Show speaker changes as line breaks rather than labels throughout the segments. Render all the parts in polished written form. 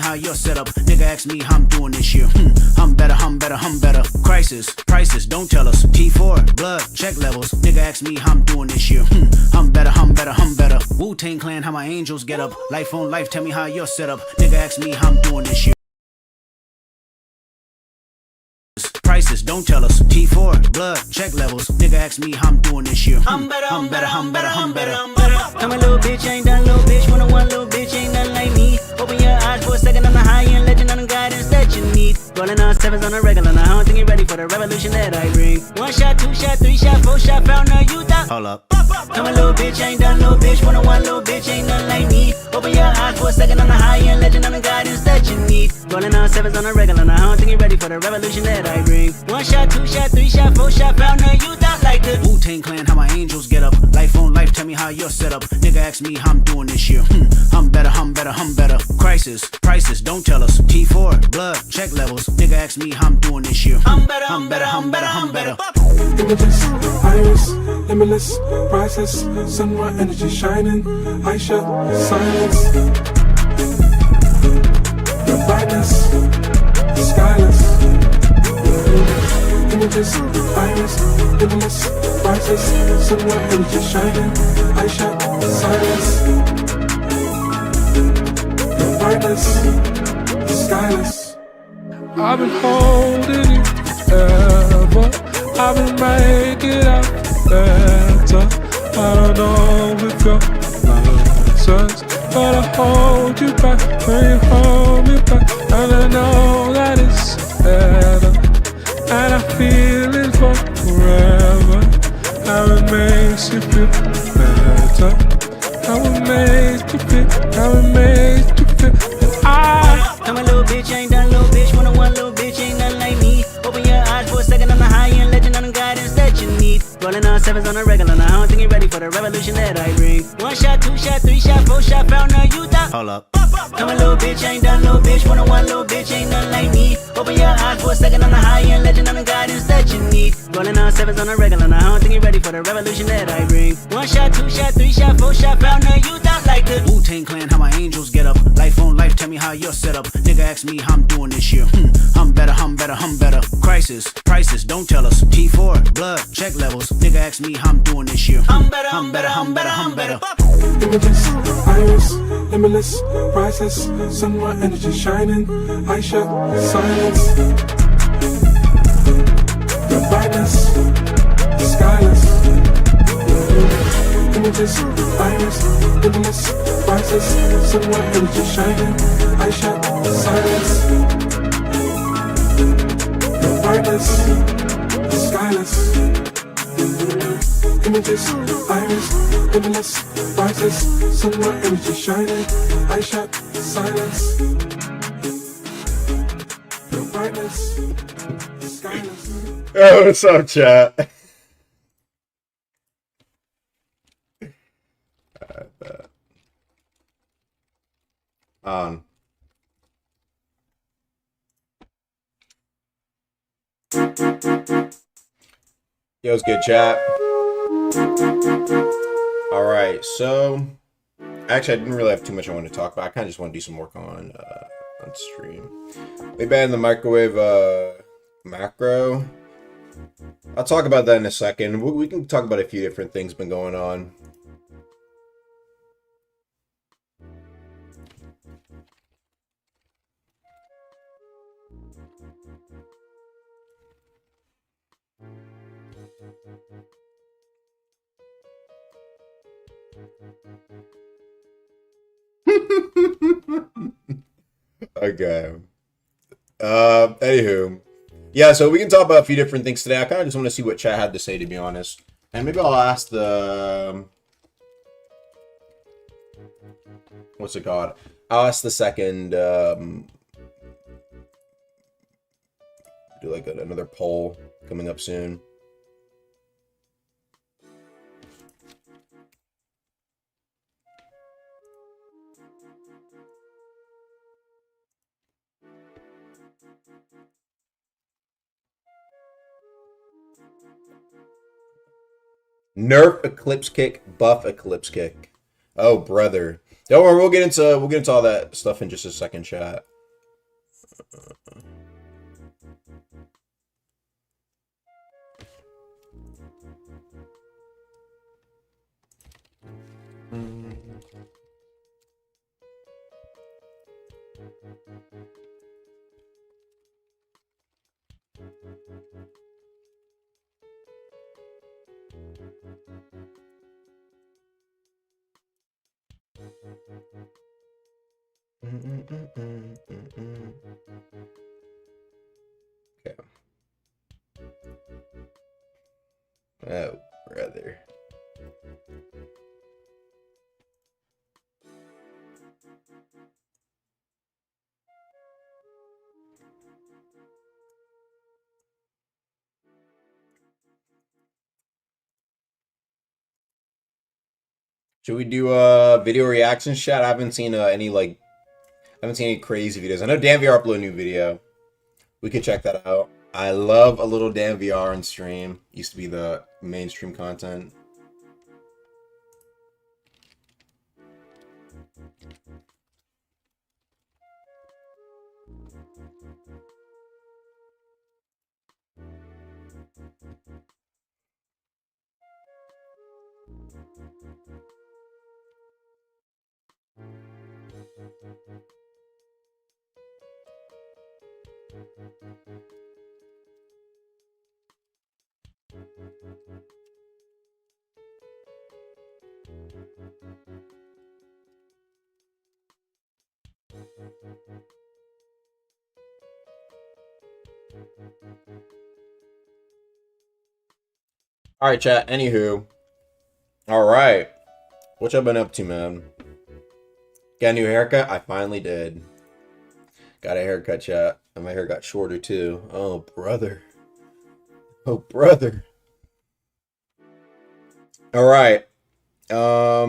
how you're set up. Nigga ask me how I'm doing this year. I'm better, I'm better, I'm better. Crisis, prices, don't tell us. T4, blood, check levels. Nigga ask me how I'm doing this year. I'm better, I'm better, I'm better. Wu-Tang Clan, how my angels get up. Life on life, tell me how you're set up. Nigga ask me how I'm doing this year. Prices, don't tell us. T4, blood, check levels. Nigga ask me how I'm doing this year. I'm better, I'm better, I'm better, I'm better.
I'm a little bitch, ain't done little bitch. 101 little bitch, ain't nothing like me. Open your eyes for a second, I'm the high-end legend, I'm the guidance that you need. Rolling on sevens on a regular, now I don't think you're ready for the revolution that I bring. 1 shot, 2 shot, 3 shot, 4 shot, found a you thought.
Hold up.
I'm a little bitch, ain't done little bitch. 101 little bitch, ain't nothing like me. Open your eyes for a second, I'm the high-end legend, I'm the guidance that you need. Rolling on sevens on a regular, now I don't think you're ready for the revolution that I bring. 1 shot, 2 shot, 3 shot, 4 shot, found a you thought like the
Wu-Tang Clan, how my angels get up. Life on life, tell me how you're set up. Nigga ask me how I'm doing this year. I'm better, I'm better, I'm better. Crisis, prices, don't tell us. T4, blood, check levels. Nigga ask me how I'm doing this year. I'm better, I'm better, I'm better, I'm better.
Images, iris, limitless, priceless, sunrise energy shining, I shut silence. The brightness, skyless. Images, iris, limitless, priceless, sunrise energy shining, I shut silence. The brightness, skyless. I've been holding you forever. I will make it out better. I don't know if you're nonsense, but I hold you back when you hold me back. And I know that it's better, and I feel it for forever. How it makes you feel better. How it makes you feel. How it makes you feel.
I'm a little bitch, ain't done little bitch. 101 little bitch, ain't nothing like me. Open your eyes for a second, I'm the high-end legend, I'm the guidance that you need. Rolling on sevens on a regular, now I don't think you're ready for the revolution that I bring. 1 shot, 2 shot, 3 shot, 4 shot, found a you thought.
Hold up.
I'm a little bitch, ain't done little bitch. 101 little bitch, ain't nothing like me. Open your eyes for a second, I'm the high-end legend, I'm the guidance that you need. Rolling on sevens on a regular, now I don't think you're ready for the revolution that I bring. 1 shot, 2 shot, 3 shot, 4 shot, found a you thought like the
Wu-Tang Clan, how my angels get up. Life on life, tell me how you're set up. Nigga ask me how I'm doing this year. I'm better, I'm better, I'm better. Crisis, prices, don't tell us. T4, blood, check levels. Nigga ask me how I'm doing this year. I'm better, I'm better, I'm better, I'm better.
Images, iris, limitless, priceless, sunrise energy shining, I shut silence. The brightness, skyless. Images, iris, limitless, priceless, sunrise energy shining, I shut silence. The brightness, skyless. Images, iris, limitless, priceless, sunrise energy shining, I shut silence. The brightness, skyless.
Oh, what's up, chat? On. Yo, it's good, chat. Alright, so actually I didn't really have too much I wanted to talk about. I kind of just want to do some work on stream. They banned the microwave macro. I'll talk about that in a second. We can talk about a few different things been going on. Okay. Anywho. Yeah, so we can talk about a few different things today. I kind of just want to see what chat had to say, to be honest. And maybe I'll ask the... What's it called? I'll ask the second... do like another poll coming up soon. Nerf Eclipse Kick, buff Eclipse Kick. Oh, brother. Don't worry, we'll get into all that stuff in just a second, chat. Okay. Oh, brother. Should we do video reaction chat? I haven't seen I haven't seen any crazy videos. I know Dan VR uploaded a new video. We could check that out. I love a little Dan VR on stream. Used to be the mainstream content. All right, chat. Anywho, all right. What y'all been up to, man? Got a new haircut? I finally did. Got a haircut, chat. And my hair got shorter too. Oh, brother. Oh, brother. All right. All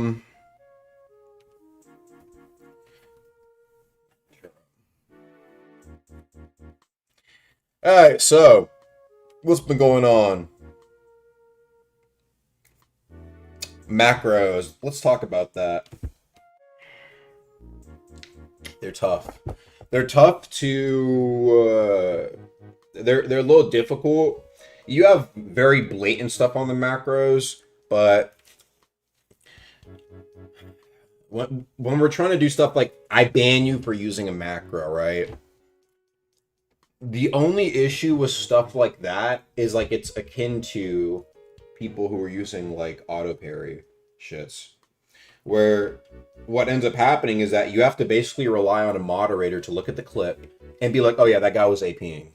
right. So, what's been going on? Macros. Let's talk about that. They're tough. They're tough to. They're a little difficult. You have very blatant stuff on the macros, but when we're trying to do stuff like I ban you for using a macro, right? The only issue with stuff like that is like it's akin to people who are using like auto parry shits, where what ends up happening is that you have to basically rely on a moderator to look at the clip and be like, oh yeah, that guy was APing.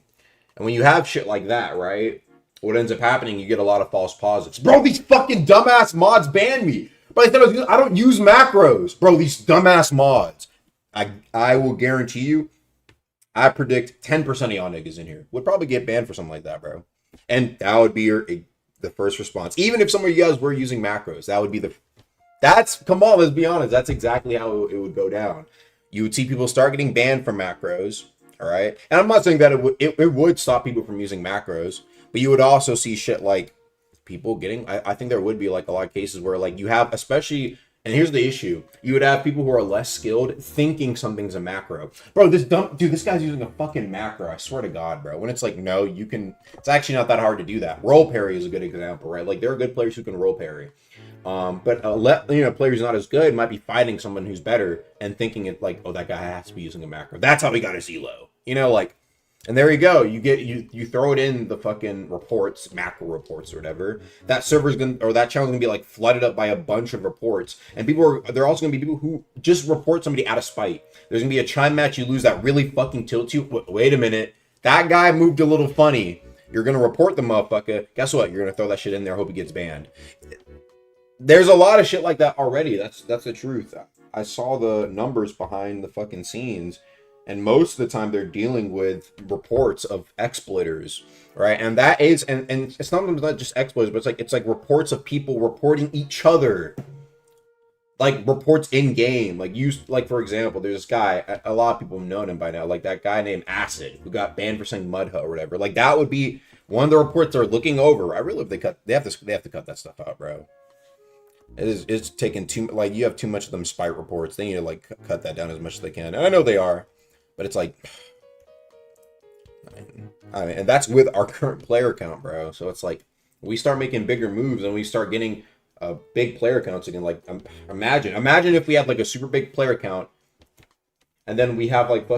And when you have shit like that, right, what ends up happening, you get a lot of false positives. Bro, these fucking dumbass mods ban me. But I don't use macros. Bro, these dumbass mods. I will guarantee you, I predict 10% of y'all niggas in here would probably get banned for something like that, bro. And that would be the first response. Even if some of you guys were using macros, that would be come on, let's be honest. That's exactly how it would go down. You would see people start getting banned from macros, all right? And I'm not saying that it would stop people from using macros, but you would also see shit like people getting, I think there would be like a lot of cases where like you have, especially, and here's the issue, you would have people who are less skilled thinking something's a macro. Bro, this guy's using a fucking macro, I swear to God, bro. When it's like, no, you can, it's actually not that hard to do that. Roll parry is a good example, right? Like there are good players who can roll parry. But players not as good might be fighting someone who's better and thinking it like, oh, that guy has to be using a macro. That's how we got his elo. You know, like, and there you go. You throw it in the fucking reports, macro reports or whatever. That server's that channel's gonna be like flooded up by a bunch of reports, and there are also gonna be people who just report somebody out of spite. There's gonna be a chime match you lose that really fucking tilts you. Wait a minute, that guy moved a little funny. You're gonna report the motherfucker. Guess what? You're gonna throw that shit in there. Hope he gets banned. There's a lot of shit like that already. That's the truth. I saw the numbers behind the fucking scenes, and most of the time they're dealing with reports of exploiters, right? And that is, and it's not just exploiters, but it's like reports of people reporting each other, like reports in game. Like for example, there's this guy. A lot of people have known him by now. Like that guy named Acid who got banned for saying Mud Hut or whatever. Like that would be one of the reports they're looking over. I really hope they have to cut that stuff out, bro. It's taking too, like, you have too much of them spite reports. They need to, like, cut that down as much as they can. And I know they are, but it's like, I mean, and that's with our current player count, bro. So it's like, we start making bigger moves and we start getting big player counts again. Like, imagine if we had like a super big player count, and then we have like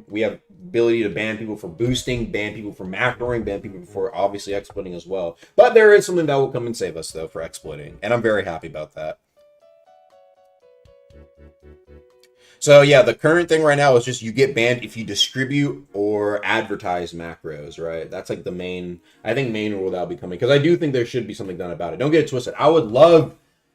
we have ability to ban people for boosting, ban people for macroing, ban people for obviously exploiting as well. But there is something that will come and save us though for exploiting, and I'm very happy about that. So yeah, the current thing right now is just you get banned if you distribute or advertise macros, right? That's like the main, I think, main rule that'll be coming, because I do think there should be something done about it. Don't get it twisted. I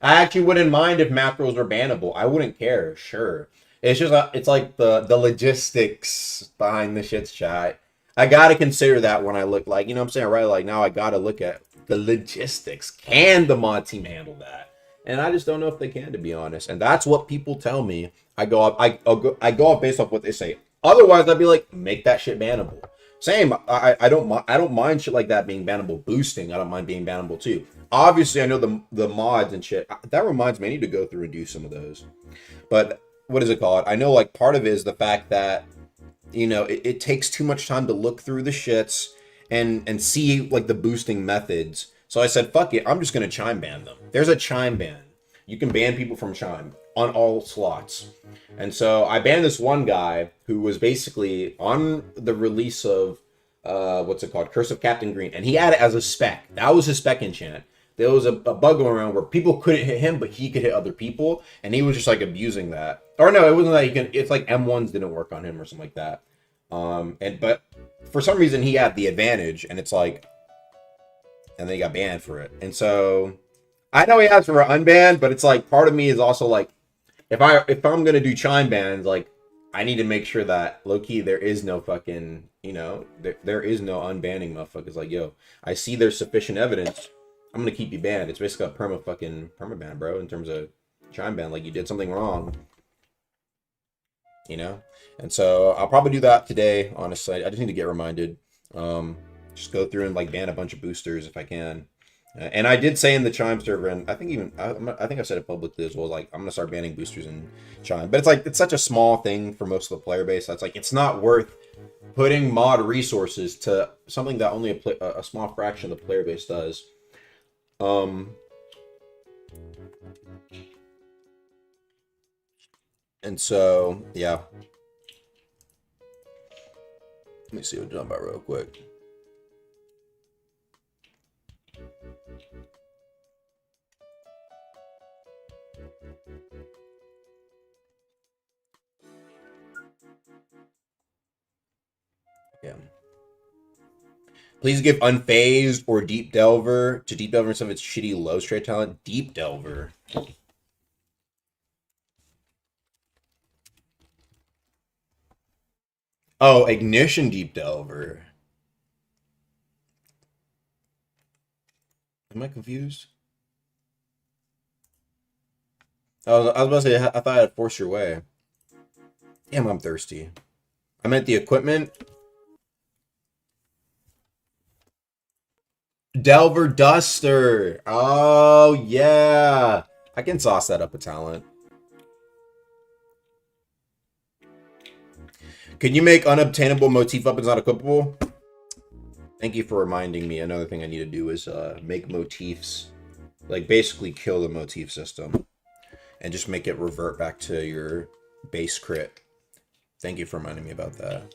actually wouldn't mind if macros were bannable. I wouldn't care, sure. It's just, it's like the logistics behind the shit's chat. I gotta consider that when I look, like, you know what I'm saying, right? Like, now I gotta look at the logistics. Can the mod team handle that? And I just don't know if they can, to be honest. And that's what people tell me. I go off based off what they say. Otherwise, I'd be like, make that shit bannable. Same. I don't mind shit like that being bannable. Boosting, I don't mind being bannable too. Obviously, I know the mods and shit. That reminds me, I need to go through and do some of those. But what is it called? I know, like, part of it is the fact that, you know, it takes too much time to look through the shits and see like the boosting methods. So I said, fuck it, I'm just gonna chime ban them. There's a chime ban. You can ban people from chime on all slots. And so I banned this one guy who was basically on the release of what's it called? Curse of Captain Green. And he had it as a spec. That was his spec enchant. There was a bug going around where people couldn't hit him, but he could hit other people. And he was just like abusing that. Or no, it wasn't that it's like M1s didn't work on him or something like that. But for some reason he had the advantage, and it's like, and then he got banned for it. And so I know he asked for an unban, but it's like, part of me is also like, if I'm gonna do chime bans, like, I need to make sure that low key there is no fucking, you know, there is no unbanning motherfuckers. Like, yo, I see there's sufficient evidence, I'm gonna keep you banned. It's basically a permaban, bro, in terms of chime ban. Like, you did something wrong, you know. And so I'll probably do that today, honestly. I just need to get reminded. Just go through and like ban a bunch of boosters if I can. And I did say in the Chime server, and I think I said it publicly as well, like, I'm gonna start banning boosters in Chime. But it's like, it's such a small thing for most of the player base. That's like, it's not worth putting mod resources to something that only a small fraction of the player base does. And so yeah. Let me see what I'm talking about real quick. Yeah. Please give Unfazed or Deep Delver to Deep Delver some of its shitty low straight talent. Deep Delver. Oh, Ignition Deep Delver. Am I confused? I was about to say, I thought I'd force your way. Damn, I'm thirsty. I meant the equipment. Delver Duster. Oh, yeah. I can sauce that up a talent. Can you make unobtainable motif weapons not equipable? Thank you for reminding me. Another thing I need to do is make motifs. Like, basically kill the motif system. And just make it revert back to your base crit. Thank you for reminding me about that.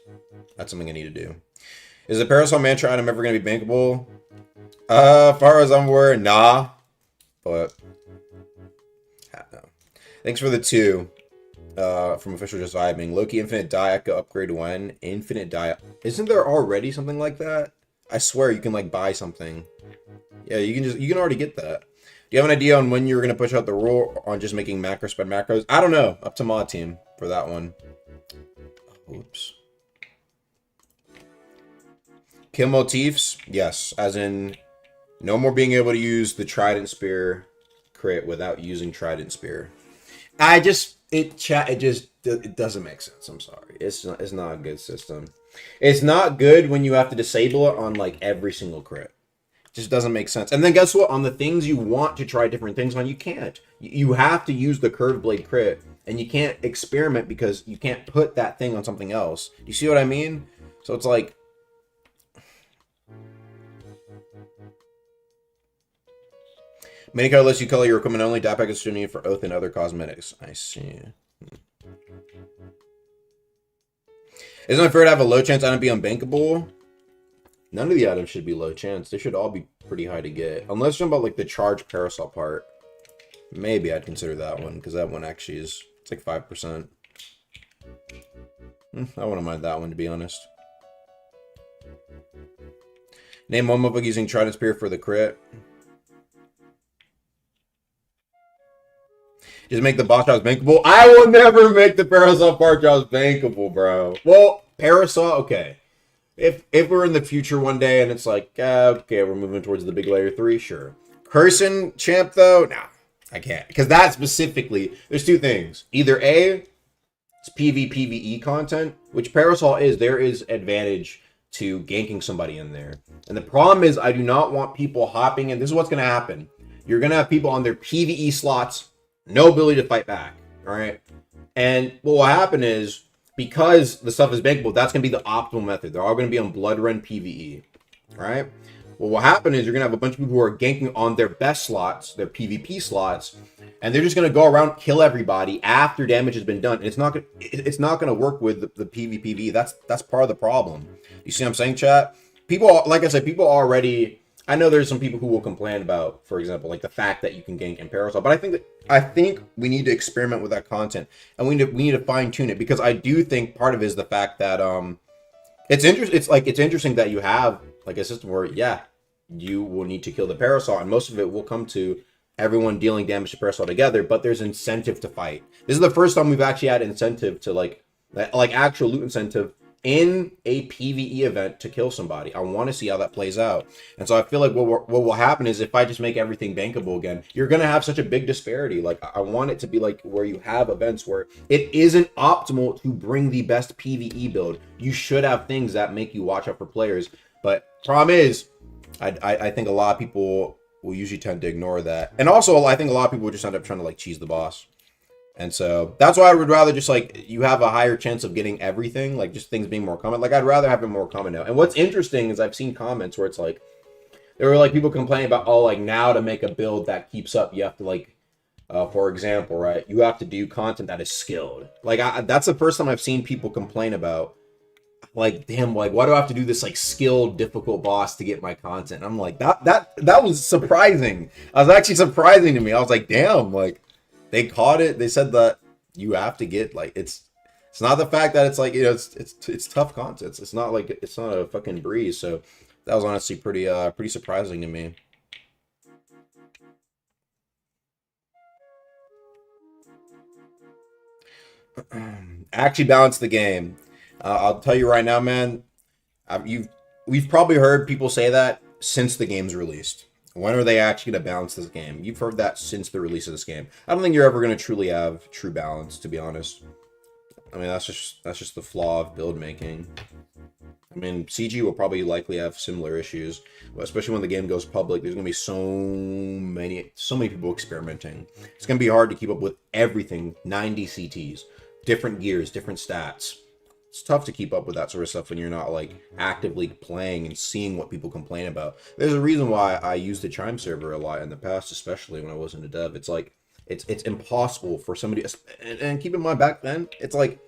That's something I need to do. Is the Parasol Mantra item ever going to be bankable? As far as I'm aware, nah. But, no. Thanks for the 2. From Official Just Vibing. Loki Infinite Die Echo upgrade when? Infinite Die. Isn't there already something like that? I swear you can, like, buy something. Yeah, you can already get that. Do you have an idea on when you're going to push out the rule on just making macro spread macros? I don't know. Up to mod team for that one. Oops. Kill motifs? Yes. As in, no more being able to use the Trident Spear crit without using Trident Spear. It doesn't make sense. I'm sorry. It's not a good system. It's not good when you have to disable it on, like, every single crit. Just doesn't make sense. And then guess what? On the things you want to try different things on, you can't. You have to use the curved blade crit, and you can't experiment because you can't put that thing on something else. You see what I mean? So it's like, many color lets you color your equipment only. Dot pack is needed for oath and other cosmetics. I see. Isn't it fair to have a low chance item be unbankable? None of the items should be low chance. They should all be pretty high to get. Unless you're about like the charge parasol part. Maybe I'd consider that one, because that one actually is, it's like 5%. I wouldn't mind that one, to be honest. Name one motherfucker using Trident Spear for the crit. Just make the boss jobs bankable. I will never make the parasol part jobs bankable, bro. Well, parasol, okay. If we're in the future one day and it's like, okay, we're moving towards the big layer 3, sure. Cursing champ, though, nah, I can't. Because that specifically, there's two things. Either A, it's PvE content, which parasol is, there is advantage to ganking somebody in there. And the problem is, I do not want people hopping in. This is what's going to happen. You're going to have people on their PvE slots, no ability to fight back, all right? And what will happen is, because the stuff is bankable, that's going to be the optimal method. They're all going to be on Blood Run PvE, right? Well, what will happen is you're going to have a bunch of people who are ganking on their best slots, their PvP slots, and they're just going to go around, kill everybody after damage has been done. And it's not going to work with the PvPvE. That's part of the problem. You see what I'm saying, chat? People, like I said, people already... I know there's some people who will complain about, for example, like the fact that you can gank in parasol, but I think we need to experiment with that content, and we need to fine tune it, because I do think part of it is the fact that it's interesting that you have like a system where you will need to kill the parasol, and most of it will come to everyone dealing damage to parasol together, but there's incentive to fight. This is the first time we've actually had incentive to like actual loot incentive in a PvE event to kill somebody. I want to see how that plays out. And so I feel like what will happen is, if I just make everything bankable again, you're going to have such a big disparity. Like, I want it to be like where you have events where it isn't optimal to bring the best PvE build. You should have things that make you watch out for players. But problem is, I think a lot of people will usually tend to ignore that. And also, I think a lot of people will just end up trying to like cheese the boss. And so that's why I would rather just like, you have a higher chance of getting everything, like just things being more common. Like, I'd rather have it more common now. And what's interesting is I've seen comments where it's like, there were like people complaining about, oh, like now to make a build that keeps up, you have to like, for example, right, you have to do content that is skilled. Like, that's the first time I've seen people complain about, like, damn, like, why do I have to do this like skilled, difficult boss to get my content? And I'm like, that was surprising. I was actually surprising to me. I was like, damn, like, they caught it. They said that you have to get like, it's not the fact that it's like, you know, it's tough content. It's not like, it's not a fucking breeze. So that was honestly pretty surprising to me. Actually balance the game. I'll tell you right now, man. We've probably heard people say that since the game's released. When are they actually going to balance this game? You've heard that since the release of this game. I don't think you're ever going to truly have true balance, to be honest. I mean, that's just the flaw of build making. I mean, CG will probably likely have similar issues, especially when the game goes public. There's going to be so many people experimenting. It's going to be hard to keep up with everything. 90 CTs, different gears, different stats. It's tough to keep up with that sort of stuff when you're not like actively playing and seeing what people complain about. There's a reason why I used the Chime server a lot in the past, especially when I wasn't a dev. It's like, it's impossible for somebody, and keep in mind back then, it's like,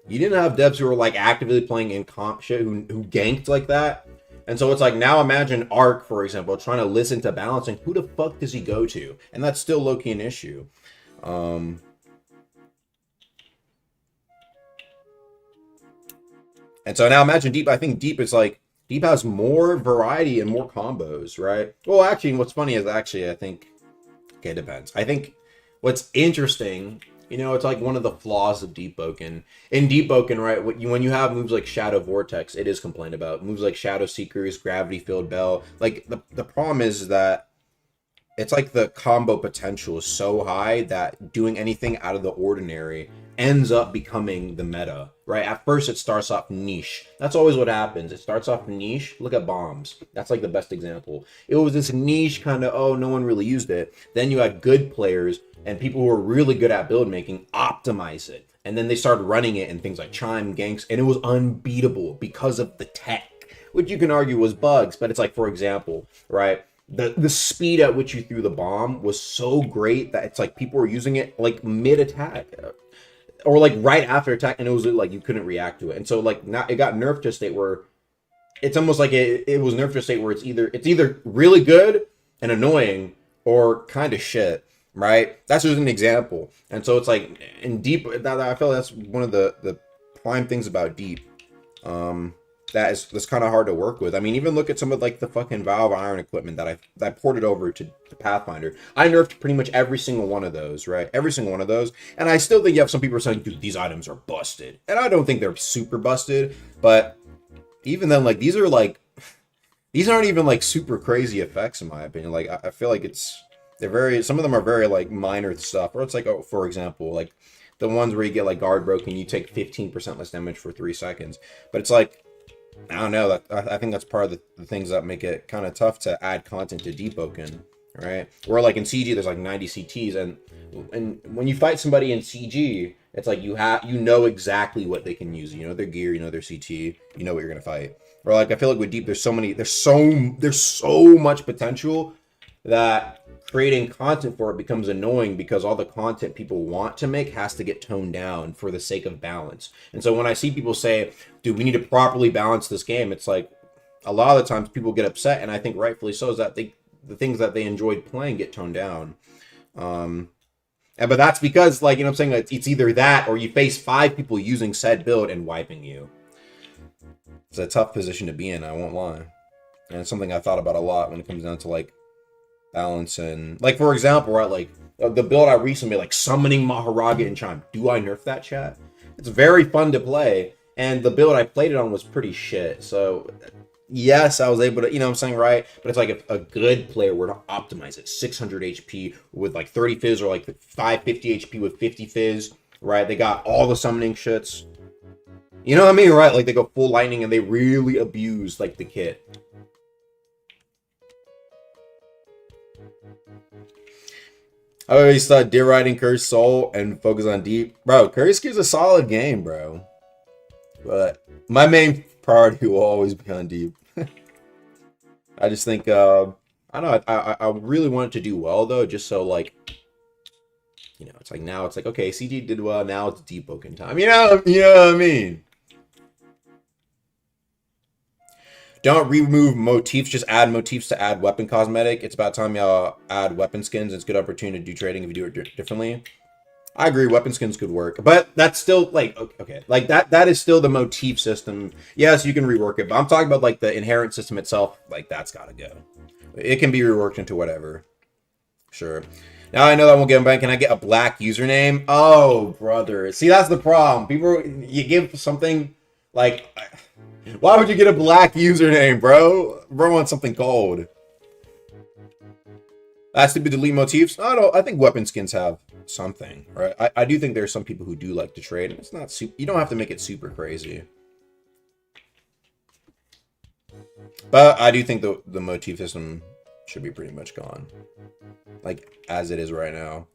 you didn't have devs who were like actively playing in comp shit who ganked like that. And so it's like, now imagine Ark, for example, trying to listen to balancing. Who the fuck does he go to? And that's still low-key an issue. And so now imagine Deep. I think Deep is like, Deep has more variety and more combos, right? Well, actually, what's funny is actually, I think, okay, it depends. I think what's interesting, you know, it's like one of the flaws of Deep Woken. In Deep Woken, right, when you have moves like Shadow Vortex, it is complained about. Moves like Shadow Seekers, Gravity Field Bell. Like, the problem is that it's like the combo potential is so high that doing anything out of the ordinary ends up becoming the meta, right? At first it starts off niche. That's always what happens. It starts off niche. Look at bombs. That's like the best example. It was this niche kind of, oh, no one really used it. Then you had good players and people who were really good at build making optimize it. And then they started running it in things like Chime, Ganks, and it was unbeatable because of the tech, which you can argue was bugs. But it's like, for example, right? The speed at which you threw the bomb was so great that it's like people were using it like mid-attack. Or like right after attack, and it was like you couldn't react to it. And so like now it got nerfed to a state where it's almost like it was nerfed to a state where it's either really good and annoying or kind of shit, right? That's just an example. And so it's like in Deep, I feel that's one of the prime things about Deep. That's kind of hard to work with. I mean, even look at some of like the fucking Valve Iron equipment that I ported over to Pathfinder. I nerfed pretty much every single one of those, right? Every single one of those. And I still think you have some people saying, dude, these items are busted. And I don't think they're super busted, but even then, like these aren't even like super crazy effects in my opinion. Like I feel like some of them are very like minor stuff. Or it's like, oh, for example, like the ones where you get like guard broken, you take 15% less damage for 3 seconds. But it's like, I don't know. I think that's part of the things that make it kind of tough to add content to Deep Woken, right? Where like in CG, there's like 90 CTs, and when you fight somebody in CG, it's like you know exactly what they can use. You know their gear, you know their CT, you know what you're gonna fight. Or like I feel like with Deep, there's so much potential that creating content for it becomes annoying because all the content people want to make has to get toned down for the sake of balance. And so when I see people say, dude, we need to properly balance this game, it's like a lot of the times people get upset, and I think rightfully so, is that the things that they enjoyed playing get toned down. But that's because, like, you know what I'm saying, it's either that or you face 5 people using said build and wiping you. It's a tough position to be in, I won't lie. And it's something I thought about a lot when it comes down to like balance. And like, for example, right, like the build I recently made, like summoning Maharaga and Chime, do I nerf that, chat? It's very fun to play, and the build I played it on was pretty shit. So yes, I was able to, you know what I'm saying, right? But it's like if a good player were to optimize it, 600 HP with like 30 fizz, or like 550 HP with 50 fizz, right? They got all the summoning shits, you know what I mean, right? Like they go full lightning and they really abuse like the kit. I always thought Deer Riding, Curse Soul, and focus on Deep. Bro, Curse is a solid game, bro. But my main priority will always be on Deep. I just think, I don't know, I really want it to do well, though, just so, like, you know, it's like, now it's like, okay, CG did well, now it's Deep Woken time. You know what I mean? Don't remove motifs, just add motifs to add weapon cosmetic. It's about time y'all add weapon skins. It's a good opportunity to do trading if you do it differently. I agree, weapon skins could work, but that's still like, okay, like that is still the motif system. Yes, you can rework it, but I'm talking about like the inherent system itself. Like that's gotta go. It can be reworked into whatever. Sure. Now I know that I won't get them back. Can I get a black username? Oh, brother. See, that's the problem. People, you give something like, why would you get a black username, bro? Bro wants something gold. That's to be delete motifs. I think weapon skins have something, right? I do think there's some people who do like to trade. It's not super, you don't have to make it super crazy. But I do think the motif system should be pretty much gone, like as it is right now.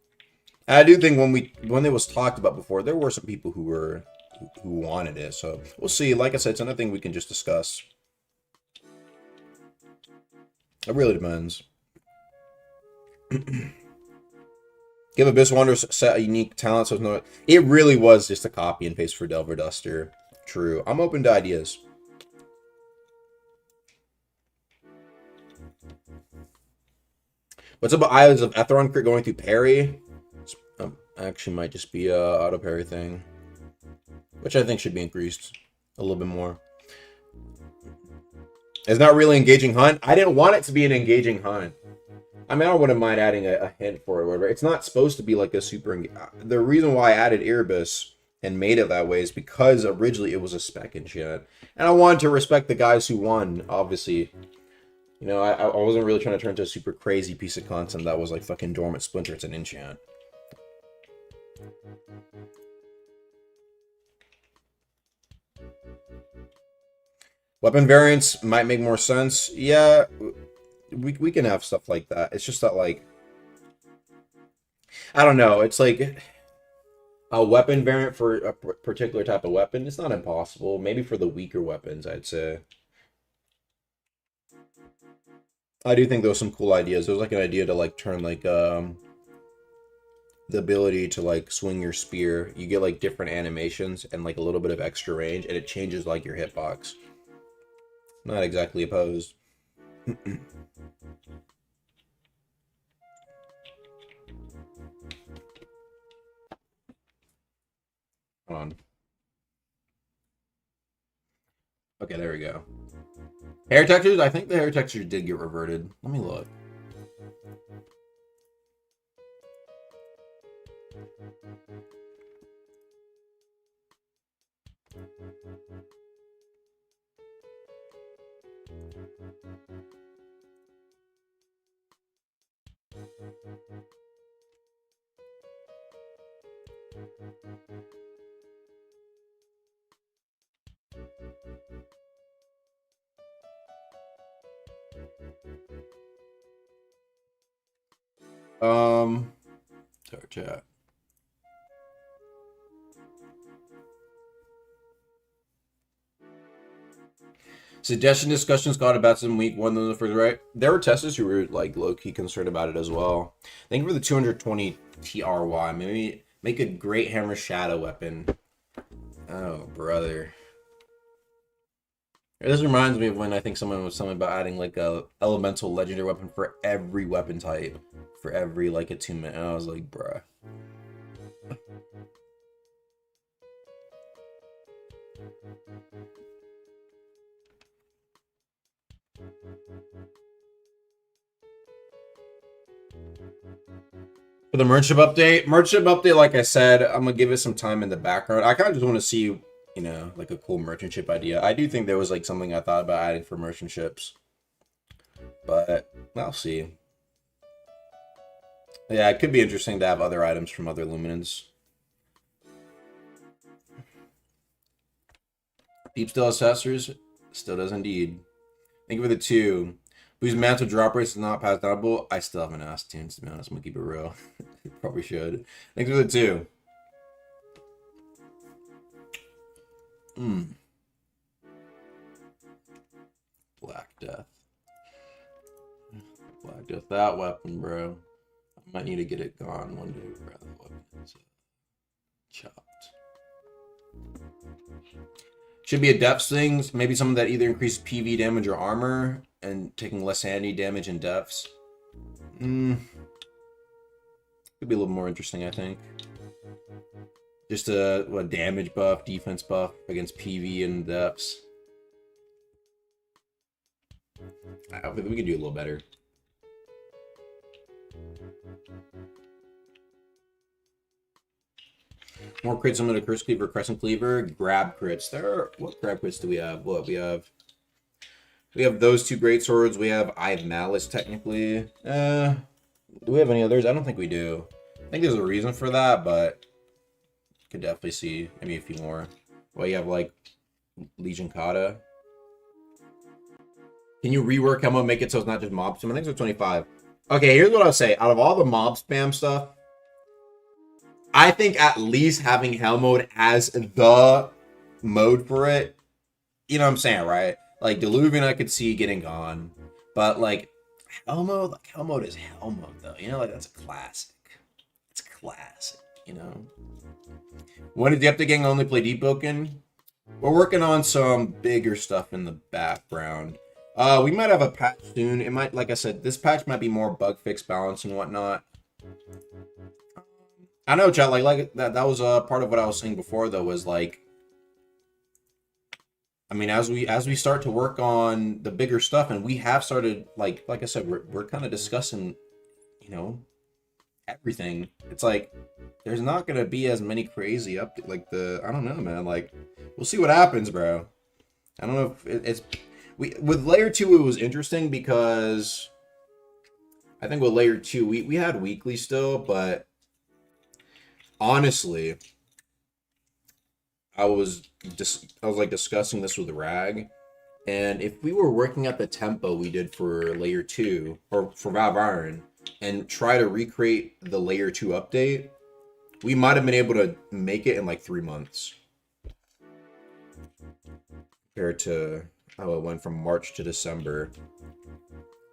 And I do think when it was talked about before, there were some people who wanted it. So we'll see. Like I said, it's another thing we can just discuss. It really depends. Give Abyss Wanderer set a unique talent, so it's no. It really was just a copy and paste for Delver Duster. True. I'm open to ideas. What's up with Islands of Etheron crit going through parry? Actually, might just be a auto parry thing, which I think should be increased a little bit more. It's not really engaging hunt. I didn't want it to be an engaging hunt. I mean, I wouldn't mind adding a hint for it or whatever. It's not supposed to be like a super... The reason why I added Erebus and made it that way is because originally it was a spec enchant. And I wanted to respect the guys who won, obviously. You know, I wasn't really trying to turn into a super crazy piece of content that was like fucking Dormant Splinter. It's an enchant. Weapon variants might make more sense. Yeah, we can have stuff like that. It's just that, like, I don't know. It's like a weapon variant for a particular type of weapon. It's not impossible. Maybe for the weaker weapons, I'd say. I do think there was some cool ideas. There was like an idea to like turn like the ability to like swing your spear. You get like different animations and like a little bit of extra range, and it changes like your hitbox. Not exactly opposed. Hold on. Okay, there we go. Hair textures? I think the hair textures did get reverted. Let me look. Sorry, chat. Suggestion discussions got about some week one of the first, right? There were testers who were like low-key concerned about it as well. Thank you for the 220 TRY. Maybe make a great hammer shadow weapon. Oh, brother. This reminds me of when I think someone was something about adding like a elemental legendary weapon for every weapon type. For every like attunement. And I was like, bruh. For the merchant update, like I said, I'm gonna give it some time in the background. I kind of just want to see, you know, like a cool merchant ship idea. I do think there was like something I thought about adding for merchant ships, but I'll see. Yeah, it could be interesting to have other items from other Luminants. Deep Still Assessors still does indeed. Thank you for the 2. Whose mantle drop rates is not passed downable? I still haven't asked Tunes, to be honest. I'm gonna keep it real. Probably should. Thanks for the 2. Black Death. Black Death. That weapon, bro. I might need to get it gone one day. Rather than weapons chopped. Should be a depth things. Maybe something that either increases PV damage or armor and taking less sanity damage in depths. Could be a little more interesting, I think. Just a damage buff, defense buff against PV and depths. I think we could do a little better. More crits similar to Curse Cleaver, Crescent Cleaver, grab crits. What grab crits do we have? What we have those 2 great swords. We have Eye of Malice technically. Do we have any others? I don't think we do. I think there's a reason for that, but could definitely see maybe a few more. Well, you have like Legion Kata. Can you rework Helmo and make it so it's not just mob spam? I think it's 25. Okay, here's what I'll say. Out of all the mob spam stuff, I think at least having Hell mode as the mode for it, you know what I'm saying, right? Like Diluvian I could see getting gone, but like Hell mode is Hell mode though. You know, like that's a classic. It's classic, you know. When did the update gang only play Deep Woken? We're working on some bigger stuff in the background. We might have a patch soon. It might, like I said, this patch might be more bug fix balance and whatnot. I know, chat. Like that was part of what I was saying before, though, was like, I mean, as we start to work on the bigger stuff, and we have started, like I said, we're kind of discussing, you know, everything. It's like there's not gonna be as many crazy I don't know, man. Like, we'll see what happens, bro. I don't know if with layer 2 it was interesting because I think with layer 2 we had weekly still, but honestly, I was like discussing this with Rag, and if we were working at the tempo we did for layer 2 or for Valve Iron and try to recreate the layer 2 update, we might have been able to make it in like 3 months. Compared to how it went from March to December.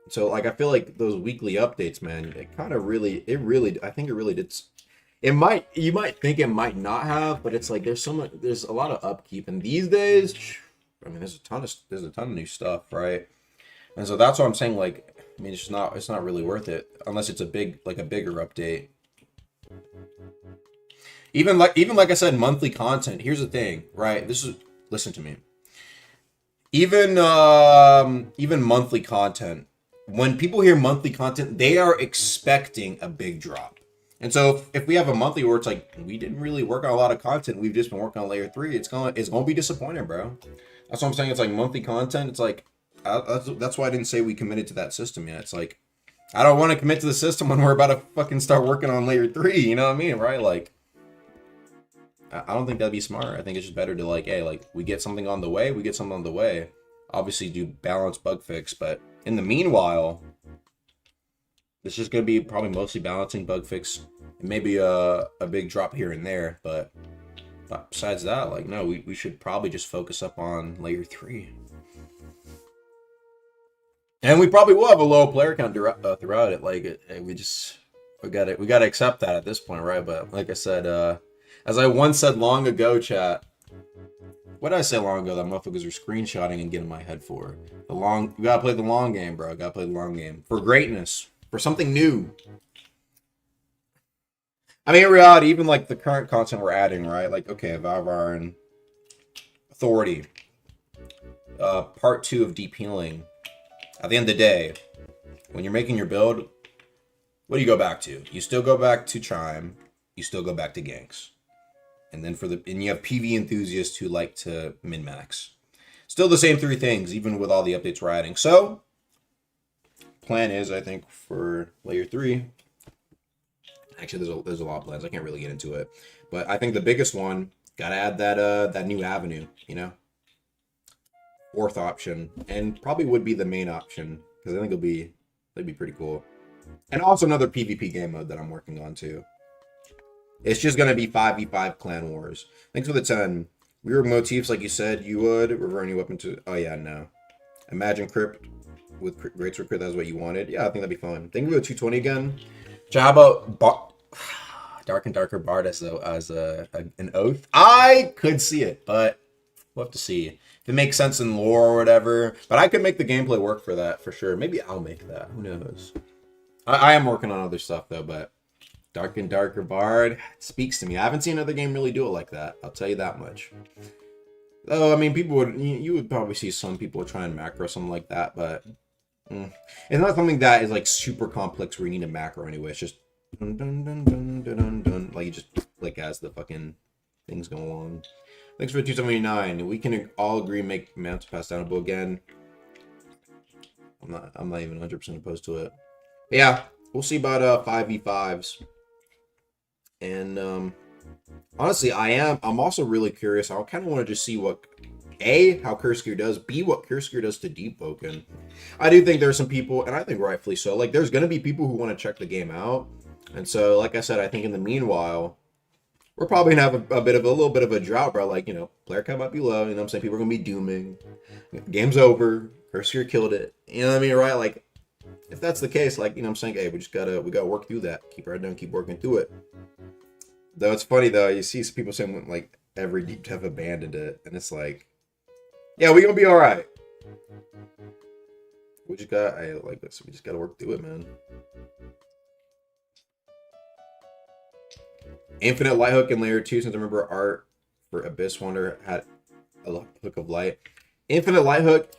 So like I feel like those weekly updates, man, I think it really did. You might think it might not have, but it's like there's a lot of upkeep, and these days, I mean, there's a ton of new stuff, right? And so that's what I'm saying. Like, I mean, it's not really worth it unless it's a bigger update. Even like I said, monthly content. Here's the thing, right? Listen to me. Even monthly content. When people hear monthly content, they are expecting a big drop. And so if we have a monthly where it's like we didn't really work on a lot of content, we've just been working on layer 3, it's gonna be disappointing, bro. That's what I'm saying. It's like monthly content. It's like that's why I didn't say we committed to that system yet. It's like I don't want to commit to the system when we're about to fucking start working on layer 3. You know what I mean, right? Like I don't think that'd be smart. I think it's just better to like, hey, like we get something on the way. Obviously do balance bug fix, but in the meanwhile, it's just gonna be probably mostly balancing bug fix. Maybe a big drop here and there, but besides that, like no, we should probably just focus up on layer 3. And we probably will have a low player count throughout it. Like we gotta accept that at this point, right? But like I said, as I once said long ago, chat. What did I say long ago that motherfuckers are screenshotting and getting my head for? You gotta play the long game, bro. Gotta play the long game. For greatness. For something new. I mean, in reality, even like the current content we're adding, right? Like, okay, Valve Iron Authority. Part 2 of Deep Healing. At the end of the day, when you're making your build, what do you go back to? You still go back to Chime. You still go back to Ganks. And then you have PV enthusiasts who like to min-max. Still the same 3 things, even with all the updates we're adding. So, plan is, I think, for layer 3. Actually, there's a lot of plans. I can't really get into it. But I think the biggest one, gotta add that new avenue, you know? 4th option. And probably would be the main option. Because I think that'd be pretty cool. And also another PvP game mode that I'm working on, too. It's just going to be 5v5 clan wars. Thanks for the 10. Weird motifs like you said you would. Reverting you up into... Oh, yeah, no. Imagine Crypt with Great Sword Crypt. That's what you wanted. Yeah, I think that'd be fun. Think we go 220 again. So how about Dark and Darker Bard as an oath? I could see it, but we'll have to see. If it makes sense in lore or whatever. But I could make the gameplay work for that, for sure. Maybe I'll make that. Who knows? I am working on other stuff, though, but... Dark and Darker Bard speaks to me. I haven't seen another game really do it like that. I'll tell you that much. Though, I mean, you would probably see some people try and macro something like that, but it's not something that is like super complex where you need a macro anyway. It's just dun, dun, dun, dun, dun, dun, dun. Like you just click as the fucking things go along. Thanks for the 279. We can all agree make Mantle Pass downable again. I'm not even 100% opposed to it. But yeah, we'll see about 5v5s. And honestly, I'm also really curious. I kind of want to just see what A, how Curse Gear does, B, what Curse Gear does to Deep Woken. I do think there's some people, and I think rightfully so, like there's going to be people who want to check the game out. And so, like I said, I think in the meanwhile, we're probably going to have a little bit of a drought, bro. Like, you know, player count might be low, you know what I'm saying? People are going to be dooming. Game's over. Curse Gear killed it. You know what I mean, right? Like, if that's the case, like, you know what I'm saying? Hey, we gotta work through that. Keep our head down, keep working through it. Though it's funny though, you see people saying like every deep have abandoned it, and it's like, yeah, we gonna be all right. We just gotta work through it, man. Infinite Light Hook in layer 2, since I remember art for Abyss Wonder had a hook of light. Infinite Light Hook.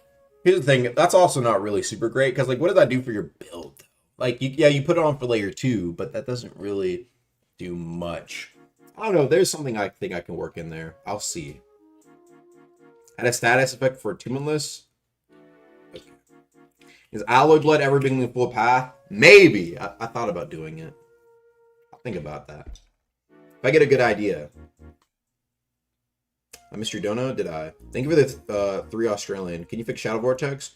Here's the thing, that's also not really super great, because like, what does that do for your build? Like, you put it on for layer 2, but that doesn't really do much. I don't know, there's something I think I can work in there. I'll see. And a status effect for Tumulus. Okay. Is Alloy Blood ever being the full path? Maybe. I thought about doing it. I'll think about that. If I get a good idea. I missed your dono, did I? Thank you for the 3 Australian. Can you fix Shadow Vortex?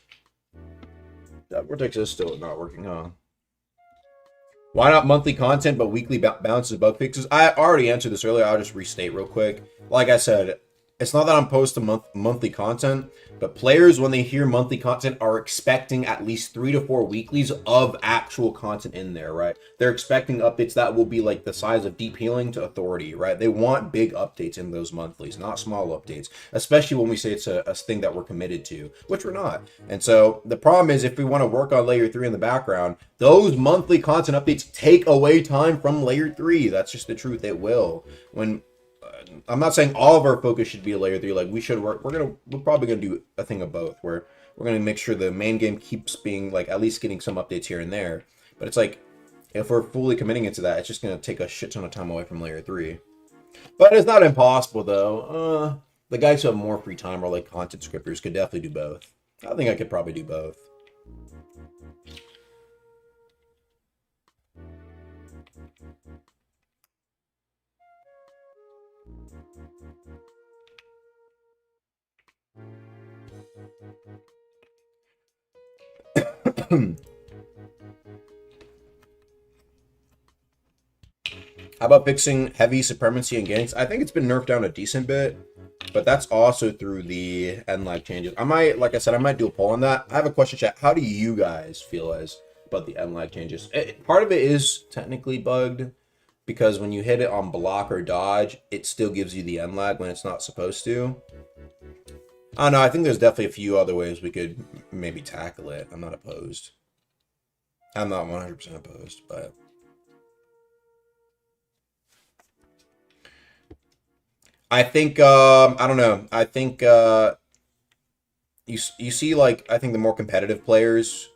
That Vortex is still not working, huh? Why not monthly content but weekly bounces of bug fixes? I already answered this earlier. I'll just restate real quick. Like I said, it's not that I'm posting monthly content, but players, when they hear monthly content, are expecting at least 3 to 4 weeklies of actual content in there, right? They're expecting updates that will be like the size of Deep Healing to Authority, right? They want big updates in those monthlies, not small updates, especially when we say it's a thing that we're committed to, which we're not. And so the problem is, if we want to work on Layer 3 in the background, those monthly content updates take away time from Layer 3. That's just the truth. It will. When I'm not saying all of our focus should be a Layer 3. Like, we should work. We're probably gonna do a thing of both, where we're gonna make sure the main game keeps being like at least getting some updates here and there. But it's like, if we're fully committing into that, it's just gonna take a shit ton of time away from Layer 3. But it's not impossible though. The guys who have more free time, or like content scripters, could definitely do both. I think I could probably do both. How about fixing heavy supremacy and ganks? I think it's been nerfed down a decent bit, but that's also through the end lag changes. I might, like I said, I might do a poll on that. I have a question, chat. How do you guys feel about the end lag changes? Part of it is technically bugged, because when you hit it on block or dodge, it still gives you the end lag when it's not supposed to. I don't know. I think there's definitely a few other ways we could maybe tackle it. I'm not opposed. I'm not 100% opposed, but I think I don't know. I think you see, like, I think the more competitive players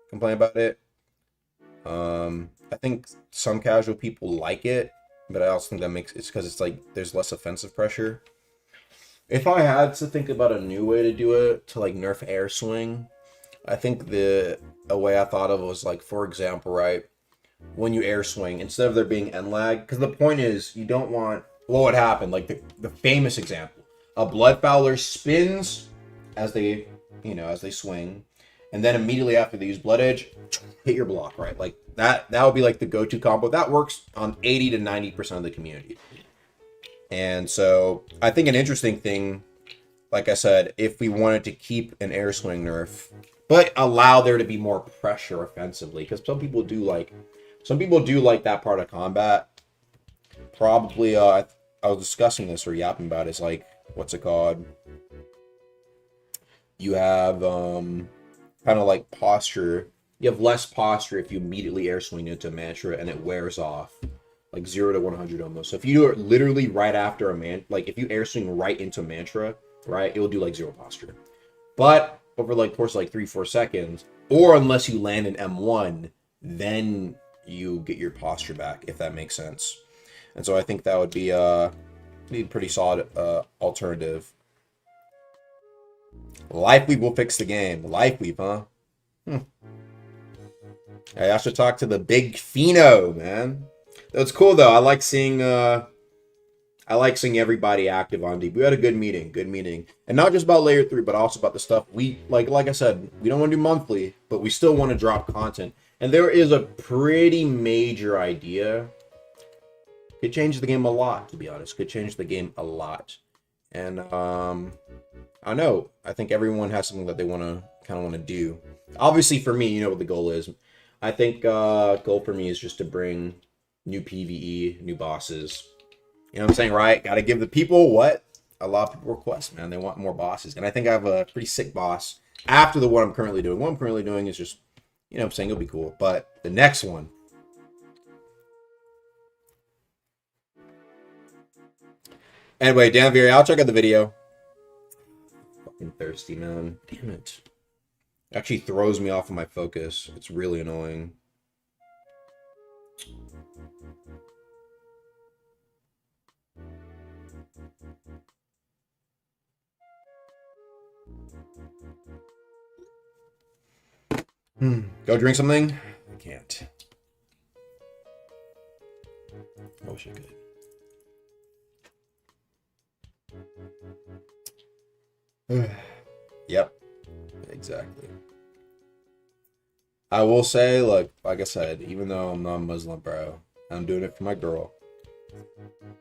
complain about it. I think some casual people like it, but I also think that makes it's because it's like there's less offensive pressure. If I had to think about a new way to do it, to like nerf air swing, I think a way I thought of was, like, for example, right, when you air swing, instead of there being end lag, because the point is you don't want what would happen, like the famous example, a blood fowler spins as they swing, and then immediately after they use blood edge, hit your block, right? Like that would be like the go-to combo that works on 80 to 90% of the community. And so I think an interesting thing, like I said, if we wanted to keep an air swing nerf, but allow there to be more pressure offensively, because some people do like that part of combat. Probably, I was discussing this or yapping about it, is like, what's it called? You have kind of like posture. You have less posture if you immediately air swing into mantra and it wears off, like 0 to 100 almost. So if you do it literally right after like if you air swing right into mantra, right, it will do like 0 posture. But over like course like 3-4 seconds, or unless you land an M1, then you get your posture back, if that makes sense. And so I think that would be a pretty solid alternative. Life Weave will fix the game. Life Weave, huh? Hey, I should talk to the big Pheno, man. That's cool though. I like seeing everybody active on Deep. We had a good meeting, and not just about Layer 3, but also about the stuff we like I said, we don't want to do monthly, but we still want to drop content. And there is a pretty major idea. Could change the game a lot, to be honest. Could change the game a lot. And I know. I think everyone has something that they kind of want to do. Obviously, for me, you know what the goal is. I think goal for me is just to bring new PvE, new bosses. You know what I'm saying, right? Got to give the people what a lot of people request, man. They want more bosses, and I think I have a pretty sick boss after the one I'm currently doing. What I'm currently doing is just, you know what I'm saying, it'll be cool. But the next one. Anyway, Dan Vieri, I'll check out the video. Fucking thirsty, man. Damn it. It actually throws me off of my focus. It's really annoying. Go drink something? I can't. I wish I could. Yep, exactly. I will say, look, like I said, even though I'm non-Muslim, bro, I'm doing it for my girl.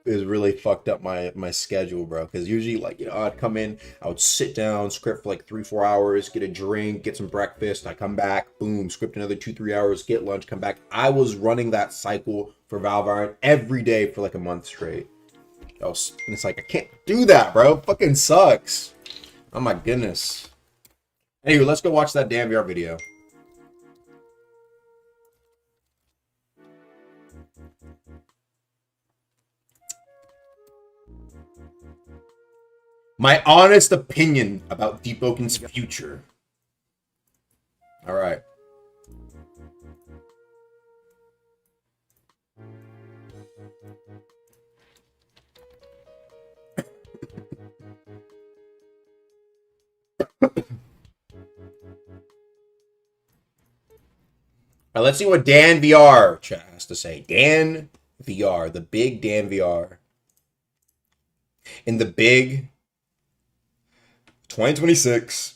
It's really fucked up my schedule, bro. Because usually, like, you know, I'd come in, I would sit down, script for like 3-4 hours, get a drink, get some breakfast. I come back, boom, script another 2-3 hours, get lunch, come back. I was running that cycle for Valorant every day for like a month straight. And it's like, I can't do that, bro. It fucking sucks. Oh my goodness. Anyway, let's go watch that damn VR video. My honest opinion about Deep Woken's future. All right. All right, let's see what Dan VR chat has to say. Dan VR, the big Dan VR. In the big 2026.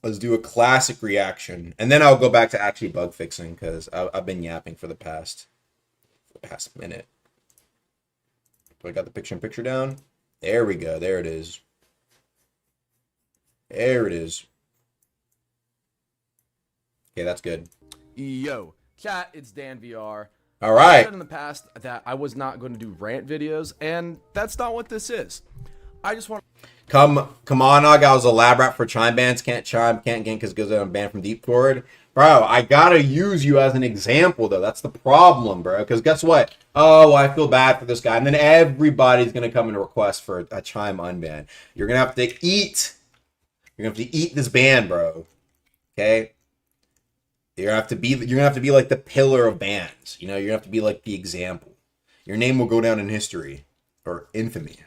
Let's do a classic reaction. And then I'll go back to actually bug fixing because I've been yapping for the past minute. So I got the picture-in-picture down. There we go. There it is. There it is. Okay, that's good.
Yo, chat, it's Dan VR.
All right.
I said in the past that I was not going to do rant videos, and that's not what this is. I just want
Come on, Nog. I was a lab rat for chime bans. Can't gank because it goes on ban from Discord. Bro, I gotta use you as an example, though. That's the problem, bro. Because guess what? Oh, I feel bad for this guy. And then everybody's gonna come and request for a chime unban. You're gonna have to eat. You're gonna have to eat this ban, bro. Okay? You're gonna have to be like the pillar of bans. You know, you're gonna have to be like the example. Your name will go down in history. Or infamy.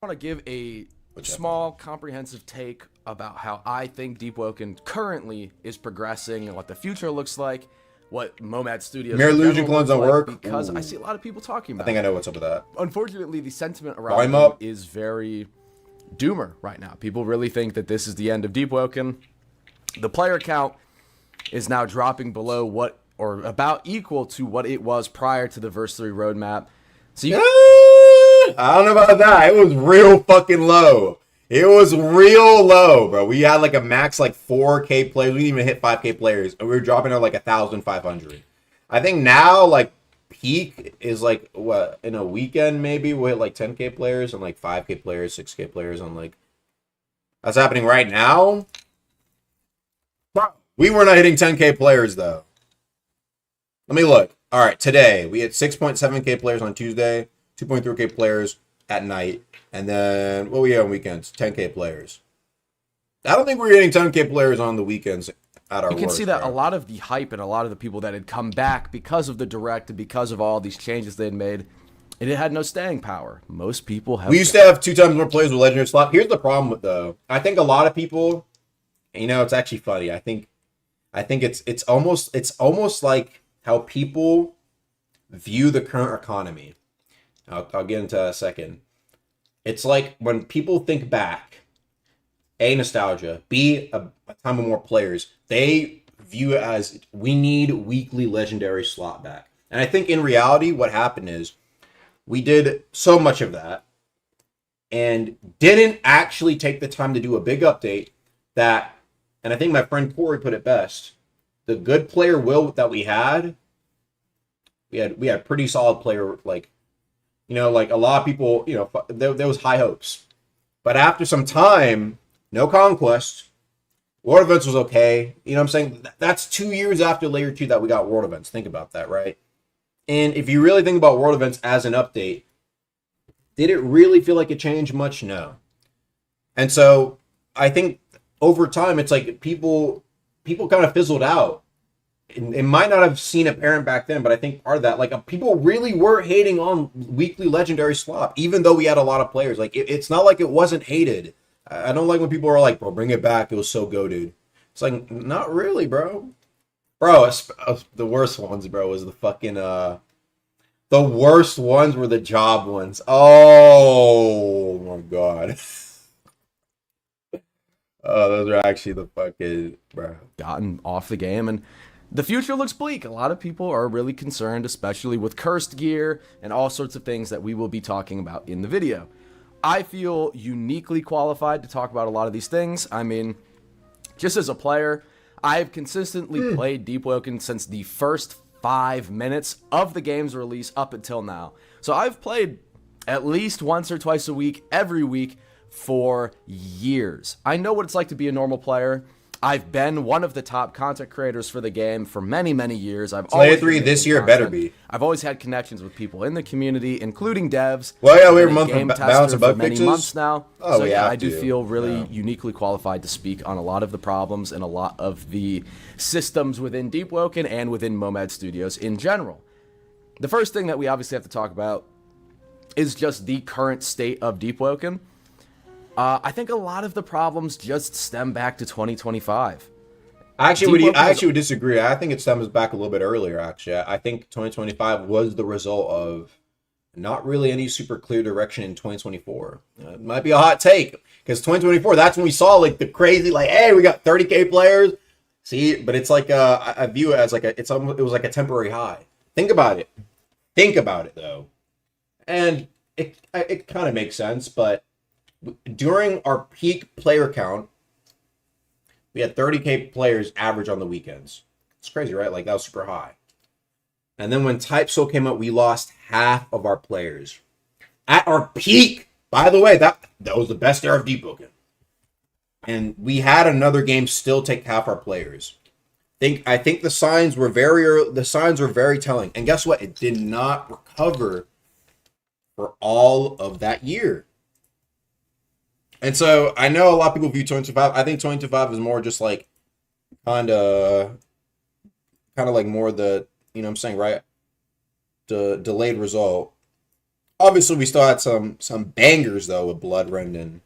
to give a small, comprehensive take about how I think Deep Woken currently is progressing and what the future looks like, what Momad Studios
Mirror illusion clones don't work
because I see a lot of people talking about
I think I know what's up with that.
Unfortunately, the sentiment
Volume
around
up.
it is very doomer right now. People really think that this is the end of Deep Woken. The player count is now dropping below what, or about equal to what it was prior to the Verse 3 roadmap. So you
I don't know about that. It was real fucking low. It was real low, bro. We had like a max like 4K players. We didn't even hit 5K players. And we were dropping at like 1,500. I think now like peak is like what, in a weekend maybe we'll hit like 10K players and like 5K players, 6K players on like, that's happening right now. We were not hitting 10K players though. Let me look. All right, today we had 6.7K players on Tuesday, 2.3K players at night, and then what we had on weekends, 10K players. I don't think we're getting 10K players on the weekends at our
You can
worst,
see that
bro.
a lot of the hype and a lot of the people that had come back because of the direct and because of all these changes they had made, it had no staying power. Most people have.
We used to have 2 times more players with legendary slot. Here's the problem with though. I think a lot of people, you know, it's actually funny. I think it's almost like how people view the current economy. I'll get into that in a second. It's like when people think back, A, nostalgia, B, a time of more players, they view it as we need weekly legendary slot back. And I think in reality, what happened is we did so much of that and didn't actually take the time to do a big update that, and I think my friend Corey put it best, the good player will that we had pretty solid player, like, you know, like a lot of people, you know, there was high hopes. But after some time, no conquest, world events was okay. You know what I'm saying? That's 2 years after layer 2 that we got world events. Think about that, right? And if you really think about world events as an update, did it really feel like it changed much? No. And so I think over time, it's like people kind of fizzled out. It might not have seen apparent back then, but I think part of that, like, people really were hating on weekly legendary slot, even though we had a lot of players. Like, it's not like it wasn't hated. I don't like when people are like, bro, bring it back. It was so goated. It's like, not really, bro. Bro, the worst ones, bro, was the fucking, the The worst ones were the job ones. Oh my god. Oh, those are actually the fucking bro.
Gotten off the game, and the future looks bleak. A lot of people are really concerned, especially with cursed gear and all sorts of things that we will be talking about in the video. I feel uniquely qualified to talk about a lot of these things. I mean, just as a player, I've consistently played Deep Woken since the first 5 minutes of the game's release up until now. So I've played at least once or twice a week, every week, for years. I know what it's like to be a normal player. I've been one of the top content creators for the game for many, many years. I've
Slayer
always
3
been
this
making
year
content.
better be.
I've always had connections with people in the community, including devs.
Well, yeah, we
I've
were
been a
month
game
of
tester
balance and
for
bug
many
fixes.
months now.
Oh,
so
we
yeah,
have
I do
to.
feel really
Yeah.
uniquely qualified to speak on a lot of the problems and a lot of the systems within Deep Woken and within Momed Studios in general. The first thing that we obviously have to talk about is just the current state of Deep Woken. I think a lot of the problems just stem back to 2025.
I actually
Deep Woken
would disagree. I think it stems back a little bit earlier, actually. I think 2025 was the result of not really any super clear direction in 2024. It might be a hot take, because 2024, that's when we saw like the crazy, like, hey, we got 30K players. See, but it's like I view it as like it was like a temporary high. Think about it. Think about it though, and it kind of makes sense. But during our peak player count, we had 30K players average on the weekends. It's crazy, right? Like, that was super high. And then when Type Soul came out, we lost half of our players. At our peak, by the way, that was the best era of Deep Woken. And we had another game still take half our players. I think the signs were very telling. And guess what? It did not recover for all of that year. And so I know a lot of people view 2025. I think 2025 is more just like kind of like more the, you know what I'm saying, right? The delayed result. Obviously, we still had some bangers though with Bloodrend and,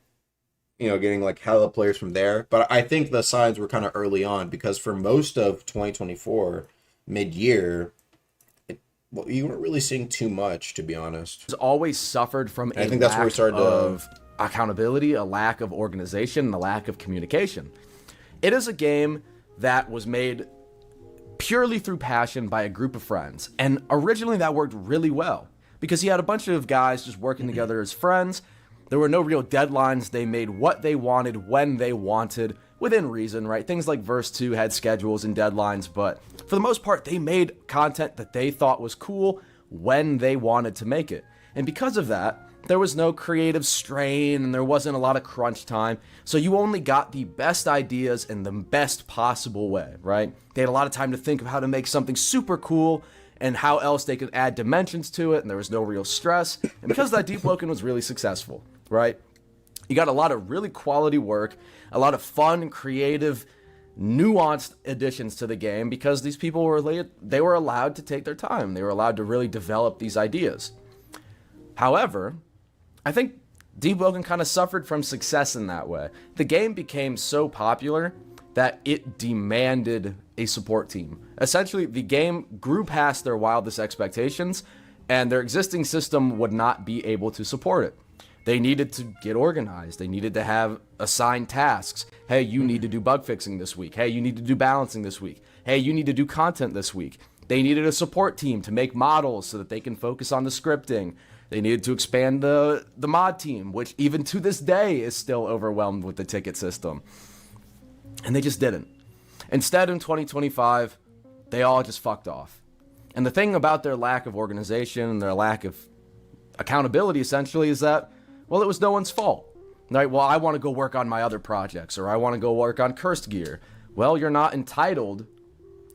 you know, getting like hella players from there. But I think the signs were kind of early on, because for most of 2024 mid-year, you weren't really seeing too much, to be honest.
Has always suffered from
I think that's where we started
of accountability, a lack of organization, and a lack of communication. It is a game that was made purely through passion by a group of friends, and originally that worked really well because you had a bunch of guys just working together as friends. There were no real deadlines. They made what they wanted when they wanted, within reason, right? Things like Verse 2 had schedules and deadlines, but for the most part, they made content that they thought was cool when they wanted to make it. And because of that, there was no creative strain and there wasn't a lot of crunch time. So you only got the best ideas in the best possible way, right? They had a lot of time to think of how to make something super cool and how else they could add dimensions to it, and there was no real stress. And because of that, Deep Woken was really successful, right? You got a lot of really quality work, a lot of fun, creative, nuanced additions to the game because these people they were allowed to take their time. They were allowed to really develop these ideas. However, I think Deep Woken kind of suffered from success in that way. The game became so popular that it demanded a support team. Essentially, the game grew past their wildest expectations, and their existing system would not be able to support it. They needed to get organized. They needed to have assigned tasks. Hey, you need to do bug fixing this week. Hey, you need to do balancing this week. Hey, you need to do content this week. They needed a support team to make models so that they can focus on the scripting. They needed to expand the mod team, which even to this day is still overwhelmed with the ticket system. And they just didn't. Instead, in 2025, they all just fucked off. And the thing about their lack of organization and their lack of accountability, essentially, is that, well, it was no one's fault. Right? Well, I want to go work on my other projects, or I want to go work on Cursed Gear. Well, you're not entitled,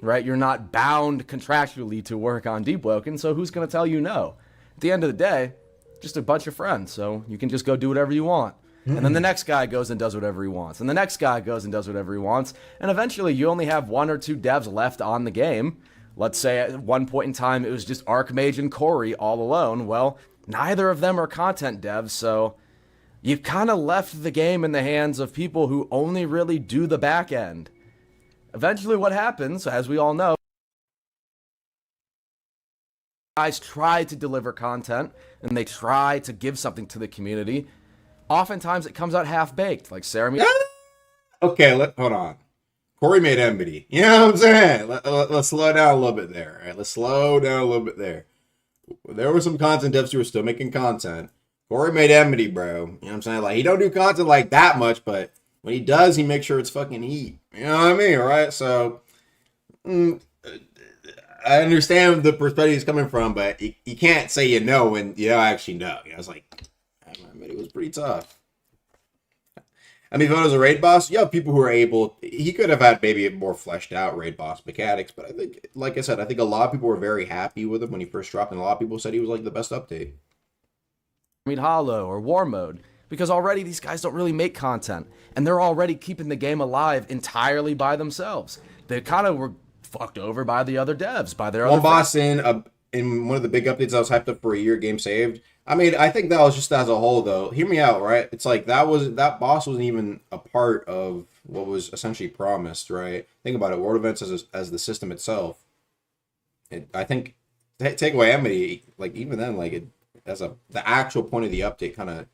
right? You're not bound contractually to work on Deep Woken, so who's going to tell you no? At the end of the day, just a bunch of friends, so you can just go do whatever you want. And then the next guy goes and does whatever he wants. And the next guy goes and does whatever he wants. And eventually you only have one or two devs left on the game. Let's say at one point in time it was just Archmage and Corey all alone. Well, neither of them are content devs, so you've kind of left the game in the hands of people who only really do the back end. Eventually what happens, as we all know, guys try to deliver content and they try to give something to the community, oftentimes it comes out half-baked, like Sarah.
Okay, hold on. Corey made enmity. You know what I'm saying? Let's slow down a little bit there. All right, let's slow down a little bit there. There were some content devs who were still making content. Corey made enmity, bro. You know what I'm saying? Like, he don't do content like that much, but when he does, he makes sure it's fucking heat. You know what I mean, right? So, I understand the perspective he's coming from, but you can't say you know when you don't actually know. You know, it's like, it was pretty tough. I mean, if it was a raid boss, you have people who are able. He could have had maybe a more fleshed out raid boss mechanics, but I think, like I said, I think a lot of people were very happy with him when he first dropped, and a lot of people said he was like the best update.
Hollow or War Mode, because already these guys don't really make content, and they're already keeping the game alive entirely by themselves. They kind of were fucked over by the other devs, by their
one
other
boss in one of the big updates that was hyped up for a year, game saved. I mean, I think that was just as a whole, though. Hear me out, right? It's like that boss wasn't even a part of what was essentially promised, right? Think about it. World events as the system itself. I think take away enmity, like even then, like it the actual point of the update kind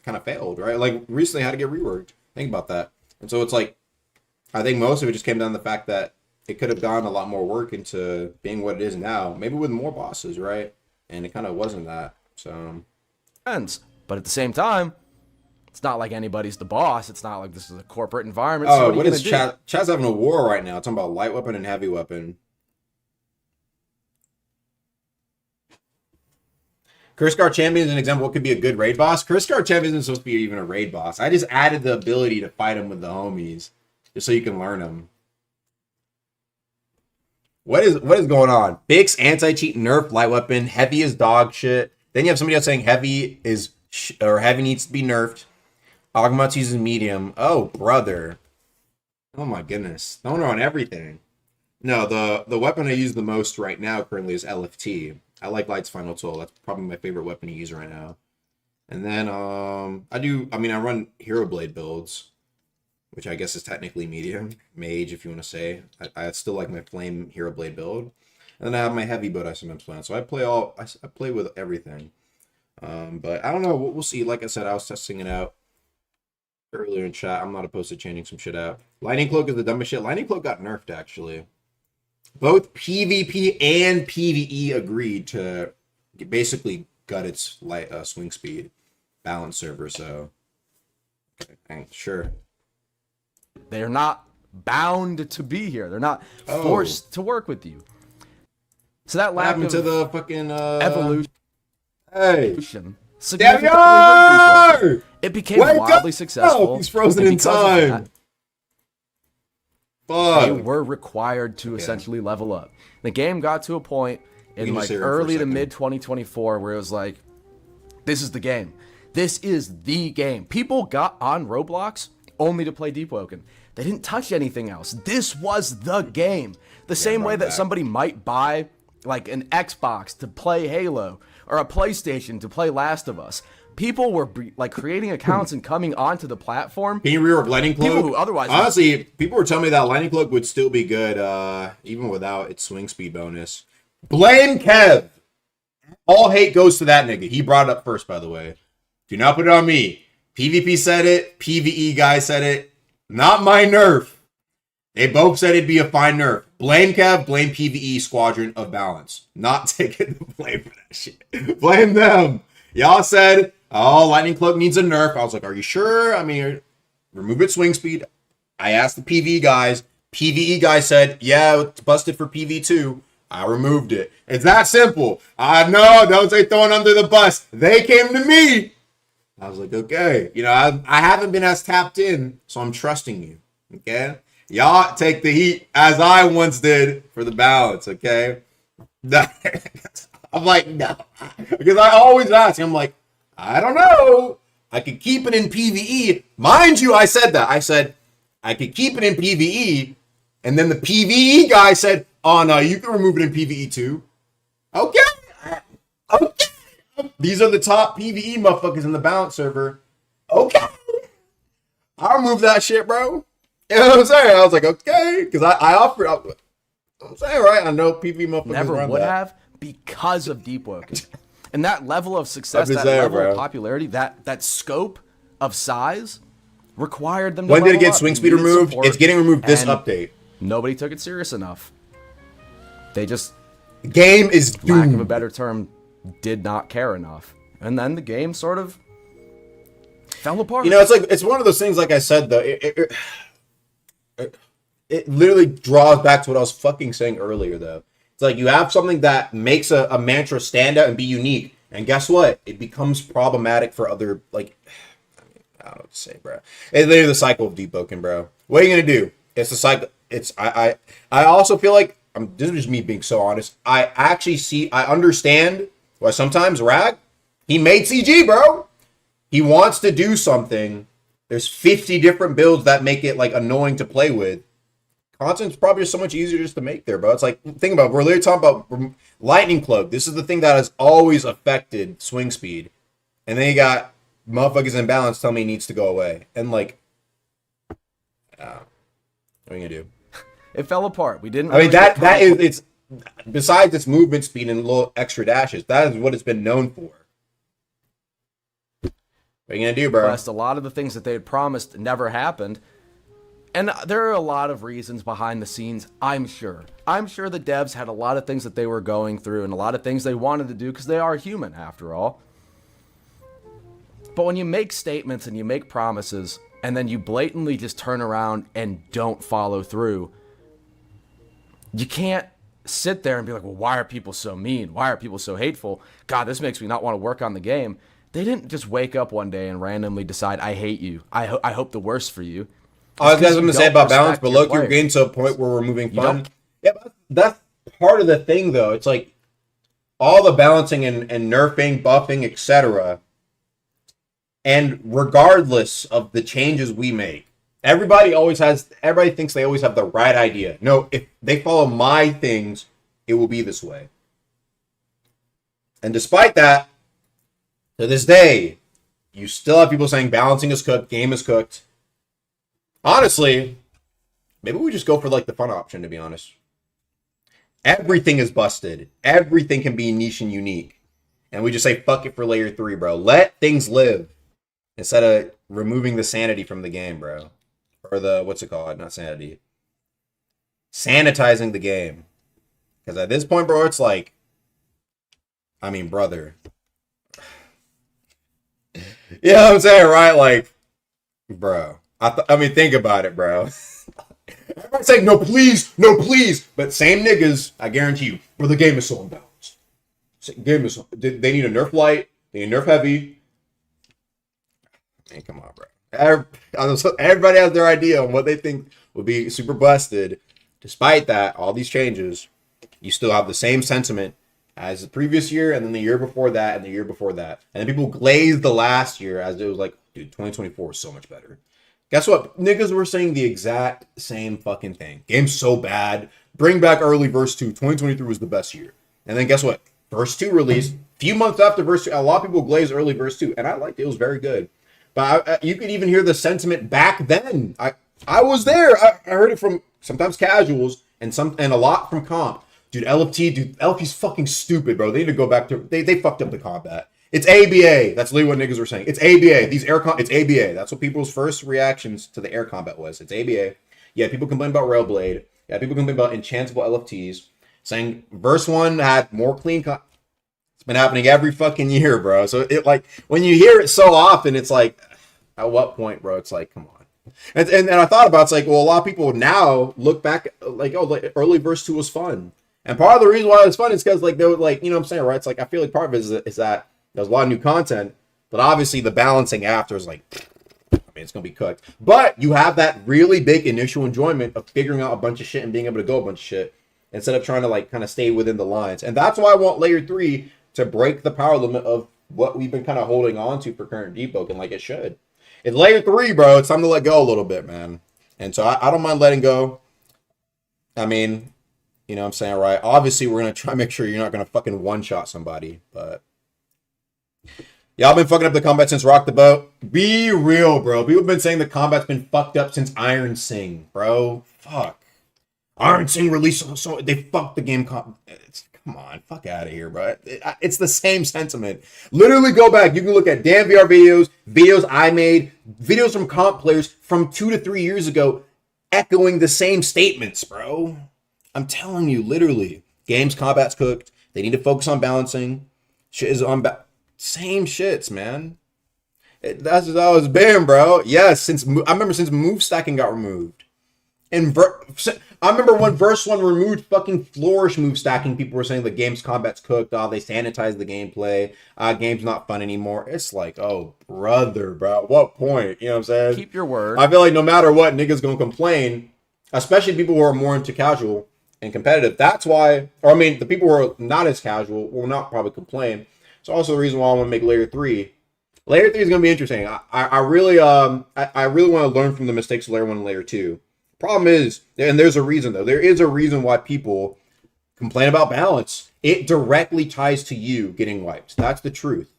of failed, right? Like recently had to get reworked. Think about that. And so it's like I think most of it just came down to the fact that it could have gone a lot more work into being what it is now, maybe with more bosses, right? And it kind of wasn't that. So,
but at the same time, it's not like anybody's the boss. It's not like this is a corporate environment.
Oh,
so
what is Chaz? Chaz having a war right now. It's talking about light weapon and heavy weapon. Curse Guard Champion is an example of what could be a good raid boss. Curse Guard Champion isn't supposed to be even a raid boss. I just added the ability to fight him with the homies, just so you can learn them. What is going on? Bix, anti-cheat, nerf, light weapon, heavy is dog shit. Then you have somebody else saying heavy needs to be nerfed. Augments uses medium. Oh, brother. Oh my goodness. Throwing on everything. No, the weapon I use the most right now currently is LFT. I like Light's Final Tool. That's probably my favorite weapon to use right now. And then I run Hero Blade builds, which I guess is technically medium. Mage, if you want to say. I still like my Flame Hero Blade build. And then I have my heavy build I sometimes play on. So I play with everything. But I don't know. We'll see. Like I said, I was testing it out earlier in chat. I'm not opposed to changing some shit out. Lightning Cloak is the dumbest shit. Lightning Cloak got nerfed, actually. Both PvP and PvE agreed to basically gut its swing speed balance server. So, okay, sure.
They're not bound to be here. They're not forced to work with you. So that lack of
to the fucking
evolution.
Hey,
significantly hurt people. It became wildly successful.
He's frozen in time.
They were required to essentially level up. The game got to a point in like early to mid 2024 where it was like, this is the game. This is the game. People got on Roblox only to play Deep Woken. They didn't touch anything else. This was the game. The same way that somebody might buy like an Xbox to play Halo or a PlayStation to play Last of Us. People were like creating accounts and coming onto the platform.
Can you rework Lightning Cloak?
People who otherwise,
honestly, people were telling me that Lightning Cloak would still be good, even without its swing speed bonus. Blame Kev. All hate goes to that nigga. He brought it up first, by the way. Do not put it on me. PvP said it. PvE guy said it. Not my nerf. They both said it'd be a fine nerf. Blame Kev. Blame PvE Squadron of Balance. Not taking the blame for that shit. Blame them. Y'all said, oh, Lightning Cloak needs a nerf. I was like, are you sure? I mean, remove its swing speed. I asked the PvE guys. PvE guys said, yeah, it's busted for PV2. I removed it. It's that simple. I know, don't say throwing under the bus. They came to me. I was like, okay. You know, I haven't been as tapped in, so I'm trusting you. Okay? Y'all take the heat as I once did for the balance, okay? I'm like, no. Because I always ask. I'm like, I don't know. I could keep it in PvE. Mind you, I said that. I said, I could keep it in PvE. And then the PvE guy said, oh, no, you can remove it in PvE too. Okay. Okay. These are the top PvE motherfuckers in the balance server. Okay. I'll remove that shit, bro. You know what I'm saying? I was like, okay. Because I offered. I'm saying, right? I know PvE motherfuckers
never
run
would
that.
have, because of Deep Woken. And that level of success,
I'm
that
just saying,
level
bro.
of popularity, that scope of size required them to
When did it
level
get
up.
swing
They
speed
needed
removed?
support,
It's getting removed this
and
update.
nobody took it serious enough. They just,
Game is doomed.
lack of a better term, did not care enough. And then the game sort of fell apart.
You know, it's one of those things. Like I said, though, it literally draws back to what I was fucking saying earlier. Though it's like you have something that makes a mantra stand out and be unique, and guess what? It becomes problematic for other. Like, I don't know what to say, bro. It's literally the cycle of Deep Woken, bro. What are you gonna do? It's the cycle. It's I also feel like this is just me being so honest. I understand why sometimes Rag, he made CG, bro. He wants to do something. There's 50 different builds that make it like annoying to play with. Content's probably so much easier just to make there, bro. It's like, think about it. We're literally talking about Lightning Cloak. This is the thing that has always affected swing speed. And then you got motherfuckers in balance tell me it needs to go away. And like, what are you gonna do?
It fell apart. We didn't.
I mean,
really
that is, it's, besides its movement speed and little extra dashes, that is what it's been known for. What are you gonna do, bro?
Plus, a lot of the things that they had promised never happened. And there are a lot of reasons behind the scenes, I'm sure. I'm sure the devs had a lot of things that they were going through and a lot of things they wanted to do because they are human, after all. But when you make statements and you make promises and then you blatantly just turn around and don't follow through, you can't sit there and be like, well, why are people so mean? Why are people so hateful? God, this makes me not want to work on the game. They didn't just wake up one day and randomly decide, I hate you. I hope the worst for you.
I was going to say about balance, but look, you're
players.
getting to a point where we're moving fun.
don't-
Yeah, but that's part of the thing, though. It's like all the balancing and nerfing, buffing, etc. And regardless of the changes we make, everybody thinks they always have the right idea. No, if they follow my things, it will be this way. And despite that, to this day, you still have people saying balancing is cooked, game is cooked. Honestly, maybe we just go for like the fun option, to be honest. Everything is busted. Everything can be niche and unique. And we just say, fuck it for layer 3, bro. Let things live. Instead of removing the sanity from the game, bro. Or the, what's it called? Not sanity. Sanitizing the game. Because at this point, bro, it's like, I mean, brother. You know what I'm saying, right? Like, bro. I mean, think about it, bro. Everybody's saying, no, please, no, please. But same niggas, I guarantee you, bro, the game is so unbalanced. Game is so, they need a nerf light. They need a nerf heavy. Man, come on, bro. Everybody has their idea on what they think will be super busted. Despite that, all these changes, you still have the same sentiment as the previous year, and then the year before that, and the year before that. And then people glazed the last year as it was like, dude, 2024 is so much better. Guess what? Niggas were saying the exact same fucking thing. Game's so bad. Bring back early verse 2. 2023 was the best year. And then guess what? Verse 2 released. Few months after verse 2, a lot of people glazed early verse 2. And I liked it. It was very good. But you could even hear the sentiment back then. I was there. I heard it from sometimes casuals and a lot from comp. Dude, LFT's fucking stupid, bro. They need to go back to... They fucked up the combat. It's ABA. That's literally what niggas were saying. It's ABA. It's ABA. That's what people's first reactions to the air combat was. It's ABA. Yeah, people complain about Railblade. Yeah, people complain about enchantable LFTs. Saying verse 1 had more clean... It's been happening every fucking year, bro. So it like... When you hear it so often, it's like... At what point, bro? It's like, come on. And I thought about it's like, well, a lot of people now look back like, oh, like early verse 2 was fun. And part of the reason why it was fun is because like they were like, you know what I'm saying, right? It's like I feel like part of it is that there's a lot of new content, but obviously the balancing after is like, I mean, it's gonna be cooked. But you have that really big initial enjoyment of figuring out a bunch of shit and being able to go a bunch of shit instead of trying to like kind of stay within the lines. And that's why I want layer 3 to break the power limit of what we've been kind of holding on to for current Deep Woken, like it should. It's layer 3, bro. It's time to let go a little bit, man. And so I don't mind letting go. I mean, you know what I'm saying, right? Obviously, we're going to try to make sure you're not going to fucking one-shot somebody, but... Y'all been fucking up the combat since Rock the Boat. Be real, bro. People have been saying the combat's been fucked up since Iron Sing, bro. Fuck. Iron Sing released, so they fucked the game. Come come on, fuck out of here, bro. It's the same sentiment. Literally go back. You can look at Dan VR videos I made, videos from comp players from 2 to 3 years ago echoing the same statements, bro. I'm telling you, literally. Games combat's cooked. They need to focus on balancing. Shit is on same shits, man. That's just how it's been, bro. Yes, I remember since move stacking got removed. And I remember when Verse 1 removed fucking Flourish move stacking, people were saying the game's combat's cooked. Oh, they sanitized the gameplay. Game's not fun anymore. It's like, oh, brother, bro. At what point? You know what I'm saying?
Keep your word.
I feel like no matter what, niggas gonna complain, especially people who are more into casual and competitive. That's why, or I mean, the people who are not as casual will not probably complain. It's also the reason why I want to make Layer 3. Layer 3 is gonna be interesting. I really want to learn from the mistakes of Layer 1 and Layer 2. Problem is, and there's a reason though, there is a reason why people complain about balance. It directly ties to you getting wiped. That's the truth.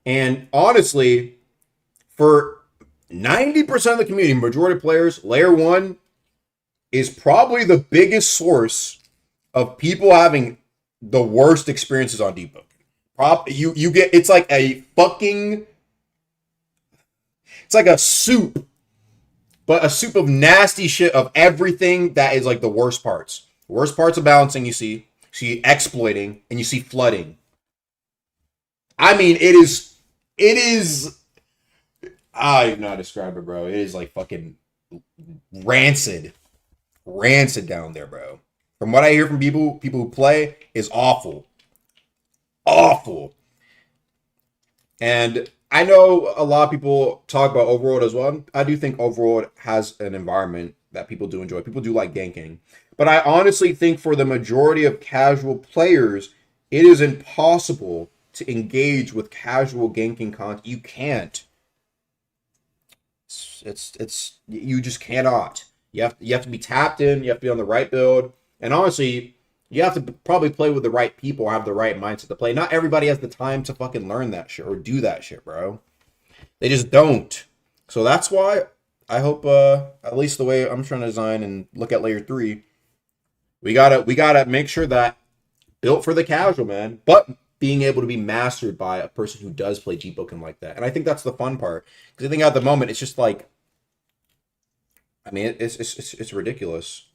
And honestly, for 90% of the community, majority of players, Layer 1 is probably the biggest source of people having the worst experiences on Deep Woken. You get, it's like a fucking, it's like a soup. But a soup of nasty shit of everything that is like the worst parts. Worst parts of balancing you see exploiting, and you see flooding. I mean, it is, I don't even know how to describe it, bro. It is like fucking rancid down there, bro. From what I hear from people who play, is awful. Awful. And I know a lot of people talk about Overworld as well. I do think Overworld has an environment that people do enjoy. People do like ganking. But I honestly think for the majority of casual players, it is impossible to engage with casual ganking content. You can't. It's you just cannot. You have to be tapped in. You have to be on the right build. And honestly, you have to probably play with the right people, have the right mindset to play. Not everybody has the time to fucking learn that shit or do that shit, bro. They just don't. So that's why I hope, at least the way I'm trying to design and look at Layer 3, we gotta make sure that built for the casual, man, but being able to be mastered by a person who does play Deep Woken like that. And I think that's the fun part. Because I think at the moment, it's just like, I mean, it's ridiculous.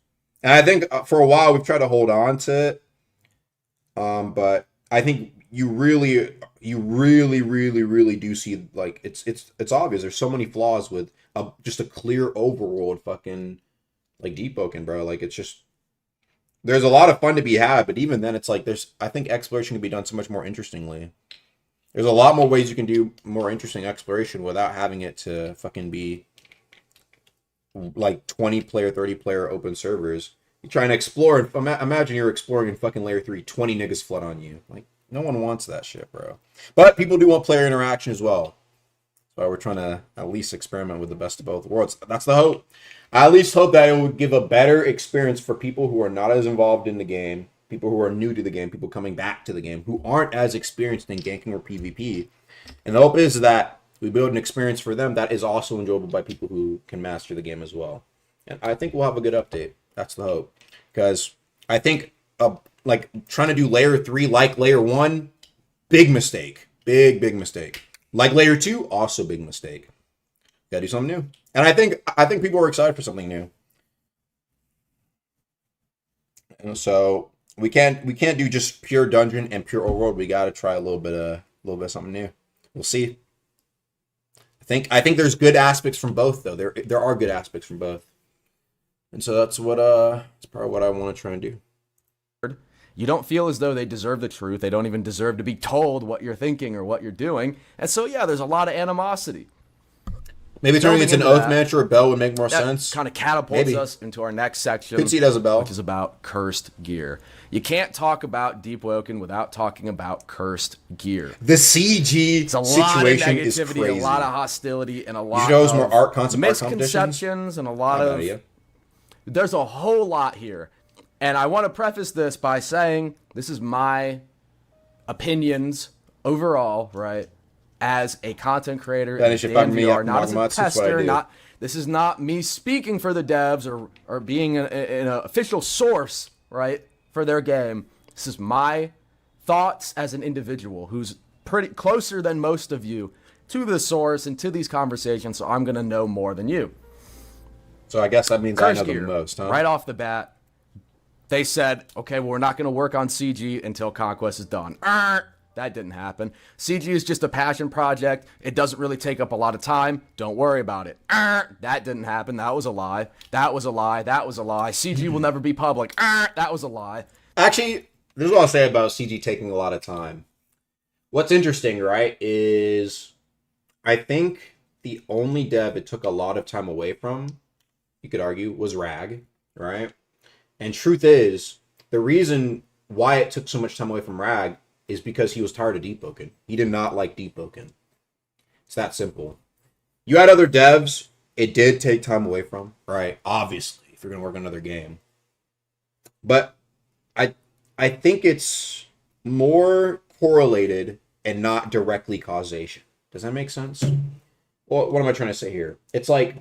And I think for a while we've tried to hold on to it, but I think you really do see, like, it's obvious. There's so many flaws with just a clear overworld fucking like Deep Woken, bro. Like, it's just, there's a lot of fun to be had, but even then, it's like I think exploration can be done so much more interestingly. There's a lot more ways you can do more interesting exploration without having it to fucking be like 20 player, 30 player open servers. You're trying to explore, and imagine you're exploring in fucking Layer 3, 20 niggas flood on you. Like, no one wants that shit, bro. But people do want player interaction as well. That's why we're trying to at least experiment with the best of both worlds. That's the hope. I at least hope that it would give a better experience for people who are not as involved in the game, people who are new to the game, people coming back to the game, who aren't as experienced in ganking or PvP. And the hope is that we build an experience for them that is also enjoyable by people who can master the game as well. And I think we'll have a good update. That's the hope. Because I think like trying to do Layer 3 like Layer 1, big mistake. Big mistake. Like Layer 2, also big mistake. Gotta do something new. And I think people are excited for something new. And so we can't do just pure dungeon and pure overworld. We gotta try a little bit of something new. We'll see. I think there's good aspects from both, though. There are good aspects from both, and so that's probably what I want to try and do.
You don't feel as though they deserve the truth. They don't even deserve to be told what you're thinking or what you're doing, and so yeah, there's a lot of animosity.
Maybe turning it into an oath match or a bell would make more sense.
Kind of catapults us into our next section.
Could see it as a bell,
which is about cursed gear. You can't talk about Deep Woken without talking about cursed gear.
The CG situation is crazy.
A lot of hostility, and a lot
of
more
art concept
misconceptions, and a lot of. There's a whole lot here, and I want to preface this by saying this is my opinions overall, right? As a content creator in VR, not as a tester, this is not me speaking for the devs or being an official source, right, for their game. This is my thoughts as an individual who's pretty closer than most of you to the source and to these conversations, so I'm going to know more than you.
So I guess that means I know the most, huh?
Right off the bat, they said, okay, well, we're not going to work on CG until Conquest is done. That didn't happen. CG is just a passion project. It doesn't really take up a lot of time. Don't worry about it. That didn't happen. That was a lie. That was a lie. That was a lie. CG will never be public. That was a lie.
Actually, there's a lot to say about CG taking a lot of time. What's interesting, right, is I think the only dev it took a lot of time away from, you could argue, was Rag, right? And truth is, the reason why it took so much time away from Rag is because he was tired of Deep Woken. He did not like Deep Woken. It's that simple. You had other devs it did take time away from, right? Obviously, if you're going to work on another game. But I think it's more correlated and not directly causation. Does that make sense? Well, what am I trying to say here? It's like,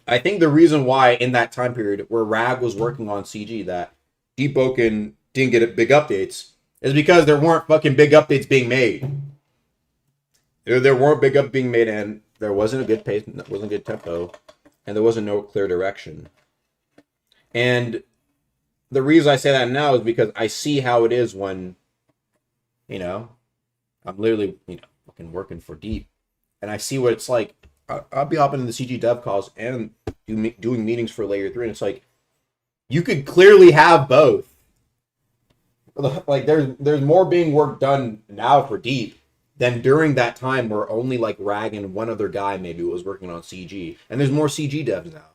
I think the reason why in that time period where Rag was working on CG that Deep Woken didn't get big updates is because there weren't fucking big updates being made. There weren't big updates being made, and there wasn't a good pace, wasn't a good tempo, and there wasn't no clear direction. And the reason I say that now is because I see how it is when, you know, I'm literally, you know, fucking working for Deep, and I see what it's like. I'll be hopping in the CG dev calls and doing meetings for Layer 3, and it's like, you could clearly have both. Like, there's more being work done now for Deep than during that time where only, like, Rag and one other guy maybe was working on CG. And there's more CG devs now.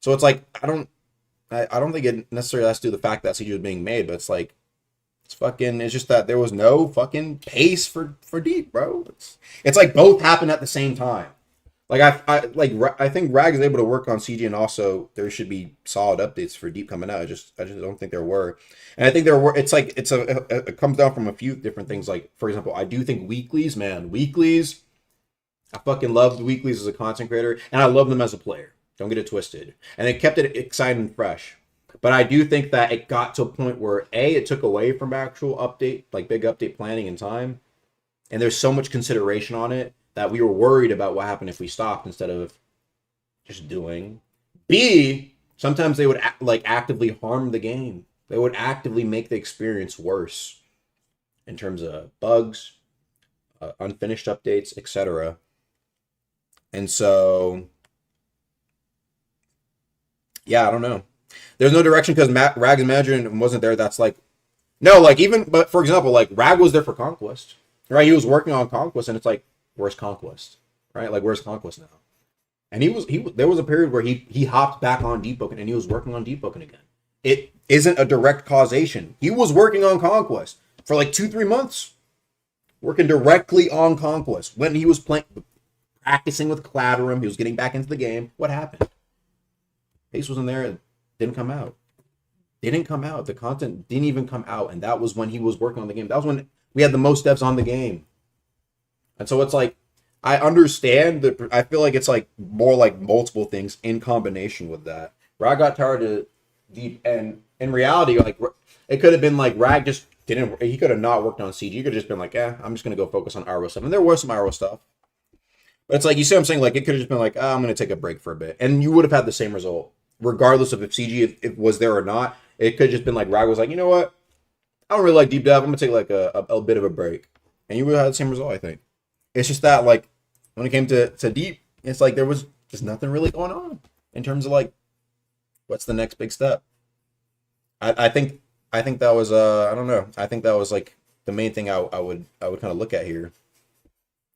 So it's like, I don't think it necessarily has to do with the fact that CG was being made, but it's like, it's just that there was no fucking pace for Deep, bro. It's like both happened at the same time. Like I think Rag is able to work on CG, and also there should be solid updates for Deep coming out. I just don't think there were, and I think there were. It's like it comes down from a few different things. Like, for example, I do think weeklies. I fucking loved weeklies as a content creator, and I love them as a player. Don't get it twisted. And it kept it exciting and fresh. But I do think that it got to a point where it took away from actual update, like big update planning and time, and there's so much consideration on it that we were worried about what happened if we stopped instead of just doing. B, sometimes they would actively harm the game. They would actively make the experience worse in terms of bugs, unfinished updates, etc. And so, yeah, I don't know. There's no direction because Rag's manager wasn't there. That's like, no, like even, but for example, like Rag was there for Conquest, right? He was working on Conquest, and it's like, where's Conquest, right? Like, where's Conquest now? And there was a period where he hopped back on Deep Woken, and he was working on Deep Woken again. It isn't a direct causation. He was working on Conquest for like 2-3 months, working directly on Conquest. When he was practicing with Clatterum, he was getting back into the game. What happened? Pace wasn't there. It didn't come out. The content didn't even come out, and that was when he was working on the game. That was when we had the most devs on the game. And so it's like, I understand that. I feel like it's like more like multiple things in combination with that. Rag got tired of Deep, and in reality, like, it could have been like Rag just didn't. He could have not worked on CG. He could have just been like, I'm just gonna go focus on RO stuff. And there was some RO stuff, but it's like, you see what I'm saying? Like, it could have just been like, I'm gonna take a break for a bit, and you would have had the same result regardless of if CG if was there or not. It could have just been like Rag was like, you know what? I don't really like deep dive. I'm gonna take like a bit of a break, and you would have had the same result, I think. It's just that, like, when it came to Deep, it's like there was just nothing really going on in terms of like, what's the next big step. I think that was I don't know. I think that was like the main thing I would kind of look at here.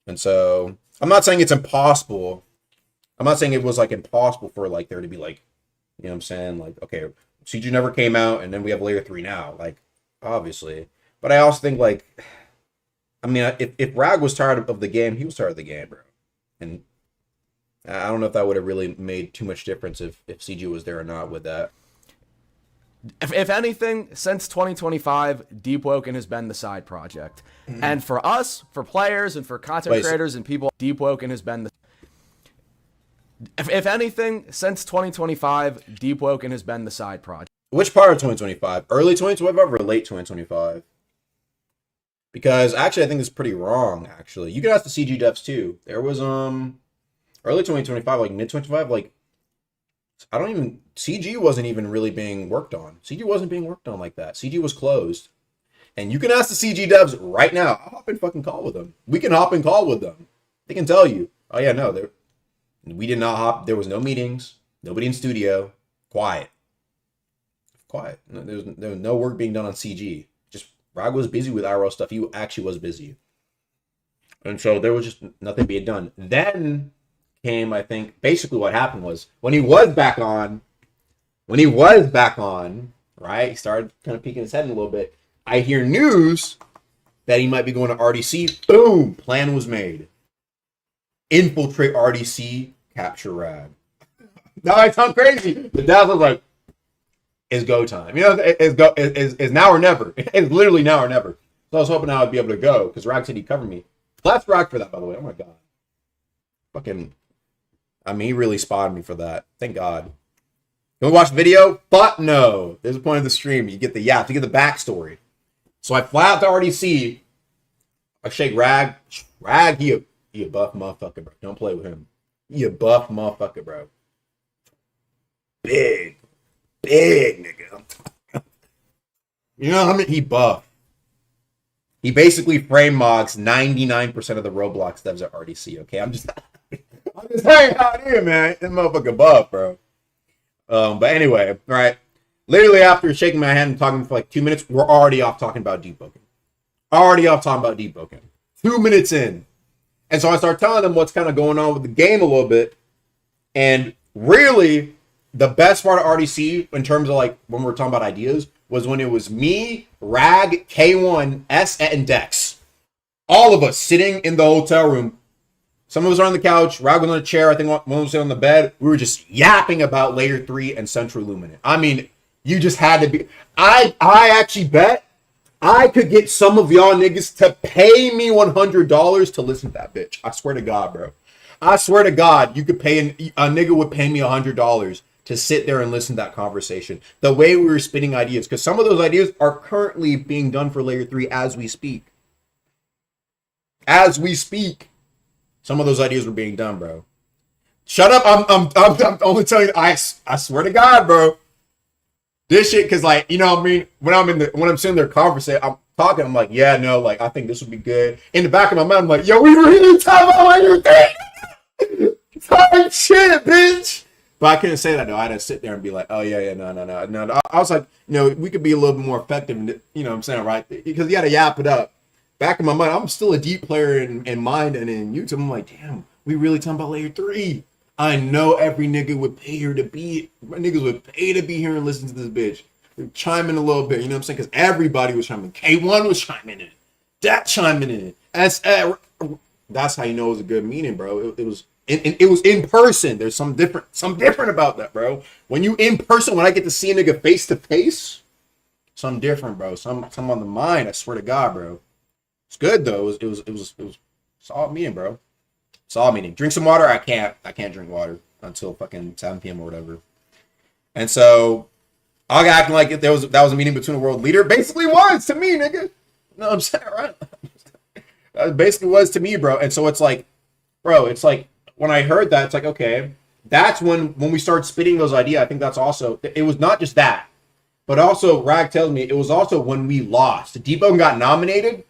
And so I'm not saying it's impossible. I'm not saying it was like impossible for like there to be like, you know what I'm saying, like, okay, CG never came out, and then we have Layer 3 now, like, obviously. But I also think, like, I mean, if Rag was tired of the game, he was tired of the game, bro. And I don't know if that would have really made too much difference if CG was there or not with that.
If anything, since 2025, Deep Woken has been the side project. And for us, for players, and for content creators and people, Deep Woken has been the... If anything, since 2025, Deep Woken has been the side project.
Which part of 2025? Early 2025 or late 2025? Because actually, I think it's pretty wrong. Actually, you can ask the CG devs too. There was early 2025, like mid 2025, like I don't even CG wasn't even really being worked on. CG wasn't being worked on like that. CG was closed. And you can ask the CG devs right now. I'll hop in fucking call with them. We can hop in call with them. They can tell you. Oh yeah, no, we did not hop. There was no meetings. Nobody in studio. Quiet. There was no work being done on CG. Just Rag was busy with IRL stuff. He actually was busy. And so there was just nothing being done. Then came, I think, basically what happened was when he was back on, right? He started kind of peeking his head in a little bit. I hear news that he might be going to RDC. Boom! Plan was made. Infiltrate RDC, capture Rag. Now I sound crazy. The dad was like, it's go time. You know, it's now or never. It's literally now or never. So I was hoping I would be able to go because Rag said he'd cover me. Bless Rag for that, by the way. Oh my God. Fucking, I mean, he really spotted me for that. Thank God. Can we watch the video? But no. There's a point of the stream. You get the you get the backstory. So I fly out to RDC. I shake Rag. Rag, he a buff motherfucker, bro. Don't play with him. He a buff motherfucker, bro. Big nigga. You know how many he buff? He basically frame mogs 99% of the Roblox devs at RDC. Okay, I'm just saying out here, man. This motherfucker buff, bro. But anyway, right. Literally after shaking my hand and talking for like 2 minutes, we're already off talking about Deep Woken. 2 minutes in. And so I start telling them what's kind of going on with the game a little bit. And really, the best part of RDC in terms of like when we're talking about ideas was when it was me, Rag, K1, S, and Dex. All of us sitting in the hotel room. Some of us are on the couch. Rag was on a chair. I think one was on the bed. We were just yapping about Layer 3 and Central Luminant. I mean, you just had to be. I actually bet I could get some of y'all niggas to pay me $100 to listen to that bitch. I swear to God, bro. I swear to God, you could pay a nigga would pay me $100 to sit there and listen to that conversation. The way we were spitting ideas, because some of those ideas are currently being done for Layer 3 as we speak. As we speak, some of those ideas were being done, bro. Shut up! I'm only telling you. I swear to God, bro. This shit, cause like, you know what I mean? When I'm sitting there conversing, I'm talking, I'm like, yeah, no, like, I think this would be good. In the back of my mind, I'm like, yo, we really talking about what you think? Type shit, bitch. But I couldn't say that, though. I had to sit there and be like, oh, yeah, no. I was like, you know, we could be a little bit more effective, you know what I'm saying, right? Because you got to yap it up. Back in my mind, I'm still a deep player in mind and in YouTube. I'm like, damn, we really talking about Layer 3. I know every nigga would pay here to be. My niggas would pay to be here and listen to this bitch. They're chiming a little bit, you know what I'm saying? Because everybody was chiming. K1 was chiming in. That chiming in. That's how you know it was a good meeting, bro. It was in person. There's some different about that, bro. When you in person, when I get to see a nigga face to face, something different, bro. Some on the mind. I swear to God, bro. It's good though. It was solid meeting, bro. Solid meeting. Drink some water. I can't drink water until fucking 7 p.m. or whatever. And so I got acting like that was a meeting between a world leader. Basically was to me, nigga. You know what I'm saying, right? That basically was to me, bro. And so it's like, bro, it's like when I heard that, it's like, okay, that's when we started spitting those ideas. I think that's also, it was not just that, but also Rag tells me it was also when we lost. Deep Woken got nominated.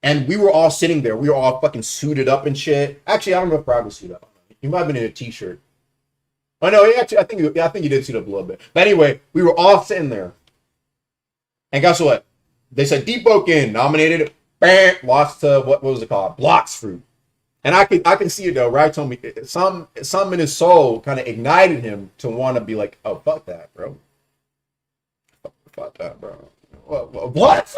And we were all sitting there. We were all fucking suited up and shit. Actually, I don't know if Brad was suited up. He might have been in a t-shirt. Oh no, I think he did suit up a little bit. But anyway, we were all sitting there. And guess what? They said Deep Woken nominated, bam, lost to what was it called? Blocks Fruit. And I can see it though. Rag told me some in his soul kind of ignited him to want to be like, oh fuck that, bro. Fuck that, bro. What?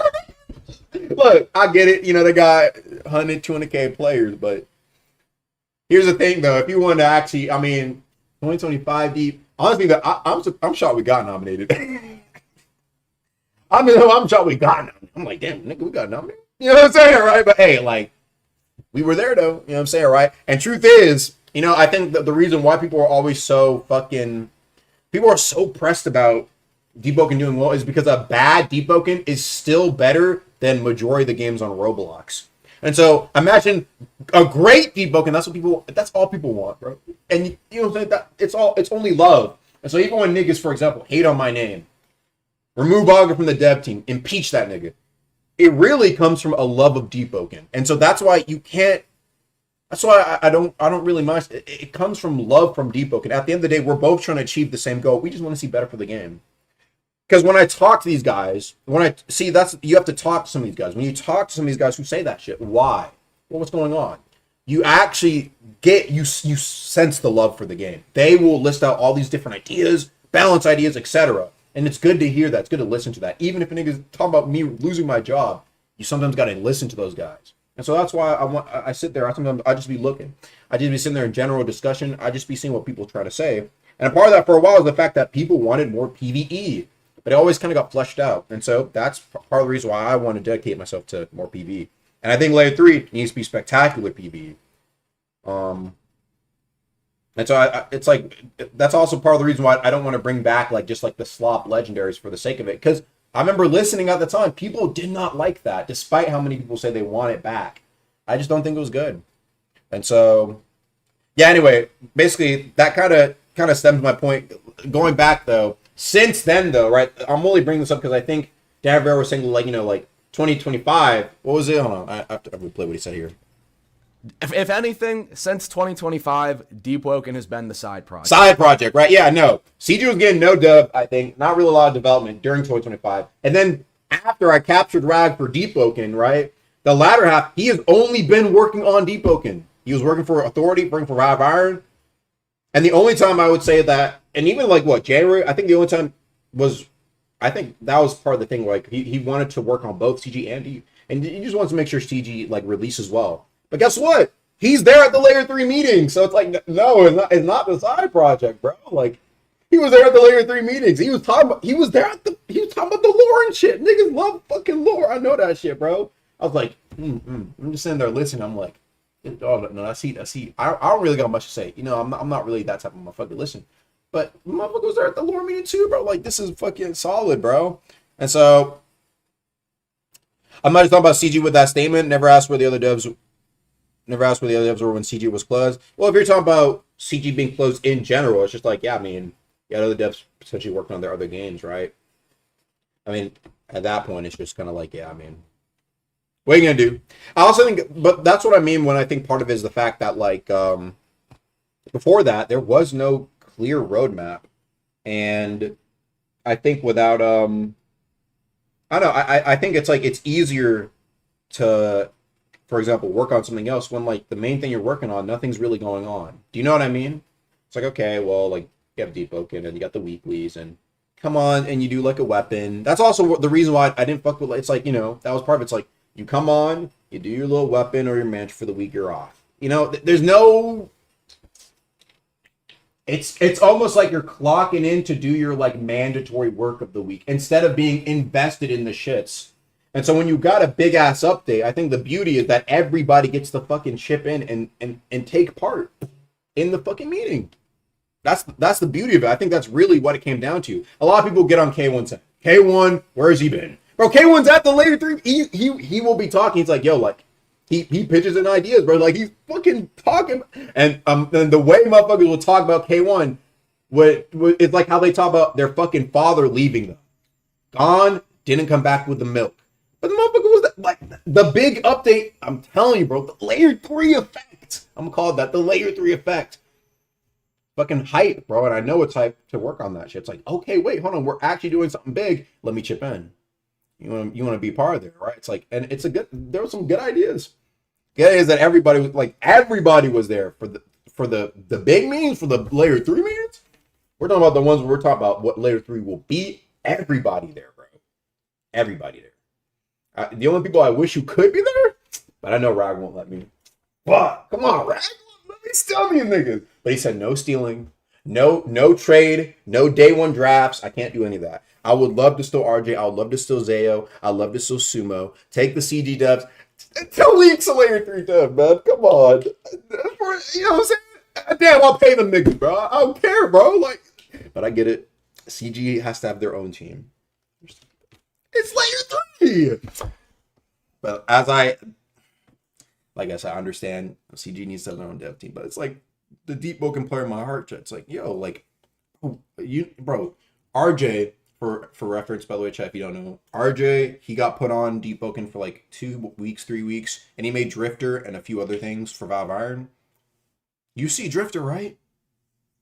Look, I get it. You know, they got 100, 200K players, but here's the thing, though. If you want to actually, I mean, 2025 Deep, honestly, I'm shocked we got nominated. I'm shocked we got nominated. I'm like, damn, nigga, we got nominated. You know what I'm saying, right? But hey, like, we were there, though. You know what I'm saying, right? And truth is, you know, I think that the reason why people are always so fucking, people are so pressed about Deep Woken doing well is because a bad Deep Woken is still better than majority of the games on Roblox. And so imagine a great Deep Woken. That's all people want, bro. And you know what I'm saying? It's only love. And so even when niggas, for example, hate on my name, remove Augur from the dev team, impeach that nigga, it really comes from a love of Deep Woken. And so that's why you can't. That's why I don't really mind. It comes from love from Deep Woken. At the end of the day, we're both trying to achieve the same goal. We just want to see better for the game. Because when I talk to these guys, you have to talk to some of these guys. When you talk to some of these guys who say that shit, why? Well, what's going on? You actually you sense the love for the game. They will list out all these different ideas, balance ideas, etc. And it's good to hear that. It's good to listen to that. Even if a nigga's talking about me losing my job, you sometimes got to listen to those guys. And so that's why I sit there. I just be looking. I just be sitting there in general discussion. I just be seeing what people try to say. And a part of that for a while is the fact that people wanted more PvE. But it always kind of got fleshed out. And so that's part of the reason why I want to dedicate myself to more PvE. And I think Layer 3 needs to be spectacular PvE. And so it's like, that's also part of the reason why I don't want to bring back like just like the slop legendaries for the sake of it. Because I remember listening at the time, people did not like that, despite how many people say they want it back. I just don't think it was good. And so, yeah, anyway, basically that kind of stems my point. Going back though, since then, though, right, I'm only bringing this up because I think Dan Rivera was saying, like, 2025. What was it? Hold on. I have to replay what he said here.
If anything, since 2025, Deep Woken has been the side project.
Side project, right? Yeah, no. CG was getting no dub, I think. Not really a lot of development during 2025. And then after I captured Rag for Deep Woken, right, the latter half, he has only been working on Deep Woken. He was working for Authority, working for Rav Iron. And the only time I would say that, and even January, I think the only time was, I think that was part of the thing, like he wanted to work on both CG and D, and he just wants to make sure CG releases well. But guess what? He's there at the Layer 3 meeting, so it's like, no, it's not the side project, bro. Like, he was there at the Layer 3 meetings. He was talking about the lore and shit. Niggas love fucking lore. I know that shit, bro. I was like, I'm just sitting there listening. I'm like, oh no, I see. I don't really got much to say. I'm not really that type of motherfucker. Listen, but motherfucker was there at the lore meeting too, bro. Like, this is fucking solid, bro. And so I'm not just talking about CG with that statement. Never asked where the other devs were when CG was closed. Well, if you're talking about CG being closed in general, it's just like, yeah, I mean, yeah, other devs potentially working on their other games, right? I mean, at that point, it's just kind of like, yeah, I mean, what are you gonna do? I also think, but that's what I mean when I think part of it is the fact that, like, before that, there was no clear roadmap. And I think without, I don't know, I think it's like, it's easier to, for example, work on something else when, like, the main thing you're working on, nothing's really going on. Do you know what I mean? It's like, okay, well, like, you have Deep Woken and you got the weeklies and come on, and you do, like, a weapon. That's also the reason why I didn't fuck with, it's like, that was part of it. It's like, you come on, you do your little weapon or your mantra for the week you're off. There's no... It's almost like you're clocking in to do your, like, mandatory work of the week instead of being invested in the shits. And so when you got a big-ass update, I think the beauty is that everybody gets to fucking chip in and take part in the fucking meeting. That's the beauty of it. I think that's really what it came down to. A lot of people get on K1 saying, K1, where has he been? Bro, K1's at the Layer 3. He will be talking. He's like, yo, like, he pitches in ideas, bro. Like, he's fucking talking. And the way motherfuckers will talk about K1, it's like how they talk about their fucking father leaving them. Gone, didn't come back with the milk. But the motherfucker was like the big update. I'm telling you, bro, the Layer 3 effect. I'm gonna call it that, the Layer 3 effect. Fucking hype, bro. And I know it's hype to work on that shit. It's like, okay, wait, hold on. We're actually doing something big. Let me chip in. You want to be part of it, right? It's like, and there were some good ideas. The idea is that everybody was there for the big meetings, for the Layer 3 meetings. We're talking about the ones where we're talking about what Layer 3 will be. Everybody there, bro. Everybody there. The only people I wish you could be there, but I know Rag won't let me. Fuck, come on, Rag, let me steal these niggas. But he said no stealing, no trade, no day one drafts. I can't do any of that. I would love to steal RJ. I would love to steal Zayo. I'd love to steal Sumo. Take the CG dubs. Tell Leaks a Layer 3 dub, man. Come on. You know what I'm saying? Damn, I'll pay them niggas, bro. I don't care, bro. Like, but I get it. CG has to have their own team. It's layer 3. But like I said, I understand CG needs to have their own dev team, but it's like the Deep Woken player in my heart. It's like, yo, like, bro, RJ, for reference, by the way, chat, if you don't know, RJ, he got put on Deep Woken for like 2 weeks, 3 weeks, and he made Drifter and a few other things for Valve Iron. You see Drifter, right?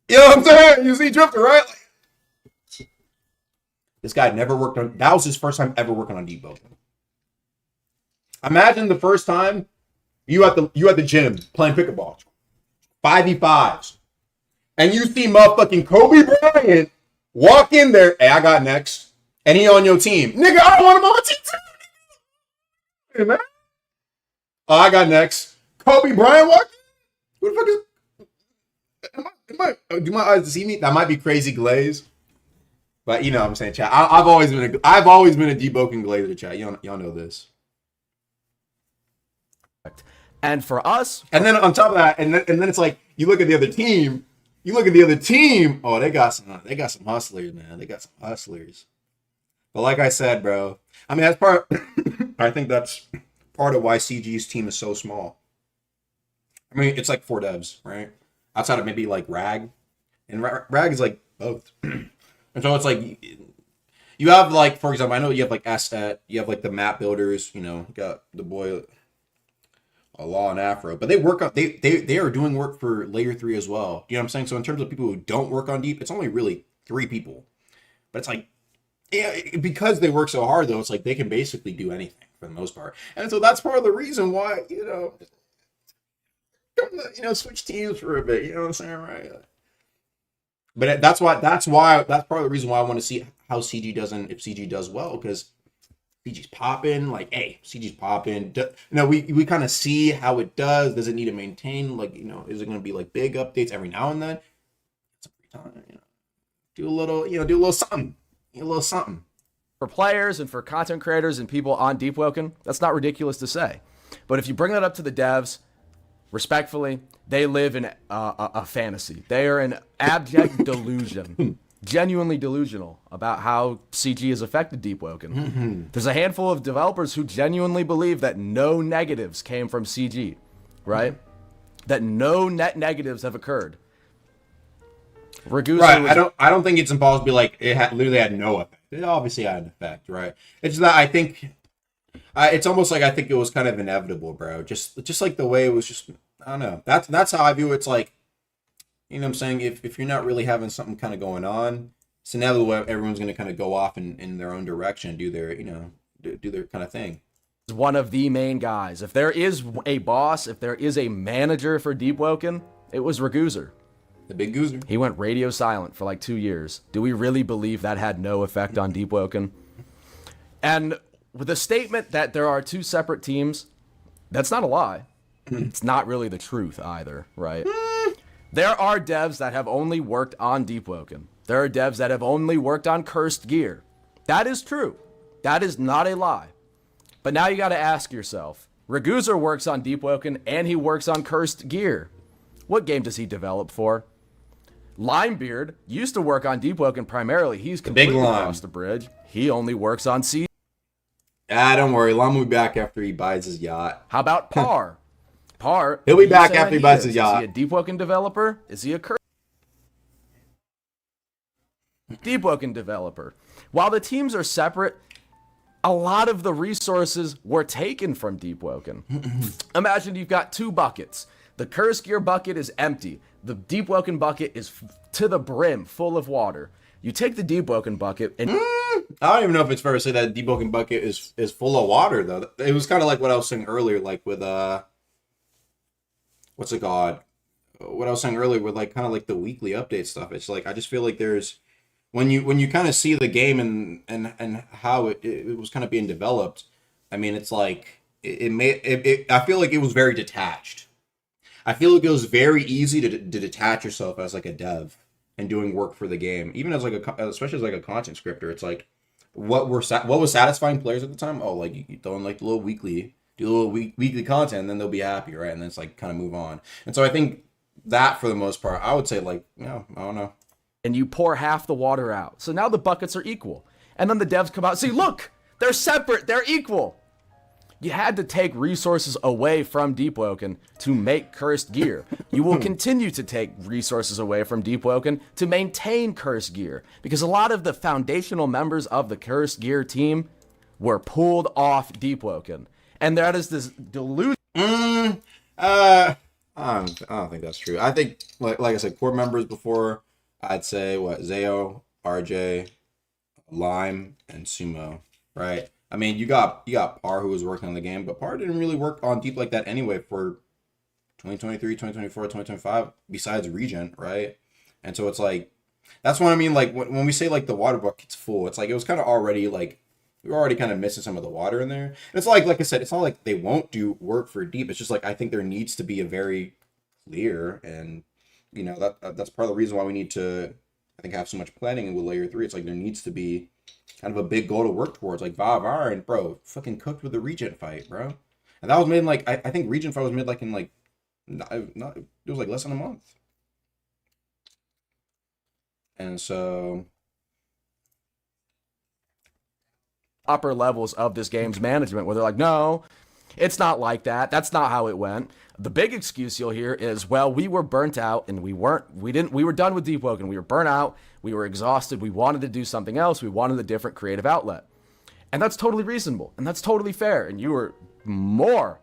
You know what I'm saying? You see Drifter, right? Like, this guy never worked on, that was his first time ever working on Deep Woken. Imagine the first time you at the gym playing pickleball, 5v5s, and you see motherfucking Kobe Bryant walk in there. Hey, I got next, and he on your team, nigga. I want him on my team too, hey, man. Oh, I got next. Kobe Bryant walk. Who the fuck is? Do my eyes deceive me? That might be crazy glaze, but you know what I'm saying, chat. I've always been a Deep Woken glazer, chat. Y'all know this.
And for us,
and then on top of that, and then it's like you look at the other team. Oh, they got some hustlers, man. They got some hustlers. But like I said, bro, I mean that's part. I think that's part of why CG's team is so small. I mean, it's like 4 devs, right? Outside of maybe like Rag, and Rag is like both. And so it's like you have like, for example, I know you have like Asset, you have like the map builders. You know, you got the boy. A Law and Afro, but they work on they are doing work for layer 3 as well. You know what I'm saying? So in terms of people who don't work on Deep, it's only really 3 people. But it's like, yeah, because they work so hard though, it's like they can basically do anything for the most part. And so that's part of the reason why, switch teams for a bit. You know what I'm saying, right? But that's part of the reason why I want to see how CG if CG does well, because CG's popping, like, hey, CG's popping. We kind of see how it does. Does it need to maintain? Like, is it going to be like big updates every now and then? It's a free time, do a little something, a little something.
For players and for content creators and people on Deep Woken, that's not ridiculous to say. But if you bring that up to the devs, respectfully, they live in a fantasy. They are in abject delusion. Genuinely delusional about how CG has affected Deep Woken. Mm-hmm. There's a handful of developers who genuinely believe that no negatives came from CG, right? Mm-hmm. That no net negatives have occurred.
Right. I don't think it's impossible to be like it literally had no effect. It obviously had an effect, right? It's just that I think it's almost like I think it was kind of inevitable, bro. Just like the way it was. Just I don't know. That's how I view it. It's like. You know what I'm saying? If you're not really having something kind of going on, it's inevitable everyone's going to kind of go off in their own direction, do their kind of thing.
One of the main guys. If there is a boss, if there is a manager for Deep Woken, it was Raguzer.
The big Goozer.
He went radio silent for like 2 years. Do we really believe that had no effect on Deep Woken? And with the statement that there are 2 separate teams, that's not a lie. It's not really the truth either, right? There are devs that have only worked on Deep Woken. There are devs that have only worked on Cursed Gear. That is true. That is not a lie. But now you got to ask yourself, Raguzer works on Deep Woken and he works on Cursed Gear. What game does he develop for? Limebeard used to work on Deep Woken primarily. He's completely across the bridge. He only works on C.
Don't worry. Lime will be back after he buys his yacht.
How about Par? Par.
He'll be back after he buys his yacht.
Is he a Deep Woken developer? Is he a Deep Woken developer? While the teams are separate, a lot of the resources were taken from Deep Woken. Imagine you've got 2 buckets. The Curse Gear bucket is empty. The Deep Woken bucket is to the brim, full of water. You take the Deep Woken bucket and...
I don't even know if it's fair to say that Deep Woken bucket is full of water, though. It was kind of like what I was saying earlier, like with... what's it called? What I was saying earlier with like kind of like the weekly update stuff. It's like I just feel like there's when you kind of see the game and how it was kind of being developed. I mean, it's like I feel like it was very detached. I feel like it was very easy to detach yourself as like a dev and doing work for the game, even as like especially as like a content scripter. It's like what was satisfying players at the time. Oh, like you throw in like the little weekly. Do a little weekly content, and then they'll be happy, right? And then it's like kind of move on. And so I think that for the most part, I would say like, I don't know.
and you pour half the water out. So now the buckets are equal. And then the devs come out and say, look, they're separate, they're equal. You had to take resources away from Deep Woken to make cursed gear. You will continue to take resources away from Deep Woken to maintain cursed gear, because a lot of the foundational members of the cursed gear team were pulled off Deep Woken. And that is this delusion.
I don't think that's true. I think, like I said, core members before, I'd say, Zayo, RJ, Lime, and Sumo, right? I mean, you got Par, who was working on the game, but Par didn't really work on Deep like that anyway for 2023, 2024, 2025, besides Regent, right? And so it's like, that's what I mean, like, when we say, like, the water bucket's full, it's like, it was kind of already, like, we were already kind of missing some of the water in there. And it's like I said, it's not like they won't do work for Deep. It's just like, I think there needs to be a very clear, and, you know, that's part of the reason why we need to, I think, have so much planning with layer 3. It's like, there needs to be kind of a big goal to work towards. Like, Vav Iron, bro, fucking cooked with the Regent fight, bro. And that was made in, like, I think Regent fight was made, like, in, like, not, it was, like, less than a month. And so...
upper levels of this game's management, where they're like, no, it's not like that. That's not how it went. The big excuse you'll hear is, well, we were burnt out and we were done with Deep Woken. We were burnt out. We were exhausted. We wanted to do something else. We wanted a different creative outlet. And that's totally reasonable. And that's totally fair. And you were more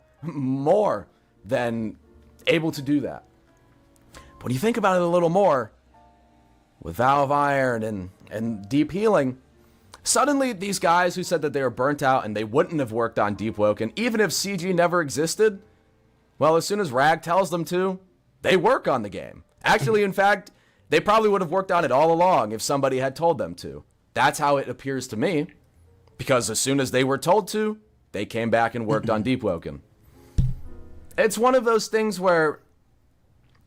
than able to do that. But when you think about it a little more, with Valve Iron and Deep Healing, suddenly these guys who said that they were burnt out and they wouldn't have worked on Deep Woken, even if CG never existed, well, as soon as Rag tells them to, they work on the game. Actually, in fact, they probably would have worked on it all along if somebody had told them to. That's how it appears to me, because as soon as they were told to, they came back and worked on Deep Woken. It's one of those things where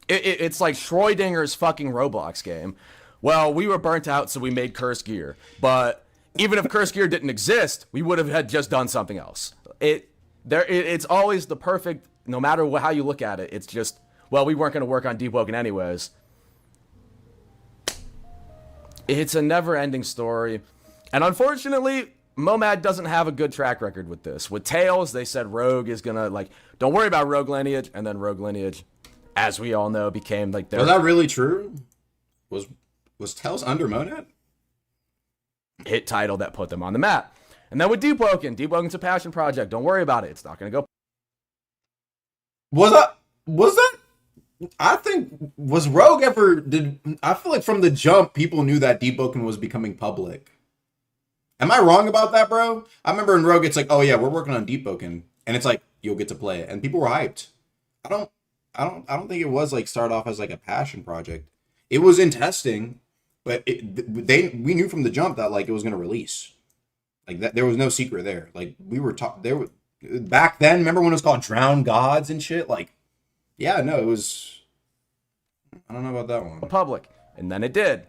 it's like Schrodinger's fucking Roblox game. Well, we were burnt out, so we made cursed gear. But even if cursed gear didn't exist, we would have had just done something else. It's always the perfect, no matter how you look at it, it's just, well, we weren't going to work on Deep Woken anyways. It's a never-ending story. And unfortunately, Momad doesn't have a good track record with this. With Tails, they said Rogue is going to, like, don't worry about Rogue Lineage. And then Rogue Lineage, as we all know, became, like, their...
Was that really true? Was Tails under Monad?
Hit title that put them on the map. And then with Deep Woken's a passion project. Don't worry about it. It's not going to go.
Was that? I think, was Rogue ever, I feel like from the jump, people knew that Deep Woken was becoming public. Am I wrong about that, bro? I remember in Rogue, it's like, oh yeah, we're working on Deep Woken. And it's like, you'll get to play it. And people were hyped. I don't think it was like start off as like a passion project. It was in testing, but we knew from the jump that like it was going to release. Like that, there was no secret there. Like we were back then, remember when it was called Drowned Gods and shit? Like, yeah, no, it was, I don't know about that one.
Public. And then it did.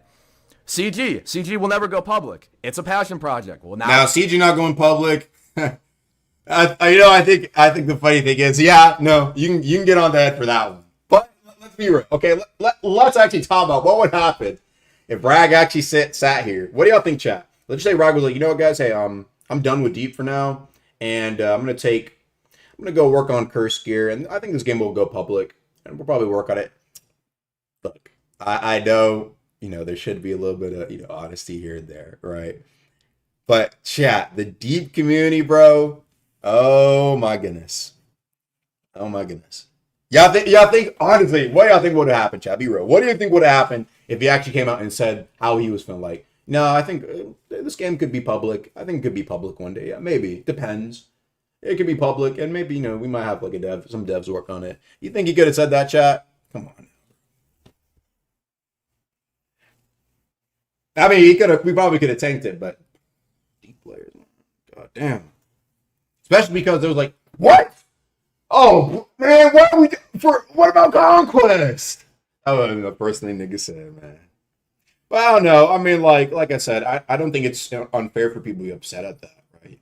CG will never go public. It's a passion project. Well,
now CG not going public. I think the funny thing is, yeah, no, you can get on the head for that one. But let's be real, okay? Let's actually talk about what would happen if Rag actually sat here. What do y'all think, chat? Let's just say Rag was like, you know what, guys? Hey, I'm done with Deep for now, and I'm gonna go work on Curse Gear, and I think this game will go public, and we'll probably work on it. Look, I know, you know, there should be a little bit of, you know, honesty here and there, right? But chat, the Deep community, bro. Oh my goodness. Y'all think honestly, what do y'all think would have happened, chat? Be real. What do you think would have happened if he actually came out and said how he was feeling? Like, no, I think this game could be public. I think it could be public one day. Yeah, maybe. Depends. It could be public, and maybe, you know, we might have like some devs work on it. You think he could have said that, chat? Come on. I mean, we probably could have tanked it, but Deep players, god damn. Especially because there was like, what? Oh man, what about Conquest? That was the first thing niggas said, man. But I don't know. I mean, like I said, I don't think it's unfair for people to be upset at that, right?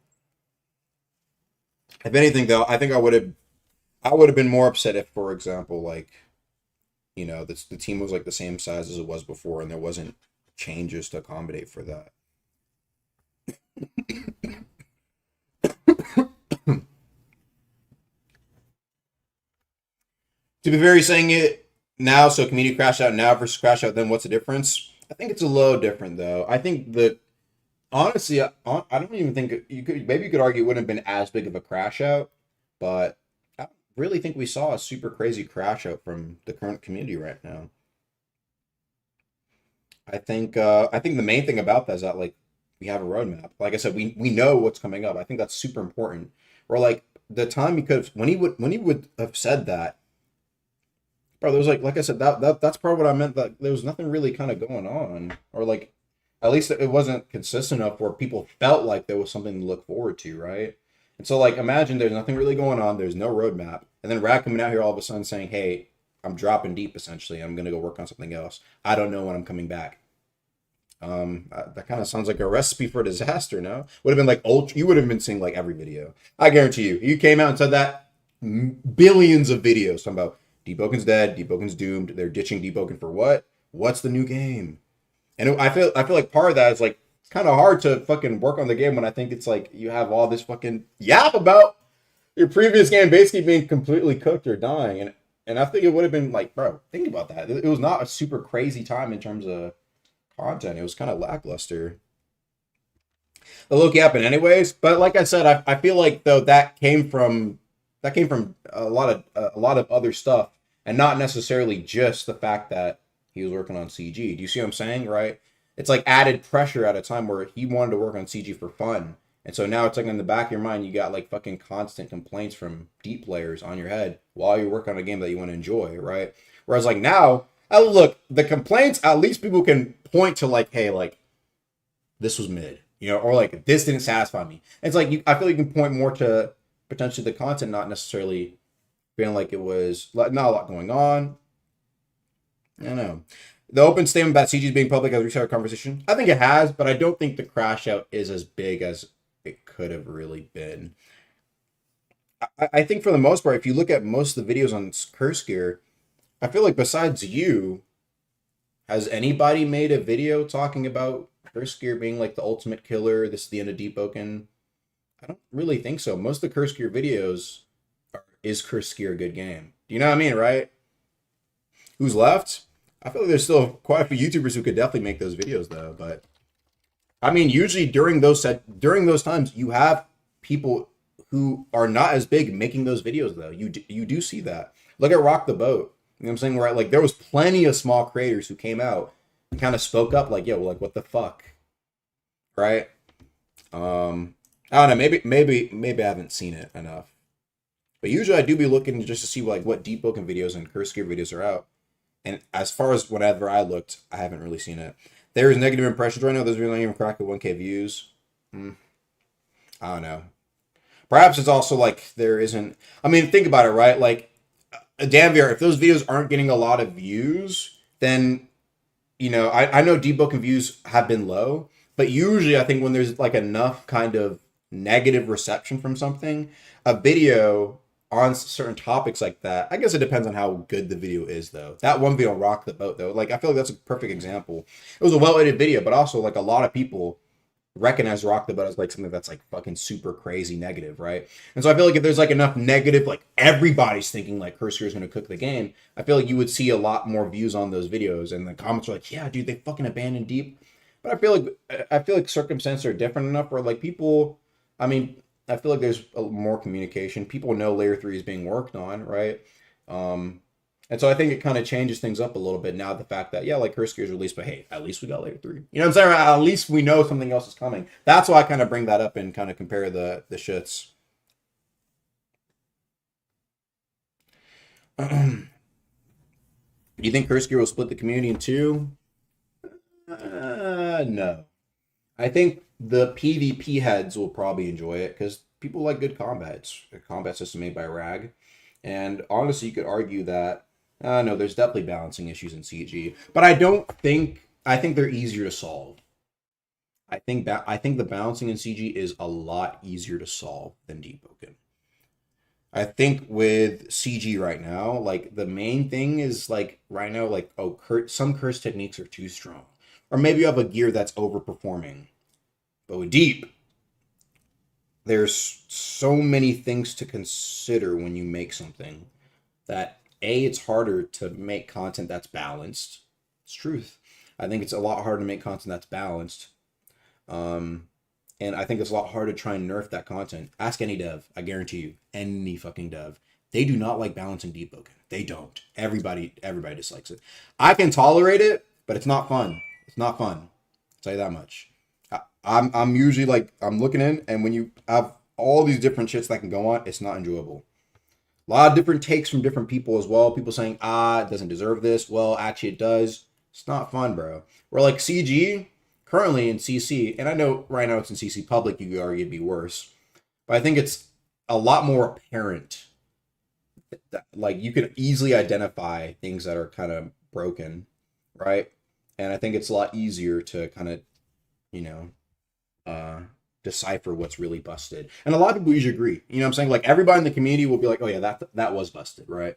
If anything, though, I think I would have been more upset if, for example, like, you know, the team was like the same size as it was before, and there wasn't changes to accommodate for that. To be very saying it now, so community crash out now versus crash out then, what's the difference? I think it's a little different though. I think that honestly, I don't even think you could. Maybe you could argue it wouldn't have been as big of a crash out, but I don't really think we saw a super crazy crash out from the current community right now. I think the main thing about that is that like we have a roadmap. Like I said, we know what's coming up. I think that's super important. Or like the time he could have when he would have said that, bro, there was like I said, that's part of what I meant, that there was nothing really kind of going on. Or like at least it wasn't consistent enough where people felt like there was something to look forward to, right? And so like imagine there's nothing really going on, there's no roadmap, and then Rad coming out here all of a sudden saying, hey, I'm dropping deep essentially. I'm gonna go work on something else. I don't know when I'm coming back. That kind of sounds like a recipe for disaster. No, would have been like ultra. You would have been seeing like every video. I guarantee you. You came out and said that billions of videos talking about Deep Woken's dead. Deep Woken's doomed. They're ditching Deep Woken for what? What's the new game? And I feel like part of that is like it's kind of hard to fucking work on the game when I think it's like you have all this fucking yap about your previous game basically being completely cooked or dying. And I think it would have been like, bro, think about that. It was not a super crazy time in terms of content. It was kind of lackluster. The Loki happened anyways, but like I said, I feel like though that came from a lot of other stuff, and not necessarily just the fact that he was working on CG. Do you see what I'm saying? Right? It's like added pressure at a time where he wanted to work on CG for fun. And so now it's like in the back of your mind, you got like fucking constant complaints from deep players on your head while you work on a game that you want to enjoy, right? Whereas like now, look, the complaints, at least people can point to like, hey, like this was mid, you know, or like this didn't satisfy me. It's like I feel you can point more to potentially the content, not necessarily feeling like it was not a lot going on. I don't know. The open statement about CG's being public has restarted conversation. I think it has, but I don't think the crash out is as big as it could have really been. I think for the most part, if you look at most of the videos on Curse Gear, I feel like besides you, has anybody made a video talking about Curse Gear being like the ultimate killer? This is the end of Deep Woken. I don't really think so. Most of the Curse Gear videos is Curse Gear a good game? Do you know what I mean, right? Who's left? I feel like there's still quite a few YouTubers who could definitely make those videos though, but I mean, usually during those times, you have people who are not as big making those videos though. You do see that. Look at Rock the Boat. You know what I'm saying? Right? Like there was plenty of small creators who came out and kind of spoke up, like, "Yo, like what the fuck?" Right? I don't know. Maybe I haven't seen it enough, but usually I do be looking just to see like what Deep Woken videos and Curse Gear videos are out. And as far as whenever I looked, I haven't really seen it. There is negative impressions right now. There's really not even cracking 1K views. I don't know. Perhaps it's also like there isn't. I mean, think about it, right? Like, damn VR, if those videos aren't getting a lot of views, then, you know, I know Deep Woken views have been low, but usually I think when there's like enough kind of negative reception from something, a video on certain topics like that, I guess it depends on how good the video is though. That one video on Rock the Boat though, like I feel like that's a perfect example. It was a well-edited video, but also like a lot of people recognize Rock the Boat as like something that's like fucking super crazy negative, right? And so I feel like if there's like enough negative, like everybody's thinking like Cursor is going to cook the game, I feel like you would see a lot more views on those videos, and the comments are like, yeah, dude, they fucking abandoned Deep. But I feel like circumstances are different enough where like people, I mean, I feel like there's more communication. People know Layer 3 is being worked on, right? And so I think it kind of changes things up a little bit now, the fact that, yeah, like Curse Gear is released, but hey, at least we got Layer 3. You know what I'm saying? At least we know something else is coming. That's why I kind of bring that up and kind of compare the shits. Do you think Curse Gear will split the community in two? No. I think the PvP heads will probably enjoy it because people like good combat. It's a combat system made by RAG. And honestly, you could argue that, no, there's definitely balancing issues in CG. But I think they're easier to solve. I think the balancing in CG is a lot easier to solve than Deep Woken. I think with CG right now, like the main thing is like right now, like, some curse techniques are too strong. Or maybe you have a gear that's overperforming. But with Deep, there's so many things to consider when you make something that it's harder to make content that's balanced. It's truth. I think it's a lot harder to make content that's balanced. And I think it's a lot harder to try and nerf that content. Ask any dev. I guarantee you, any fucking dev. They do not like balancing Deep Woken. They don't. Everybody dislikes it. I can tolerate it, but it's not fun. It's not fun. I'll tell you that much. I'm usually like, I'm looking in, and when you have all these different shits that can go on, it's not enjoyable. A lot of different takes from different people as well. People saying, it doesn't deserve this. Well, actually it does. It's not fun, bro. We're like CG, currently in CC, and I know right now it's in CC public, you could argue it'd be worse. But I think it's a lot more apparent. Like, you could easily identify things that are kind of broken, right? And I think it's a lot easier to kind of, decipher what's really busted. And a lot of people usually agree. You know what I'm saying? Like, everybody in the community will be like, oh yeah, that was busted, right?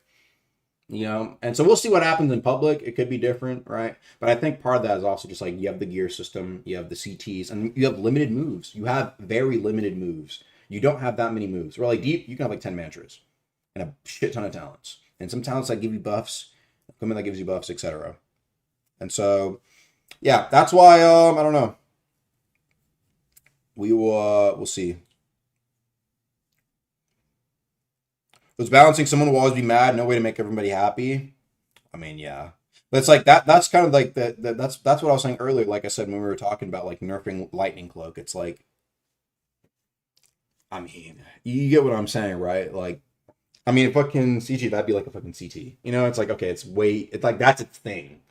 And so we'll see what happens in public. It could be different, right? But I think part of that is also just like, you have the gear system, you have the CTs, and you have limited moves. You have very limited moves. You don't have that many moves. We're like Deep, you can have like 10 mantras and a shit ton of talents. And some talents that give you buffs, equipment that gives you buffs, etc. And so, yeah, that's why, I don't know. We'll see. Was balancing someone will always be mad, no way to make everybody happy. I mean, yeah. But it's like that's kind of like that's what I was saying earlier. Like I said, when we were talking about like nerfing Lightning Cloak, it's like, I mean, you get what I'm saying, right? Like, I mean, fucking CG, that'd be like a fucking CT. It's like, okay, it's like, that's its thing.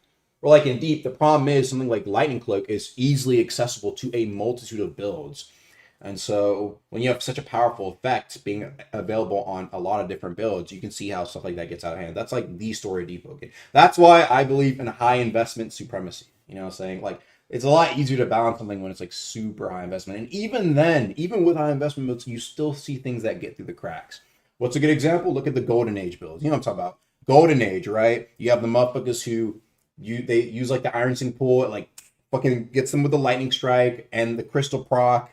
Or like in Deep, the problem is something like Lightning Cloak is easily accessible to a multitude of builds. And so when you have such a powerful effect being available on a lot of different builds, you can see how stuff like that gets out of hand. That's like the story of Deep Woken. That's why I believe in high investment supremacy. You know what I'm saying? Like, it's a lot easier to balance something when it's like super high investment. And even then, even with high investment builds, you still see things that get through the cracks. What's a good example? Look at the Golden Age builds. You know what I'm talking about? Golden Age, right? You have the motherfuckers who they use like the Iron Sing pool, it like fucking gets them with the Lightning Strike and the Crystal Proc,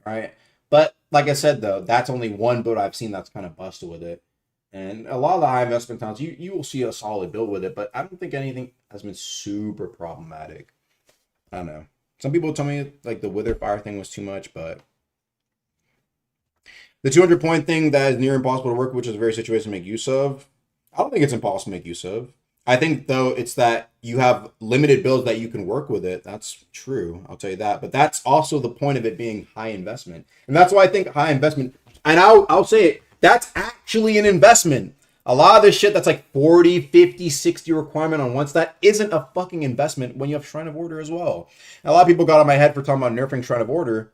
right? But like I said, though, that's only one build I've seen that's kind of busted with it. And a lot of the high investment towns, you will see a solid build with it, but I don't think anything has been super problematic. I don't know. Some people told me like the Wither Fire thing was too much, but the 200 point thing that is near impossible to work, which is a very situation to make use of. I don't think it's impossible to make use of. I think, though, it's that you have limited builds that you can work with it. That's true. I'll tell you that. But that's also the point of it being high investment. And that's why I think high investment, and I'll say it, that's actually an investment. A lot of this shit that's like 40, 50, 60 requirement on one stat isn't a fucking investment when you have Shrine of Order as well. And a lot of people got on my head for talking about nerfing Shrine of Order.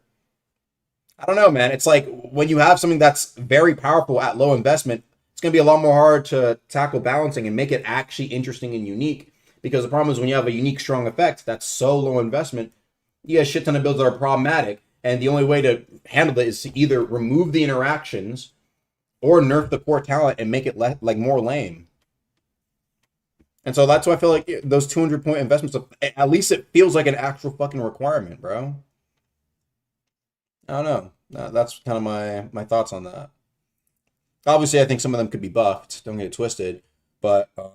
I don't know, man. It's like when you have something that's very powerful at low investment, it's going to be a lot more hard to tackle balancing and make it actually interesting and unique. Because the problem is when you have a unique, strong effect that's so low investment, you have a shit ton of builds that are problematic. And the only way to handle it is to either remove the interactions or nerf the core talent and make it like more lame. And so that's why I feel like those 200 point investments, at least it feels like an actual fucking requirement, bro. I don't know. That's kind of my thoughts on that. Obviously, I think some of them could be buffed. Don't get it twisted. But, I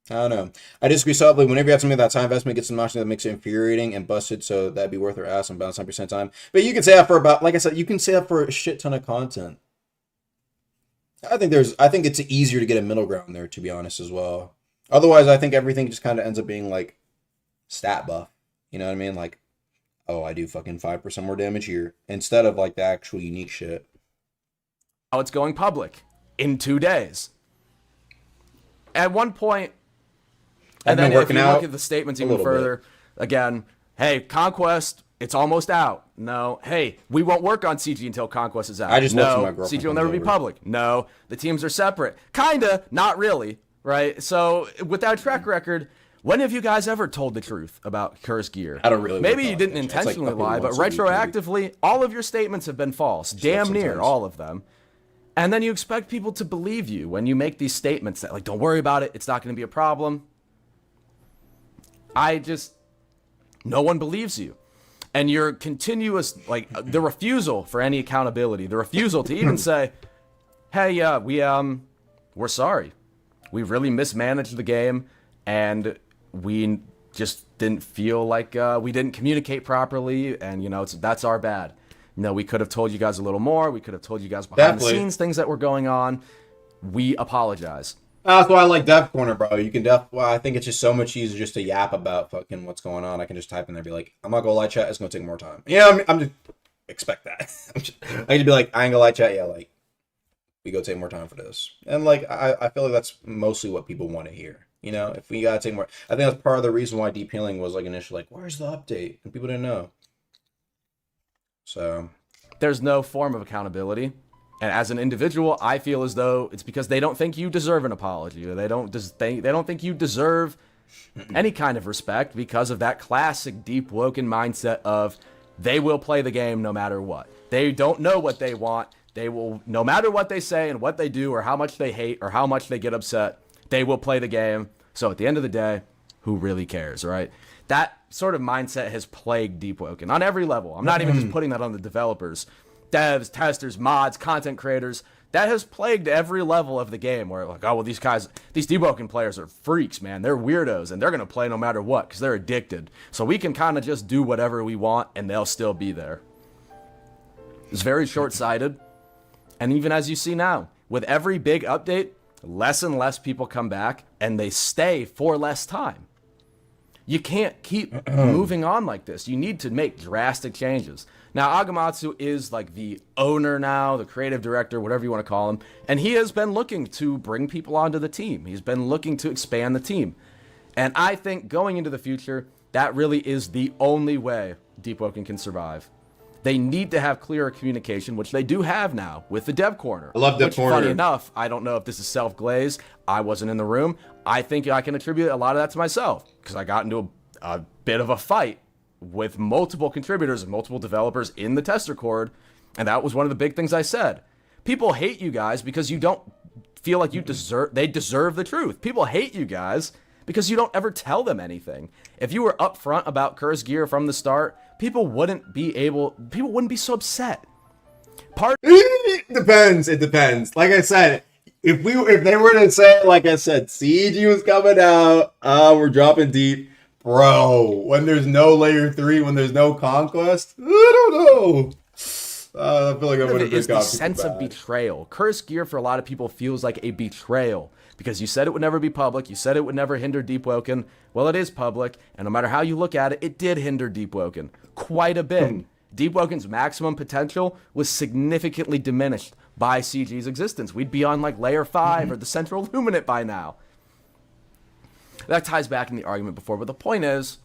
don't know. I disagree solidly. Whenever you have something that's high investment, gets some motion that makes it infuriating and busted, so that'd be worth their ass and balance 9% time. But you can say that for about, like I said, you can say that for a shit ton of content. I think it's easier to get a middle ground there, to be honest, as well. Otherwise, I think everything just kind of ends up being like stat buff. You know what I mean? Like, oh, I do fucking 5% more damage here instead of like the actual unique shit.
Now it's going public in 2 days. At one point, and then if you look at the statements even further, again, hey, Conquest, it's almost out. No. Hey, we won't work on CG until Conquest is out.
I just
no.
my girlfriend
CG will never be public. No. The teams are separate. Kinda, not really, right? So with that track record, when have you guys ever told the truth about Curse Gear?
I don't really.
Maybe you didn't intentionally lie, but retroactively, all of your statements have been false. Damn near all of them. And then you expect people to believe you when you make these statements that, like, don't worry about it, it's not going to be a problem. no one believes you. And your continuous, like, the refusal for any accountability, the refusal to even say, hey, we're sorry. We really mismanaged the game, and we just didn't feel like we didn't communicate properly, and, that's our bad. We could have told you guys a little more. We could have told you guys behind the scenes things that were going on. We apologize.
That's why I like Dev Corner, bro. You can I think it's just so much easier just to yap about fucking what's going on. I can just type in there and be like, I'm not gonna lie chat, it's gonna take more time. Yeah, I'm just expect that. I can be like, I ain't gonna lie chat, yeah, like, we go take more time for this. And like, I feel like that's mostly what people want to hear. If we gotta take more, I think that's part of the reason why Deep Healing was like initially like, where's the update? And people didn't know. So
there's no form of accountability. And as an individual, I feel as though it's because they don't think you deserve an apology, or they don't think you deserve any kind of respect because of that classic Deep Woken mindset of they will play the game no matter what. They don't know what they want. They will, no matter what they say and what they do or how much they hate or how much they get upset, they will play the game. So at the end of the day, who really cares, right? That sort of mindset has plagued Deep Woken on every level. I'm not even just putting that on the developers. Devs, testers, mods, content creators, that has plagued every level of the game where like, oh, well, these Deep Woken players are freaks, man. They're weirdos, and they're going to play no matter what because they're addicted. So we can kind of just do whatever we want, and they'll still be there. It's very short-sighted. And even as you see now, with every big update, less and less people come back, and they stay for less time. You can't keep moving on like this. You need to make drastic changes. Now, Agamatsu is like the owner now, the creative director, whatever you want to call him, and he has been looking to bring people onto the team. He's been looking to expand the team. And I think going into the future, that really is the only way Deep Woken can survive. They need to have clearer communication, which they do have now with the Dev Corner.
I love Dev Corner.
Funny enough, I don't know if this is self-glazed. I wasn't in the room. I think I can attribute a lot of that to myself because I got into a bit of a fight with multiple contributors and multiple developers in the tester cord, and that was one of the big things I said. People hate you guys because you don't feel like they deserve the truth. People hate you guys because you don't ever tell them anything. If you were upfront about Curse Gear from the start, people wouldn't be so upset.
It depends. Like I said, if they were to say, like I said, Siege was coming out, we're dropping Deep. Bro, when there's no layer 3, when there's no conquest, I don't know. I feel like I'm going to
It's the sense of betrayal. Curse Gear for a lot of people feels like a betrayal because you said it would never be public. You said it would never hinder Deep Woken. Well, it is public, and no matter how you look at it, it did hinder Deep Woken quite a bit. Deep Woken's maximum potential was significantly diminished by CG's existence. We'd be on like layer 5 or the central luminate by now. That ties back in the argument before, but the point is,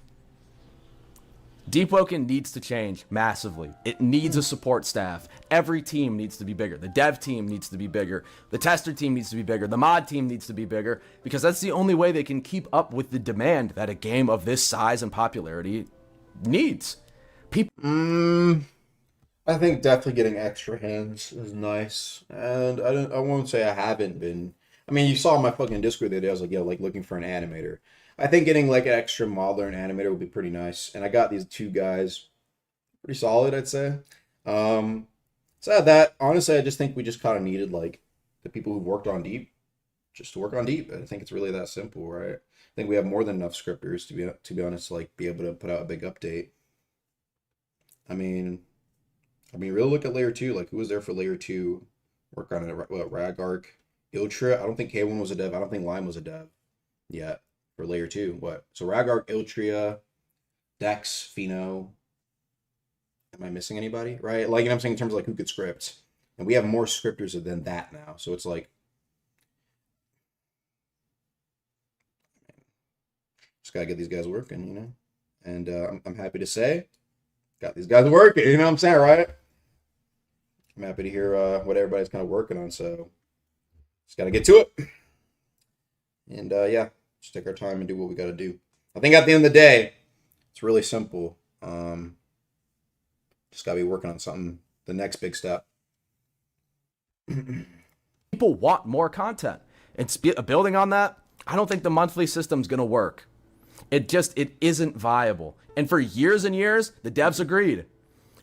Deep Woken needs to change massively. It needs a support staff. Every team needs to be bigger. The dev team needs to be bigger. The tester team needs to be bigger. The mod team needs to be bigger, because that's the only way they can keep up with the demand that a game of this size and popularity needs.
I think definitely getting extra hands is nice, and I won't say I haven't been. I mean, you saw my fucking Discord the other day. I was like, yo, like looking for an animator. I think getting like an extra modeler and animator would be pretty nice. And I got these 2 guys, pretty solid, I'd say. So that honestly, I just think we just kind of needed like the people who worked on Deep, just to work on Deep. I think it's really that simple, right? I think we have more than enough scripters to be honest, like be able to put out a big update. I mean, really look at layer 2. Like who was there for layer 2? Work on it. What, Ragark, Iltra? I don't think K1 was a dev. I don't think Lime was a dev yet for layer 2. What? So Ragark, Iltria, Dex, Pheno. Am I missing anybody? Right? Like, you know what I'm saying, in terms of like who could script. And we have more scripters than that now. So it's like, just gotta get these guys working, you know? And I'm happy to say, got these guys working, you know what I'm saying, right? I'm happy to hear what everybody's kind of working on, so just got to get to it. And yeah, just take our time and do what we got to do. I think at the end of the day, it's really simple. Just got to be working on something, the next big step.
People want more content. And building on that, I don't think the monthly system's going to work. It isn't viable. And for years and years, the devs agreed.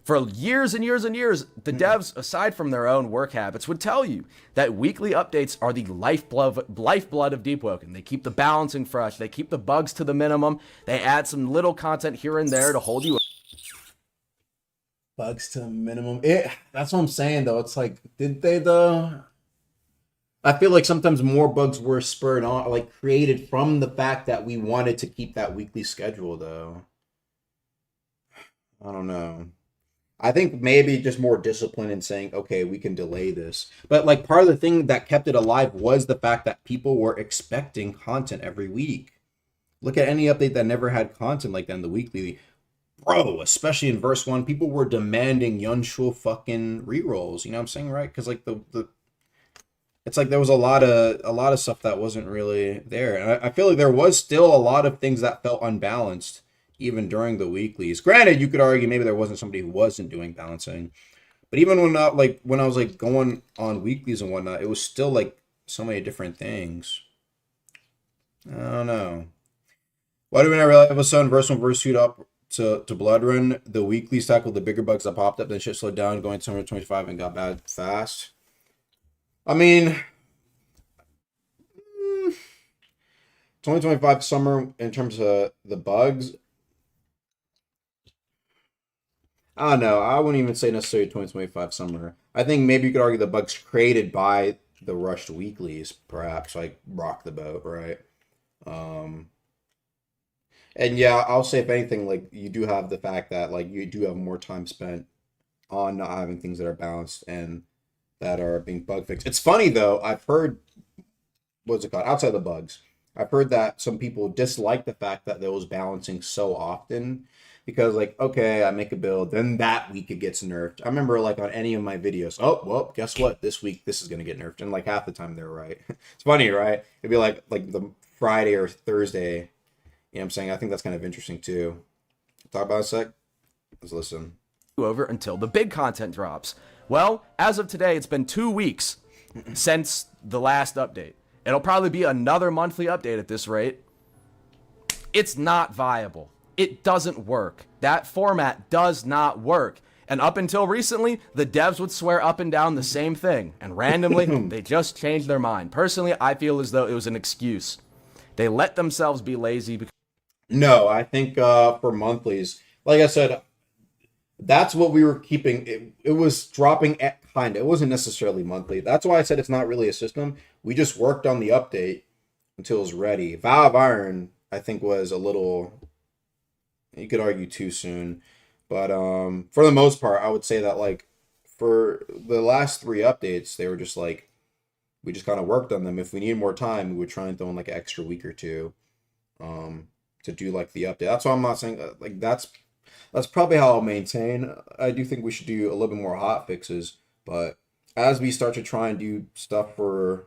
For years and years and years, the devs, aside from their own work habits, would tell you that weekly updates are the lifeblood of Deep Woken. They keep the balancing fresh. They keep the bugs to the minimum. They add some little content here and there to hold you.
Bugs to a minimum. That's what I'm saying, though. It's like, did they, though? I feel like sometimes more bugs were spurred on, like created from the fact that we wanted to keep that weekly schedule, though. I don't know. I think maybe just more discipline in saying, okay, we can delay this. But like part of the thing that kept it alive was the fact that people were expecting content every week. Look at any update that never had content like that in the weekly. Bro, especially in verse 1, people were demanding Yunshul fucking rerolls. You know what I'm saying, right? Because like the it's like there was a lot of stuff that wasn't really there. And I feel like there was still a lot of things that felt unbalanced even during the weeklies. Granted, you could argue maybe there wasn't somebody who wasn't doing balancing. But even when I was like going on weeklies and whatnot, it was still like so many different things. I don't know. Why do we not realize all of a sudden verse 1, verse 2 up to Blood Run, the weeklies tackled the bigger bugs that popped up, then shit slowed down going to 125 and got bad fast? I mean, 2025 summer in terms of the bugs, I don't know. I wouldn't even say necessarily 2025 summer. I think maybe you could argue the bugs created by the rushed weeklies, perhaps, like rock the boat, right? And yeah, I'll say if anything, like you do have the fact that like you do have more time spent on not having things that are balanced and that are being bug fixed. It's funny though, I've heard, what's it called? Outside the bugs, I've heard that some people dislike the fact that there was balancing so often because like, okay, I make a build, then that week it gets nerfed. I remember like on any of my videos, oh, well, guess what? This week, this is going to get nerfed. And like half the time they're right. It's funny, right? It'd be like the Friday or Thursday. You know what I'm saying? I think that's kind of interesting too. Talk about it a sec. Let's listen.
Over until the big content drops. Well, as of today, it's been 2 weeks since the last update. It'll probably be another monthly update at this rate. It's not viable. It doesn't work. That format does not work. And up until recently, the devs would swear up and down the same thing. And randomly, they just changed their mind. Personally, I feel as though it was an excuse. They let themselves be lazy.
No, I think for monthlies, like I said, that's what we were keeping. It was dropping at kind of. It wasn't necessarily monthly. That's why I said it's not really a system. We just worked on the update until it was ready. Vow of Iron, I think, was a little, you could argue, too soon. But for the most part, I would say that like for the last 3 updates, they were just like, we just kind of worked on them. If we needed more time, we would try and throw in like an extra week or two to do like the update. That's why I'm not saying like that's probably how I'll maintain. I do think we should do a little bit more hot fixes, but as we start to try and do stuff for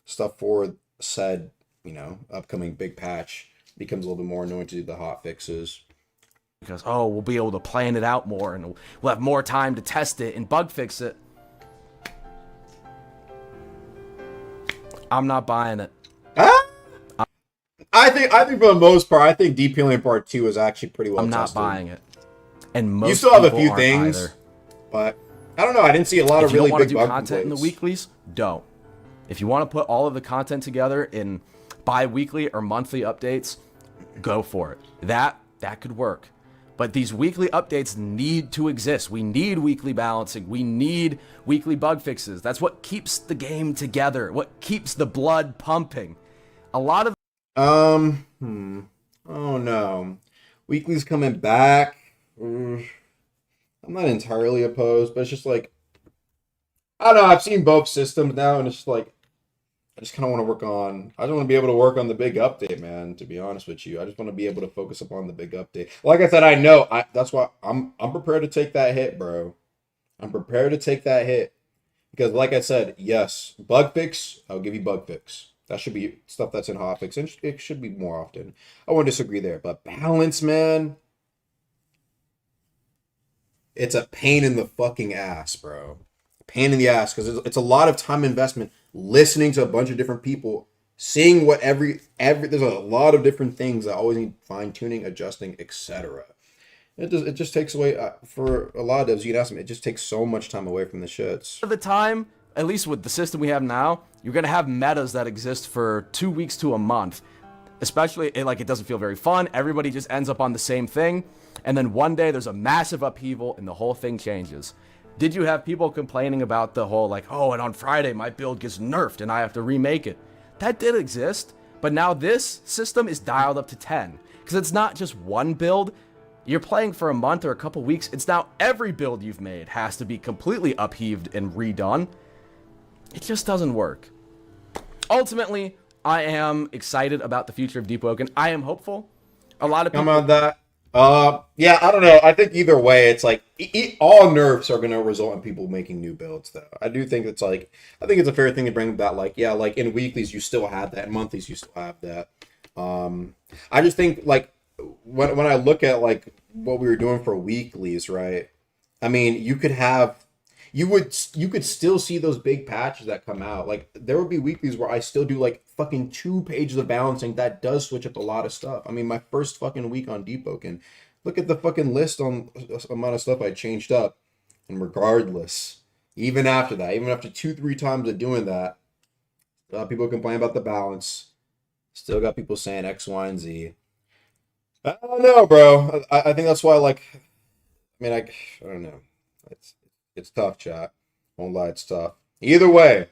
stuff for said, upcoming big patch, it becomes a little bit more annoying to do the hot fixes.
Because, we'll be able to plan it out more and we'll have more time to test it and bug fix it. I'm not buying it.
I think for the most part, I think Deep Healing Part 2 is actually pretty well tested.
I'm not buying it. And most
you still have a few
aren't
things,
either.
But I don't know. I didn't see a lot of really big bug
If you don't want to do content in the weeklies, don't. If you want to put all of the content together in bi-weekly or monthly updates, go for it. That could work. But these weekly updates need to exist. We need weekly balancing. We need weekly bug fixes. That's what keeps the game together. What keeps the blood pumping. A lot of
oh no. Weekly's coming back. I'm not entirely opposed, but it's just like, I don't know, I've seen both systems now, and it's just like, I just kind of want to work on, I just want to be able to work on the big update, man, to be honest with you. I just want to be able to focus upon the big update. Like I said, I know, that's why I'm prepared to take that hit, bro. I'm prepared to take that hit. Because like I said, yes, bug fix, I'll give you bug fix. That should be stuff that's in hotfix, and it should be more often. I won't disagree there, but balance, man, it's a pain in the fucking ass, bro. Pain in the ass, because it's a lot of time investment listening to a bunch of different people seeing what every there's a lot of different things that always need fine tuning, adjusting, etc. It just takes away for a lot of devs. You can ask them. It just takes so much time away from the shits.
At the time, at least with the system we have now, you're gonna have metas that exist for 2 weeks to a month. Especially, it doesn't feel very fun. Everybody just ends up on the same thing, and then one day there's a massive upheaval and the whole thing changes. Did you have people complaining about the whole and on Friday my build gets nerfed and I have to remake it? That did exist, but now this system is dialed up to 10 because it's not just one build. You're playing for a month or a couple weeks. It's now every build you've made has to be completely upheaved and redone. It just doesn't work. Ultimately, I am excited about the future of Deep Woken. I am hopeful. A lot of people...
Come on, that. Yeah, I don't know. I think either way, it's like all nerfs are going to result in people making new builds, though. I do think it's I think it's a fair thing to bring that. In weeklies you still have that, in monthlies you still have that. I just think when I look at what we were doing for weeklies, right? I mean, you could still see those big patches that come out. There would be weeklies where I still do fucking 2 pages of balancing that does switch up a lot of stuff. I mean, my first fucking week on Deep Woken, look at the fucking list on the amount of stuff I changed up. And regardless, even after that, even after 2-3 times of doing that, people complain about the balance. Still got people saying X, Y, and Z. I don't know, bro. I think that's why, I don't know. It's tough, chat. Won't lie, it's tough. Either way,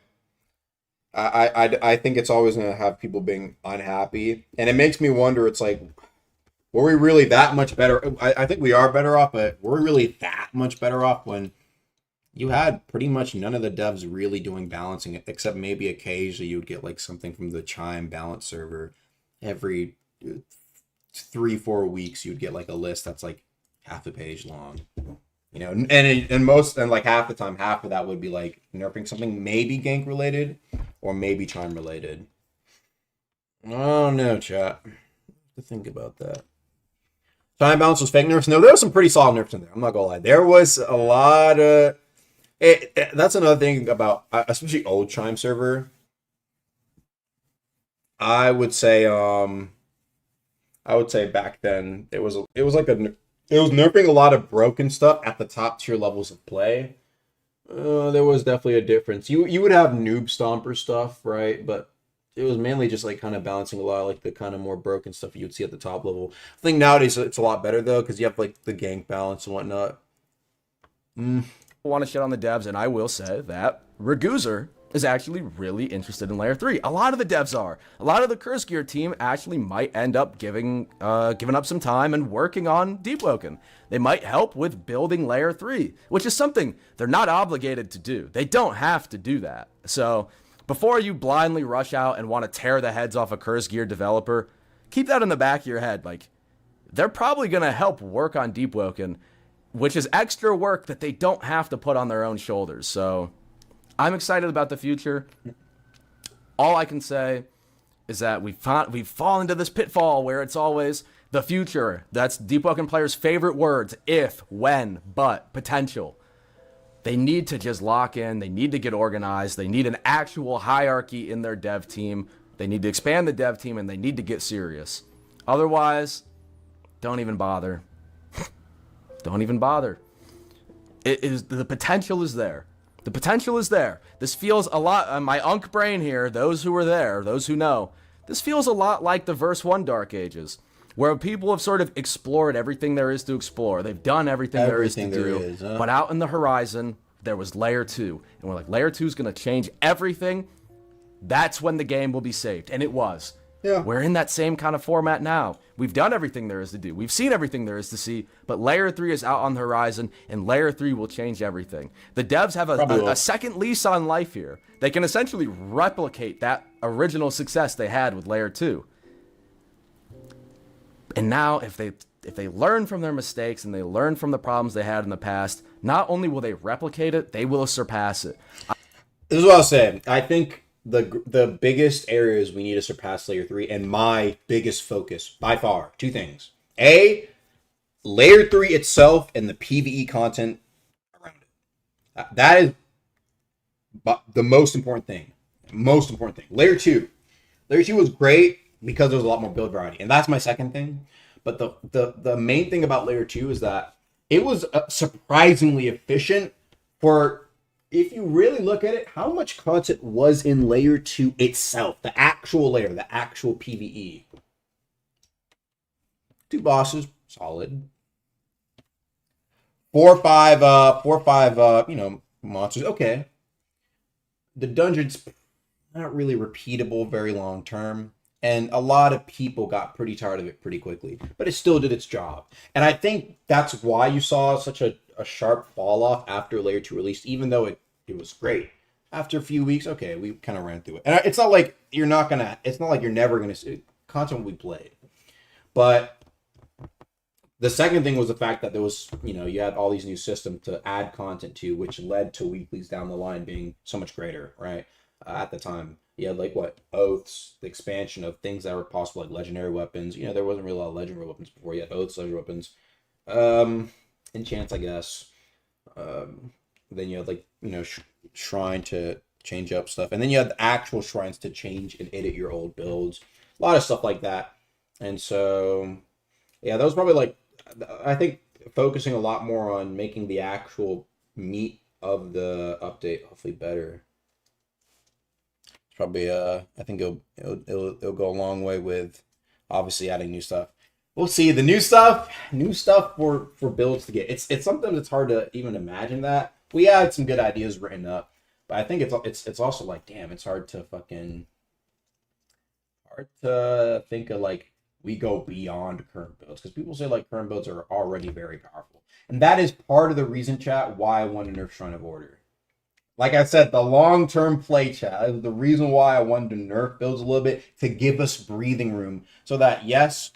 I think it's always going to have people being unhappy. And it makes me wonder, it's were we really that much better? I think we are better off, but were we really that much better off when you had pretty much none of the devs really doing balancing, except maybe occasionally you would get something from the Chime balance server every 3-4 weeks. You'd get a list that's half a page long. And half the time, half of that would be nerfing something maybe gank related or maybe Chime related. Oh no, chat. To think about that. Chime balance was fake nerfs. No, there was some pretty solid nerfs in there. I'm not gonna lie. There was a lot of. That's another thing about especially old Chime server. I would say back then it was nerfing a lot of broken stuff at the top tier levels of play. There was definitely a difference. You would have noob stomper stuff, right? But it was mainly just kind of balancing a lot of the kind of more broken stuff you would see at the top level. I think nowadays it's a lot better though, because you have the gank balance and whatnot.
I want to shit on the devs, and I will say that Raguzer is actually really interested in Layer 3. A lot of the devs are. A lot of the Curse Gear team actually might end up giving up some time and working on Deep Woken. They might help with building Layer 3, which is something they're not obligated to do. They don't have to do that. So before you blindly rush out and want to tear the heads off a Curse Gear developer, keep that in the back of your head. They're probably going to help work on Deep Woken, which is extra work that they don't have to put on their own shoulders. So I'm excited about the future. All I can say is that we've fallen into this pitfall where it's always the future. That's Deep Woken players' favorite words: if, when, but, potential. They need to just lock in. They need to get organized. They need an actual hierarchy in their dev team. They need to expand the dev team, and they need to get serious. Otherwise, don't even bother. Don't even bother. The potential is there. The potential is there. This feels a lot, my Unk brain here, those who were there, those who know, this feels a lot like the Verse 1 Dark Ages, where people have sort of explored everything there is to explore. They've done everything there is to do. But out in the horizon, there was Layer 2. And we're Layer 2 is going to change everything. That's when the game will be saved. And it was.
Yeah.
We're in that same kind of format now. We've done everything there is to do. We've seen everything there is to see, but Layer 3 is out on the horizon, and Layer 3 will change everything. The devs have a second lease on life here. They can essentially replicate that original success they had with Layer 2. And now, if they learn from their mistakes and they learn from the problems they had in the past, not only will they replicate it, they will surpass it.
This is what I'll say. I think the biggest areas we need to surpass Layer 3, and my biggest focus, by far, 2 things. A, Layer 3 itself and the PvE content around it. That is the most important thing. Layer 2, Layer 2 was great because there was a lot more build variety, and that's my second thing. But the main thing about Layer 2 is that it was surprisingly efficient for, if you really look at it, how much content was in Layer 2 itself, the actual layer, the actual PvE. 2 bosses, solid. 4 or 5, monsters, okay. The dungeons, not really repeatable very long term. And a lot of people got pretty tired of it pretty quickly, but it still did its job. And I think that's why you saw such a sharp fall off after Layer 2 released, even though it was great. After a few weeks, okay, we kind of ran through it. And it's not like you're never gonna see content will be played. But the second thing was the fact that there was, you had all these new systems to add content to, which led to weeklies down the line being so much greater, right? At the time. You had oaths, the expansion of things that were possible, like legendary weapons. There wasn't really a lot of legendary weapons before. You had oaths, legendary weapons, enchants, I guess. Then you had shrine to change up stuff, and then you had the actual shrines to change and edit your old builds. A lot of stuff like that, and so yeah, that was probably I think focusing a lot more on making the actual meat of the update hopefully better. Probably I think it'll go a long way with obviously adding new stuff. We'll see. The new stuff for builds to get. It's sometimes it's hard to even imagine that. We had some good ideas written up, but I think it's also damn, it's hard to think of we go beyond current builds, because people say current builds are already very powerful. And that is part of the reason, chat, why I want to nerf Shrine of Order. Like I said, the long-term play, chat, is the reason why I wanted to nerf builds a little bit, to give us breathing room, so that, yes,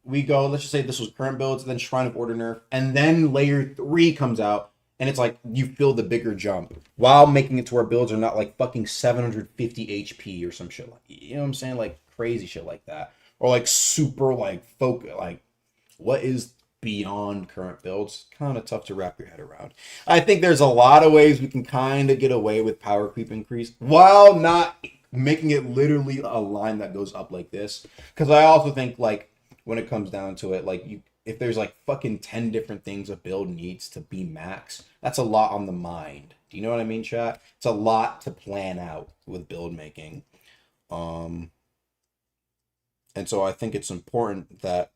we go, let's just say this was current builds, then Shrine of Order nerf, and then Layer 3 comes out, and it's you feel the bigger jump, while making it to where builds are not fucking 750 HP or some shit, you know what I'm saying? Crazy shit like that. Or super focus, what is beyond current builds? Kind of tough to wrap your head around. I think there's a lot of ways we can kind of get away with power creep increase while not making it literally a line that goes up like this. Because I also think when it comes down to it, if there's fucking 10 different things a build needs to be max, that's a lot on the mind. Do you know what I mean, chat? It's a lot to plan out with build making. And so I think it's important that,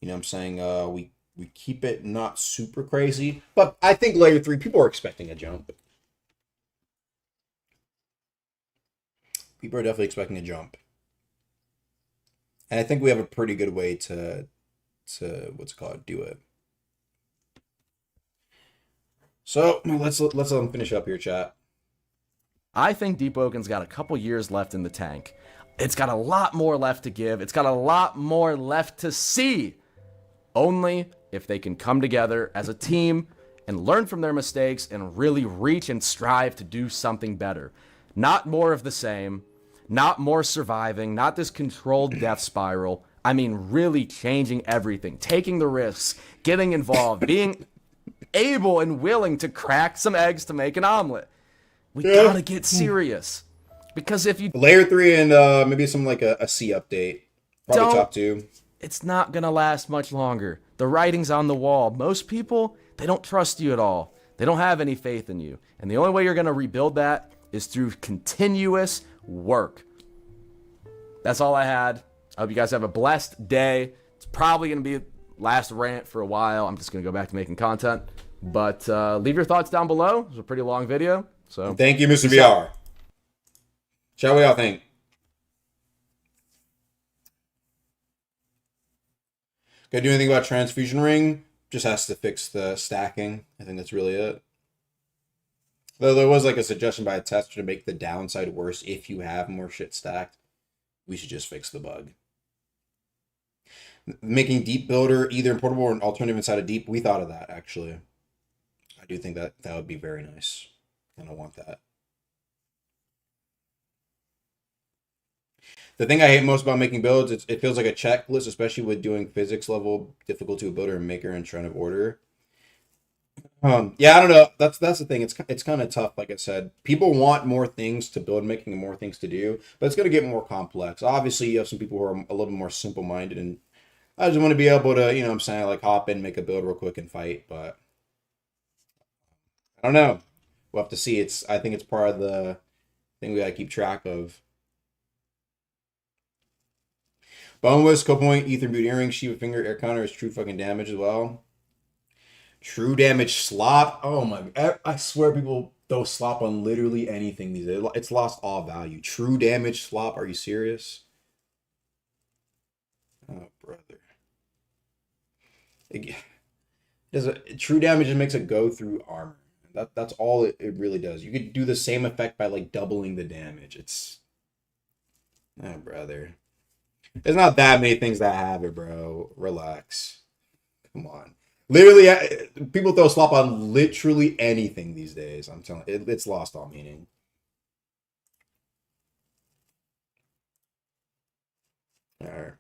I'm saying, we keep it not super crazy. But I think Layer 3, people are expecting a jump. People are definitely expecting a jump. And I think we have a pretty good way to do it. So let's finish up here, chat.
I think Deep Woken's got a couple years left in the tank. It's got a lot more left to give. It's got a lot more left to see. Only if they can come together as a team and learn from their mistakes and really reach and strive to do something better. Not more of the same, not more surviving, not this controlled death spiral. I mean, really changing everything, taking the risks, getting involved, being able and willing to crack some eggs to make an omelet. We gotta get serious. Because if you...
Layer 3 and maybe some a C update. Probably top 2.
It's not going to last much longer. The writing's on the wall. Most people, they don't trust you at all. They don't have any faith in you. And the only way you're going to rebuild that is through continuous work. That's all I had. I hope you guys have a blessed day. It's probably going to be last rant for a while. I'm just going to go back to making content. But leave your thoughts down below. It was a pretty long video. So
thank you, Mr. VR. Shall we all think? Gotta do anything about transfusion ring? Just has to fix the stacking. I think that's really it. Though there was a suggestion by a tester to make the downside worse if you have more shit stacked. We should just fix the bug. Making Deep Builder either importable or an alternative inside of Deep. We thought of that, actually. I do think that would be very nice. And I want that. The thing I hate most about making builds, it feels like a checklist, especially with doing physics level difficulty with builder and maker and Shrine of Order. Yeah, I don't know. That's the thing. It's kind of tough. Like I said, people want more things to build, making more things to do, but it's gonna get more complex. Obviously, you have some people who are a little bit more simple minded, and I just want to be able to, you know, what I'm saying, like hop in, make a build real quick, and fight. But I don't know. We'll have to see. I think it's part of the thing we gotta keep track of. Boneless, Cold Point, Ether Boot Earring, Shiva Finger, Air Counter is true fucking damage as well. True damage slop. Oh my! I swear people throw slop on literally anything these days. It's lost all value. True damage slop. Are you serious? Oh brother. It does true damage just makes it go through armor. That's all it really does. You could do the same effect by like doubling the damage. It's oh brother. There's not that many things that have it, bro. Relax. Come on. Literally, people throw slop on literally anything these days. I'm telling you, it's lost all meaning. All right.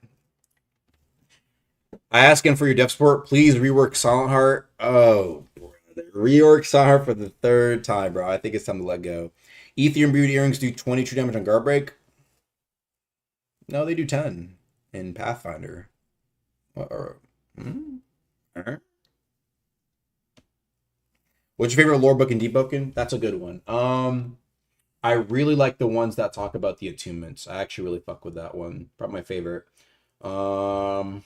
I asking for your dev support. Please rework Silent Heart. Oh, brother. Rework Silent Heart for the third time, bro. I think it's time to let go. Ether and Beauty Earrings do 20 true damage on guard break. No, they do 10 in Pathfinder. All right. What's your favorite lore book in Deep Woken? That's a good one. I really like the ones that talk about the attunements. I actually really fuck with that one. Probably my favorite. The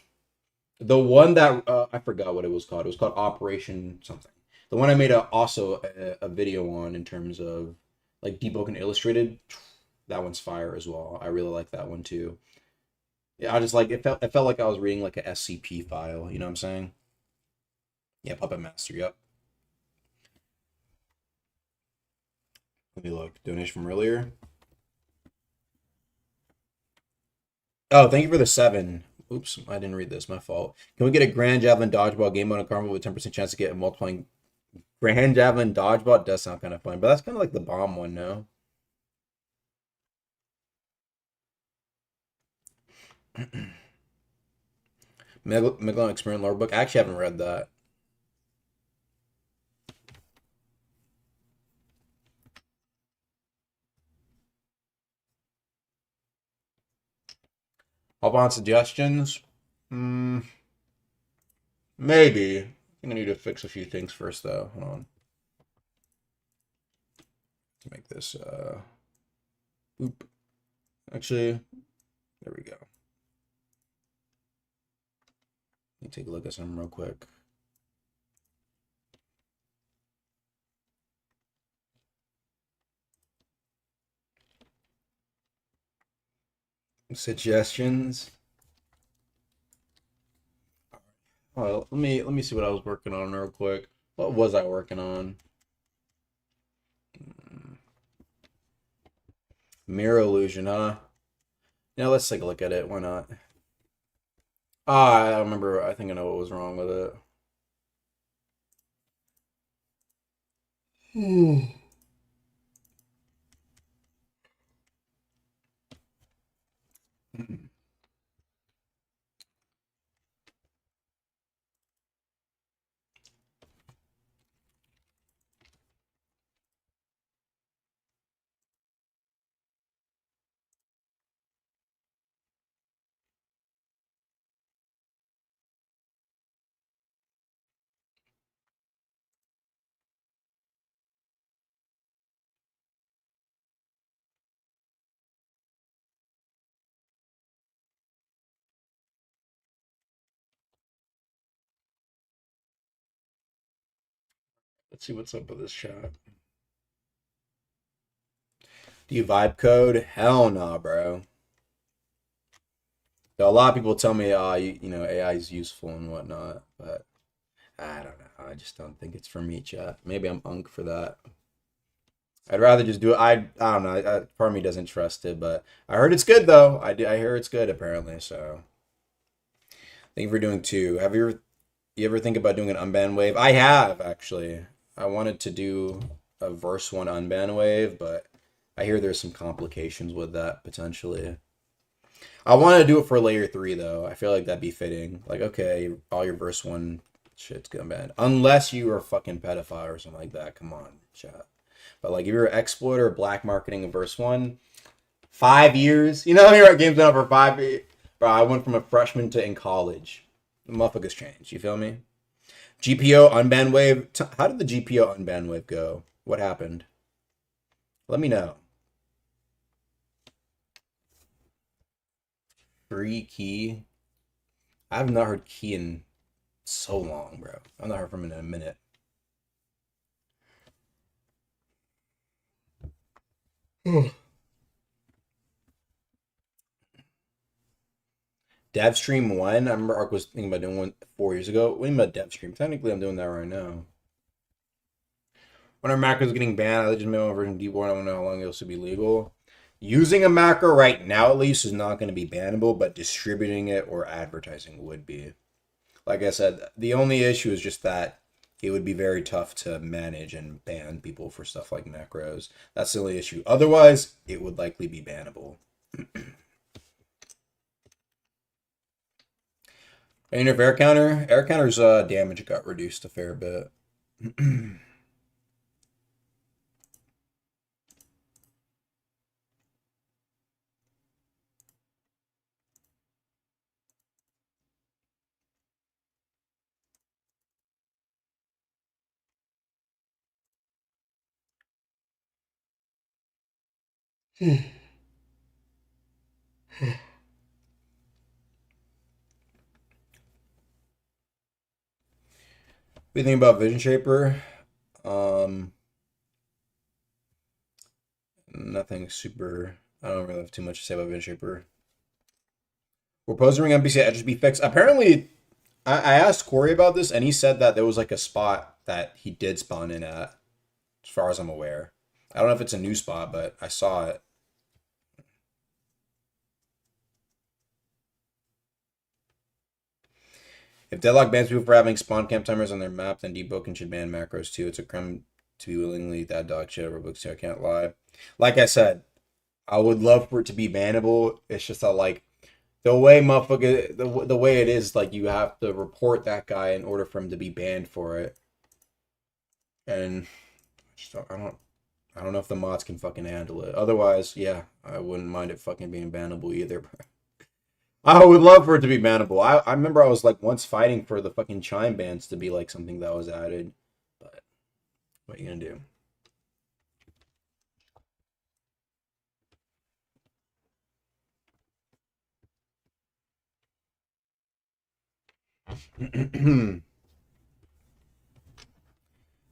one that I forgot what it was called. It was called Operation something. The one I made also a video on in terms of like Deep Woken Illustrated. That one's fire as well. I really like that one too. Yeah, I just like it felt like I was reading like a SCP file. You know what I'm saying? Yeah, Puppet Master. Yep. Let me look. Donation from earlier. Oh, thank you for the 7. Oops, I didn't read this. My fault. Can we get a Grand Javelin Dodgeball game mode on Carnival with 10% chance to get a multiplying Grand Javelin Dodgeball? It does sound kind of fun, but that's kind of like the bomb one, no? Megalon Experiment Lore Book. I actually haven't read that. Hop on suggestions? Maybe. I'm gonna need to fix a few things first, though. Hold on. To make this, oop. Actually, there we go. Let me take a look at some real quick. Suggestions. Well, let me see what I was working on real quick. What was I working on? Mirror illusion, huh? Yeah, let's take a look at it. Why not? I remember. I think I know what was wrong with it. Let's see what's up with this chat. Do you vibe code? Hell no, bro. So a lot of people tell me, you know, AI is useful and whatnot, but I don't know. I just don't think it's for me, chat. Maybe I'm unk for that. I'd rather just do it. I don't know. Part of me doesn't trust it, but I heard it's good though. I hear it's good apparently. So thank you for doing 2. Have you ever think about doing an unban wave? I have actually. I wanted to do a verse 1 unban wave, but I hear there's some complications with that potentially. I want to do it for layer 3 though. I feel like that'd be fitting. Like, okay, all your verse 1 shit's gonna bad. Unless you are a fucking pedophile or something like that. Come on, chat. But like if you're an exploiter, black marketing in verse 1, 5 years. You know how many games been out for 5 years? Bro, I went from a freshman to in college. The motherfuckers changed. You feel me? GPO unban wave. How did the GPO unban wave go? What happened? Let me know. Free key. I have not heard key in so long, bro. I've not heard from him in a minute. DevStream 1. I remember Ark was thinking about doing one 4 years ago. What do you mean about DevStream? Technically, I'm doing that right now. When our macro is getting banned, I just made one version of Deep Woken. I don't know how long it'll still be legal. Using a macro right now, at least, is not going to be bannable, but distributing it or advertising would be. Like I said, the only issue is just that it would be very tough to manage and ban people for stuff like macros. That's the only issue. Otherwise, it would likely be bannable. And if air counter's damage got reduced a fair bit. What do you think about Vision Shaper? Nothing super. I don't really have too much to say about Vision Shaper. Will posing ring NPC edges be fixed? Apparently, I asked Corey about this, and he said that there was like a spot that he did spawn in at, as far as I'm aware. I don't know if it's a new spot, but I saw it. If Deadlock bans people for having spawn camp timers on their map, then Deep Woken should ban macros too. It's a crime to be willingly that dog shit over books too. I can't lie. Like I said, I would love for it to be bannable. It's just that like the way motherfucker the way it is, like you have to report that guy in order for him to be banned for it. And I don't know if the mods can fucking handle it. Otherwise, yeah, I wouldn't mind it fucking being bannable either. I would love for it to be bannable. I remember I was like once fighting for the fucking chime bans to be like something that was added. But what are you gonna do?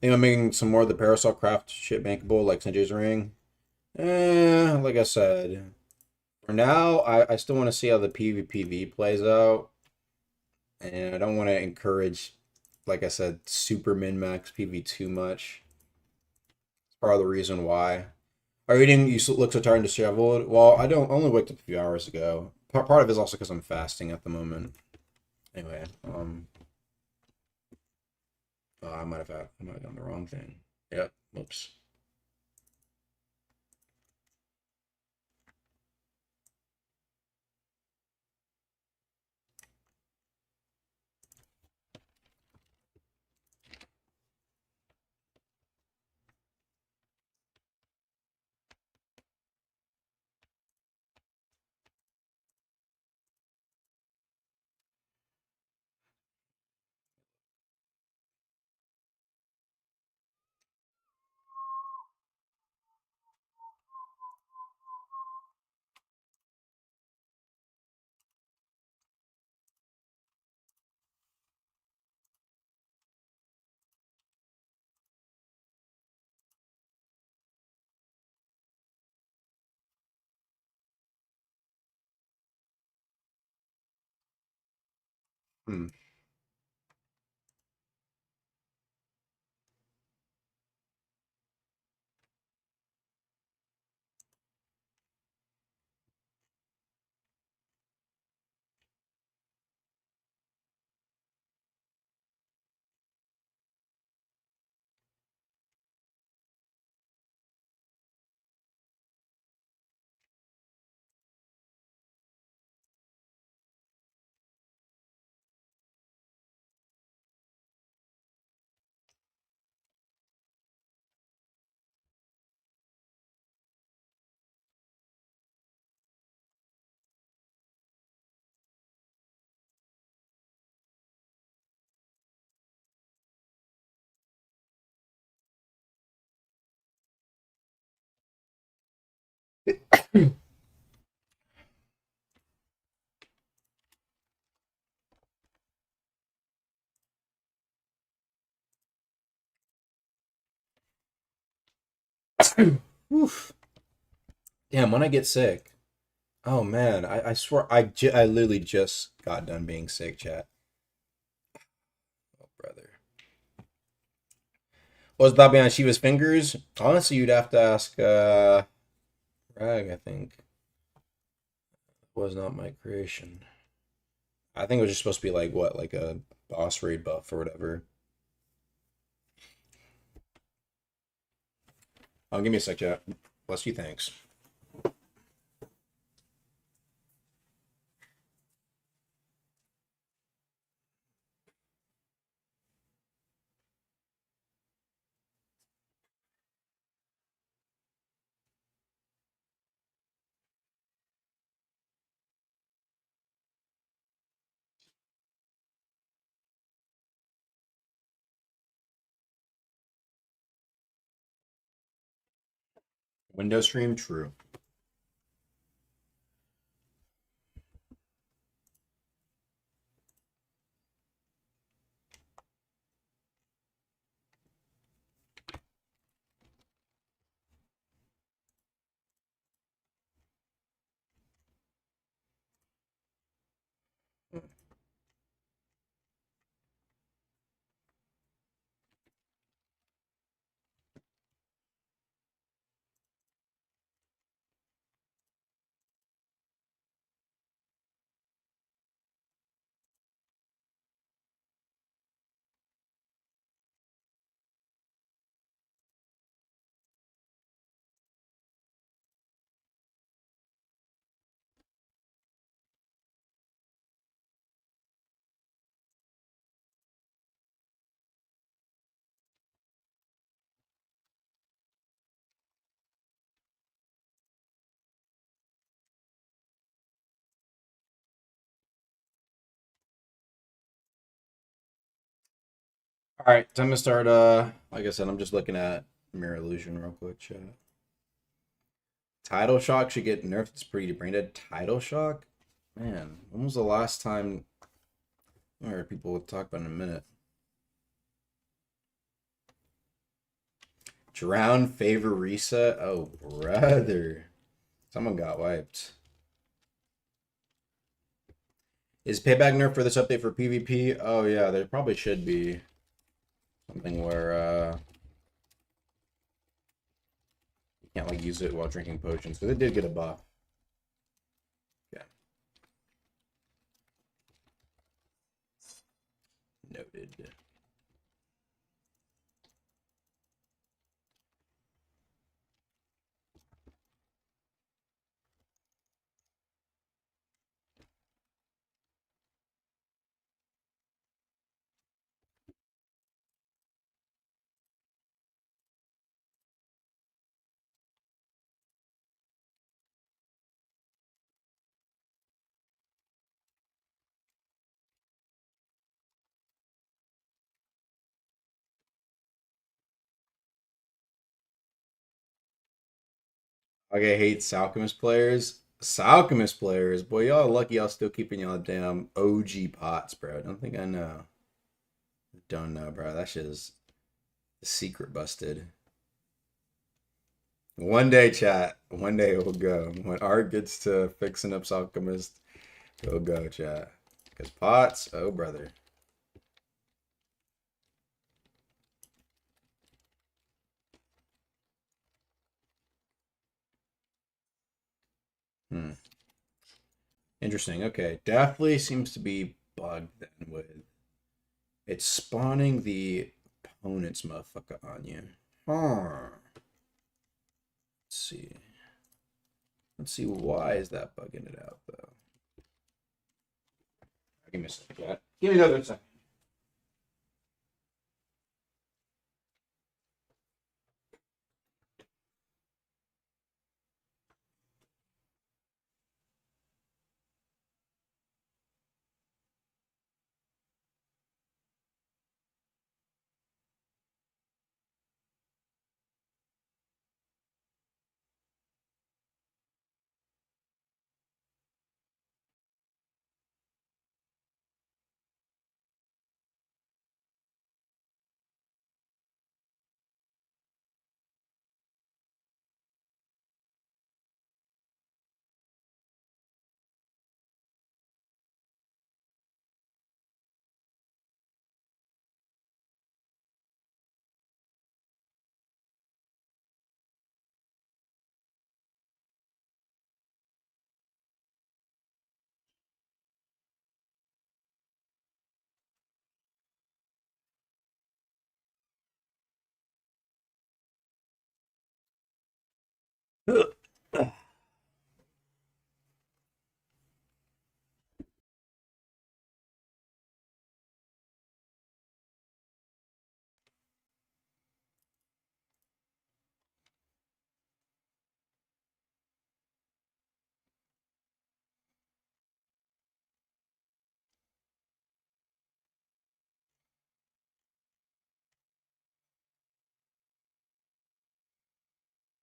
Think I'm making some more of the Parasol Craft shit bankable like Sanjay's Ring. Like I said, for now, I still want to see how the PvPV plays out. And I don't want to encourage, like I said, super min-max PV too much. It's part of the reason why. Are you eating? You look so tired and disheveled. Well, I don't. Only waked up a few hours ago. Part of it is also because I'm fasting at the moment. Anyway, oh, I might have done the wrong thing. Yep. Whoops. Hmm. Oof. Damn, when I get sick. Oh man, I swear I literally just got done being sick, chat. Oh brother. Was that behind Shiva's fingers? Honestly, you'd have to ask Rag, I think. Was not my creation. I think it was just supposed to be like what, like a boss raid buff or whatever. Oh, give me a sec, chat. Bless you, thanks. Windows stream, true. All right, time to start. Like I said, I'm just looking at Mirror Illusion real quick, chat. Tidal Shock should get nerfed. It's pretty brain dead. Tidal Shock? Man, when was the last time I heard people talk about it in a minute? Drown favor reset? Oh, brother. Someone got wiped. Is payback nerf for this update for PvP? Oh, yeah, there probably should be something where, you can't, like, use it while drinking potions, because it did get a buff. Yeah. Noted. Okay, hate Salchemist players. Salchemist players, boy, y'all lucky y'all still keeping y'all damn OG pots, bro. Don't think I know. Don't know, bro. That shit is the secret busted. One day, chat. One day it will go. When Art gets to fixing up Alchemist, it'll go, chat. Because pots, oh brother. Hmm. Interesting. Okay. Definitely seems to be bugged then with it's spawning the opponent's motherfucker on you. Huh. Let's see. Let's see why is that bugging it out though. Give me a second, chat. Give me another second.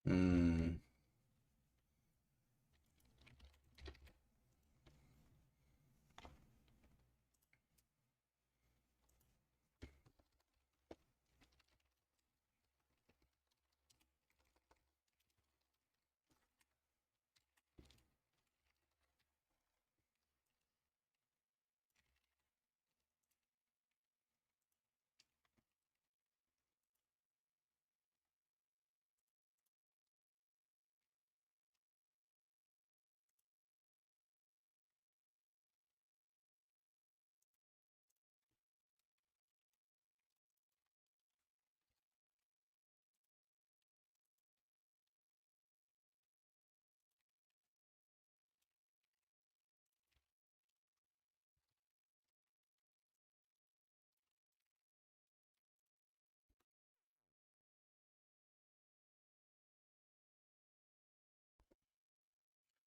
Hmm.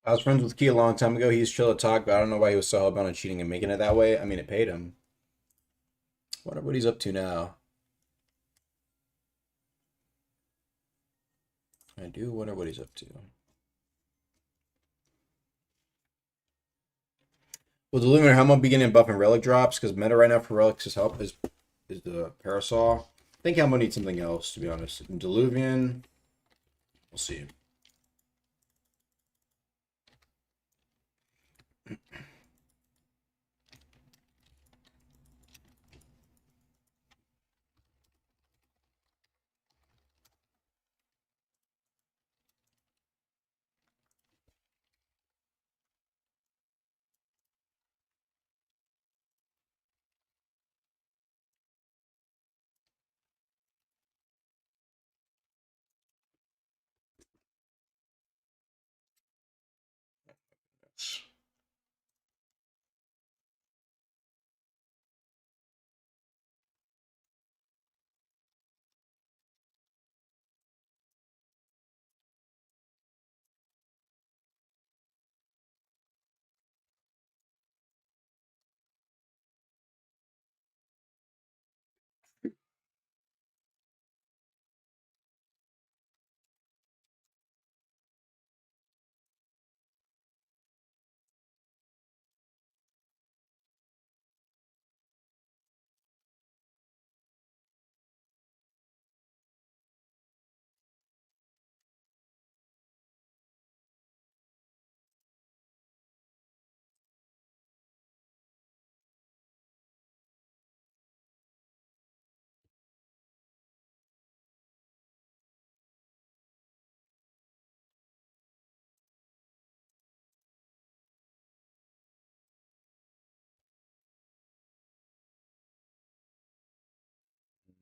I was friends with Key a long time ago. He's chill to talk, but I don't know why he was so hell bent on cheating and making it that way. I mean, it paid him. Wonder what he's up to now. I do wonder what he's up to. Well, the Luminar Helmet beginning buffing relic drops because meta right now for relics is help is the Parasol. I think Helmet needs something else, to be honest. Diluvian, we'll see.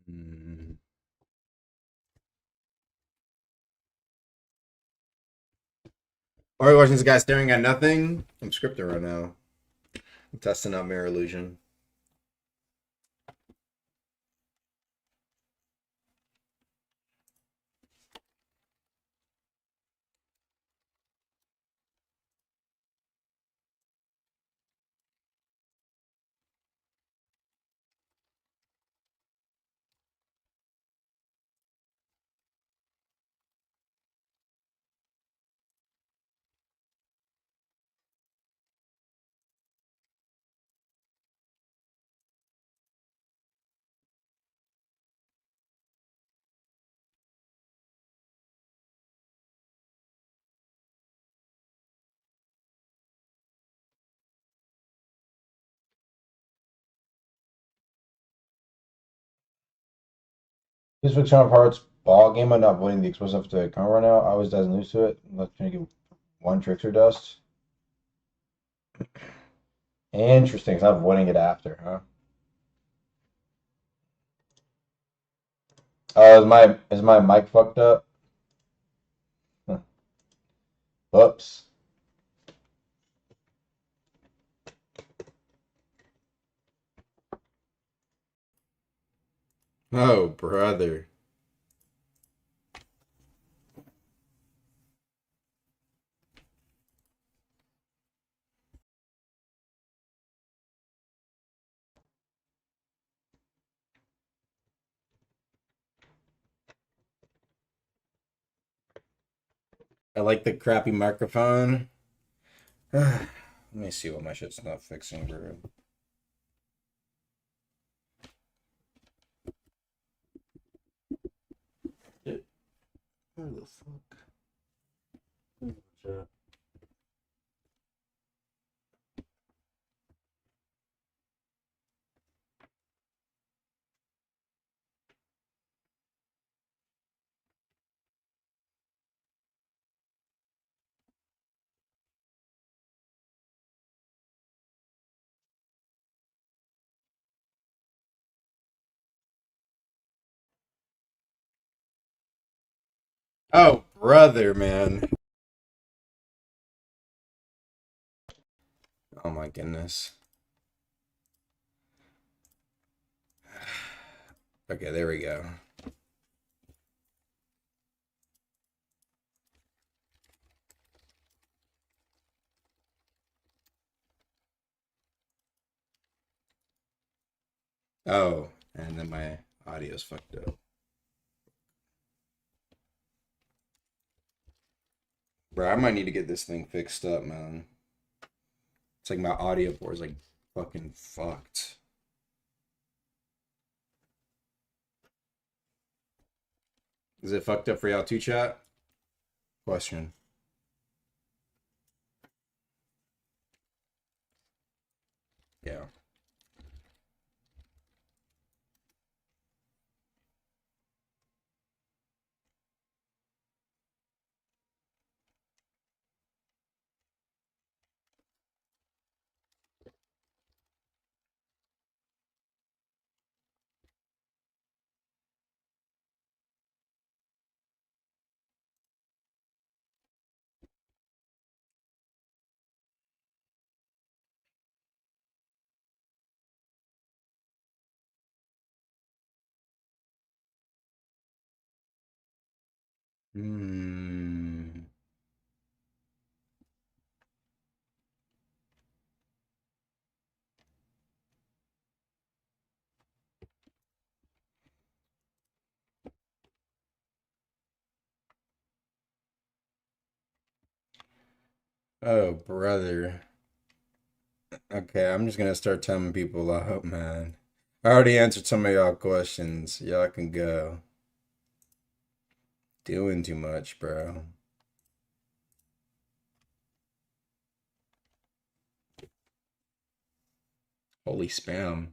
Hmm. Are you watching this guy staring at nothing? I'm scripting right now. I'm testing out mirror illusion. This week's Son of Hearts ball game. I'm not avoiding the explosive to come right now. I always doesn't lose to it. Let's try to get one trickster dust. Interesting. It's not avoiding it after, huh? Oh, is my mic fucked up? Huh. Whoops. Oh, brother. I like the crappy microphone. Let me see what my shit's not fixing, bro. Where the fuck? Oh, brother, man. Oh my goodness. Okay, there we go. Oh, and then my audio's fucked up. Bro, I might need to get this thing fixed up, man. It's like my audio board's like fucking fucked. Is it fucked up for y'all too, chat? Question. Yeah. Hmm. Oh, brother. Okay, I'm just gonna start telling people out, man. I already answered some of y'all questions. Y'all can go. Doing too much, bro. Holy spam.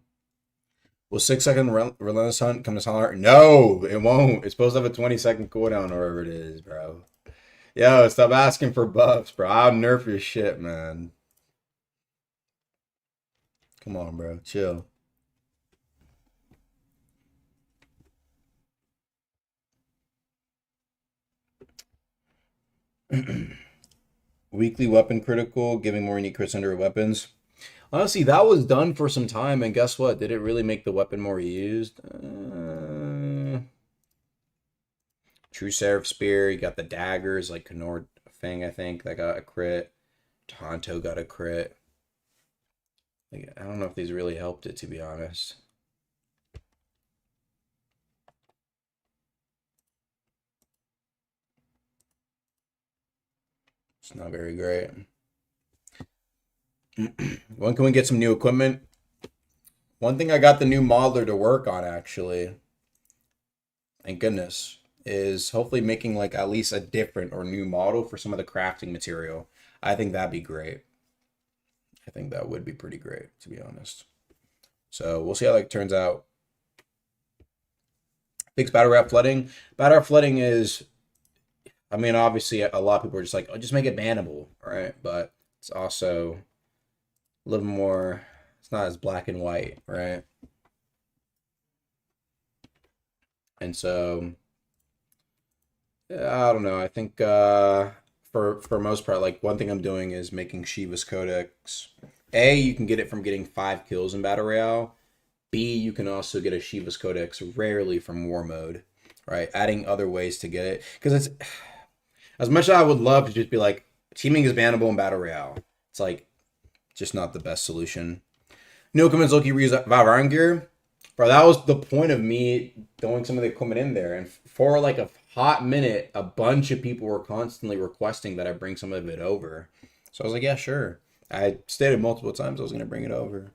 Will 6 second relentless hunt come to Solid? No, it won't. It's supposed to have a 20-second cooldown or whatever it is, bro. Yo, stop asking for buffs, bro. I'll nerf your shit, man. Come on, bro. Chill. Weekly weapon critical, giving more unique crits under weapons. Honestly, that was done for some time, and guess what? Did it really make the weapon more used? True Seraph Spear, you got the daggers, like Knorr Fang, I think, that got a crit. Tonto got a crit. Like, I don't know if these really helped it, to be honest. It's not very great. When can we get some new equipment? One thing I got the new modeler to work on, actually, thank goodness, is hopefully making like at least a different or new model for some of the crafting material. I think that'd be great. I think that would be pretty great, to be honest. So we'll see how that turns out. Fix battle rap flooding. Battle rap flooding is, I mean, obviously a lot of people are just like, oh, just make it bannable, right? But it's also a little more, it's not as black and white, right? And so, yeah, I don't know. I think for for most part, like one thing I'm doing is making Shiva's Codex. A, you can get it from getting 5 kills in Battle Royale. B, you can also get a Shiva's Codex rarely from War Mode, right? Adding other ways to get it. Because it's, as much as I would love to just be like, teaming is bannable in Battle Royale, it's like, just not the best solution. No Commons Loki reuse Valorant gear. Bro, that was the point of me throwing some of the equipment in there. And for like a hot minute, a bunch of people were constantly requesting that I bring some of it over. So I was like, yeah, sure. I stated multiple times I was going to bring it over.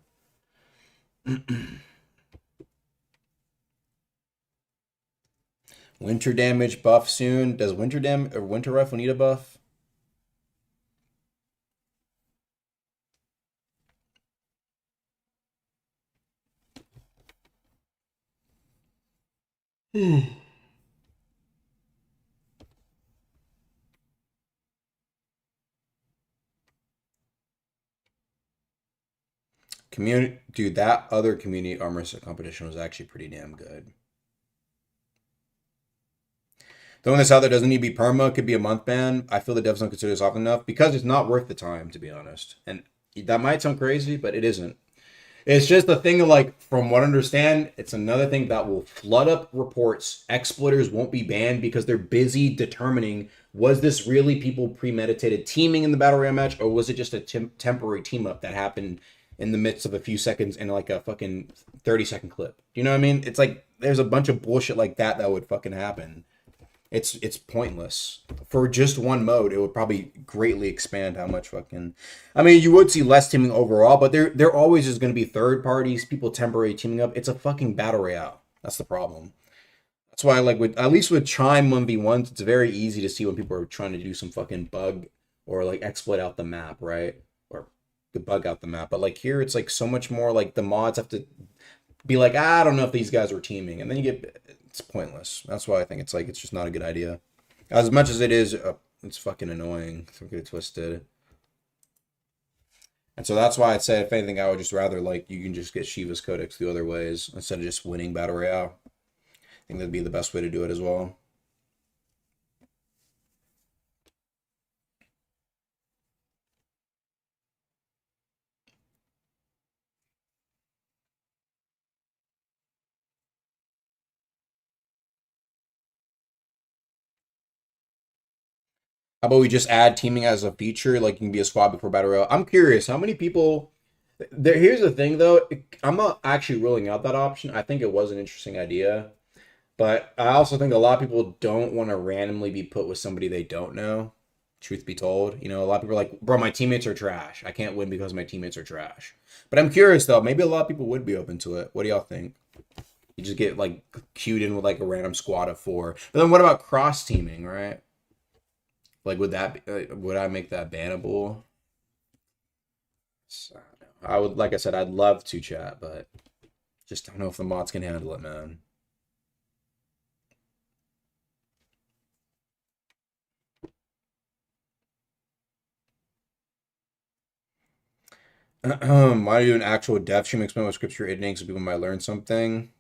Winter damage buff soon. Does winter damage or winter rifle need a buff? Community, dude, that other community armor set competition was actually pretty damn good. Throwing this out there doesn't need to be perma, could be a month ban. I feel the devs don't consider this often enough because it's not worth the time, to be honest. And that might sound crazy, but it isn't. It's just a thing of like, from what I understand, it's another thing that will flood up reports. Exploiters won't be banned because they're busy determining, was this really people premeditated teaming in the Battle Royale match, or was it just a temporary team up that happened in the midst of a few seconds in like a fucking 30-second clip? You know what I mean? It's like, there's a bunch of bullshit like that would fucking happen. It's pointless. For just one mode, it would probably greatly expand how much fucking... I mean, you would see less teaming overall, but there always is going to be third parties, people temporarily teaming up. It's a fucking Battle Royale. That's the problem. That's why, like, at least with Chime 1v1s, it's very easy to see when people are trying to do some fucking bug or, like, exploit out the map, right? Or bug out the map. But, like, here, it's, like, so much more, like, the mods have to be like, I don't know if these guys are teaming. And then you get... It's pointless. That's why I think it's like, it's just not a good idea. As much as it is, it's fucking annoying. Don't get it twisted. And so that's why I'd say, if anything, I would just rather, like, you can just get Shiva's Codex the other ways instead of just winning Battle Royale. I think that'd be the best way to do it as well. How about we just add teaming as a feature? Like, you can be a squad before Battle Royale. I'm curious, how many people... Here's the thing, though. I'm not actually ruling out that option. I think it was an interesting idea. But I also think a lot of people don't want to randomly be put with somebody they don't know. Truth be told, you know, a lot of people are like, bro, my teammates are trash. I can't win because my teammates are trash. But I'm curious, though. Maybe a lot of people would be open to it. What do y'all think? You just get, like, queued in with, like, a random squad of 4. But then what about cross-teaming, right? Like, would that be, would I make that bannable? So, I would, like I said, I'd love to chat, but just don't know if the mods can handle it, man. Why do an actual dev stream explain what scripts you're editing so people might learn something?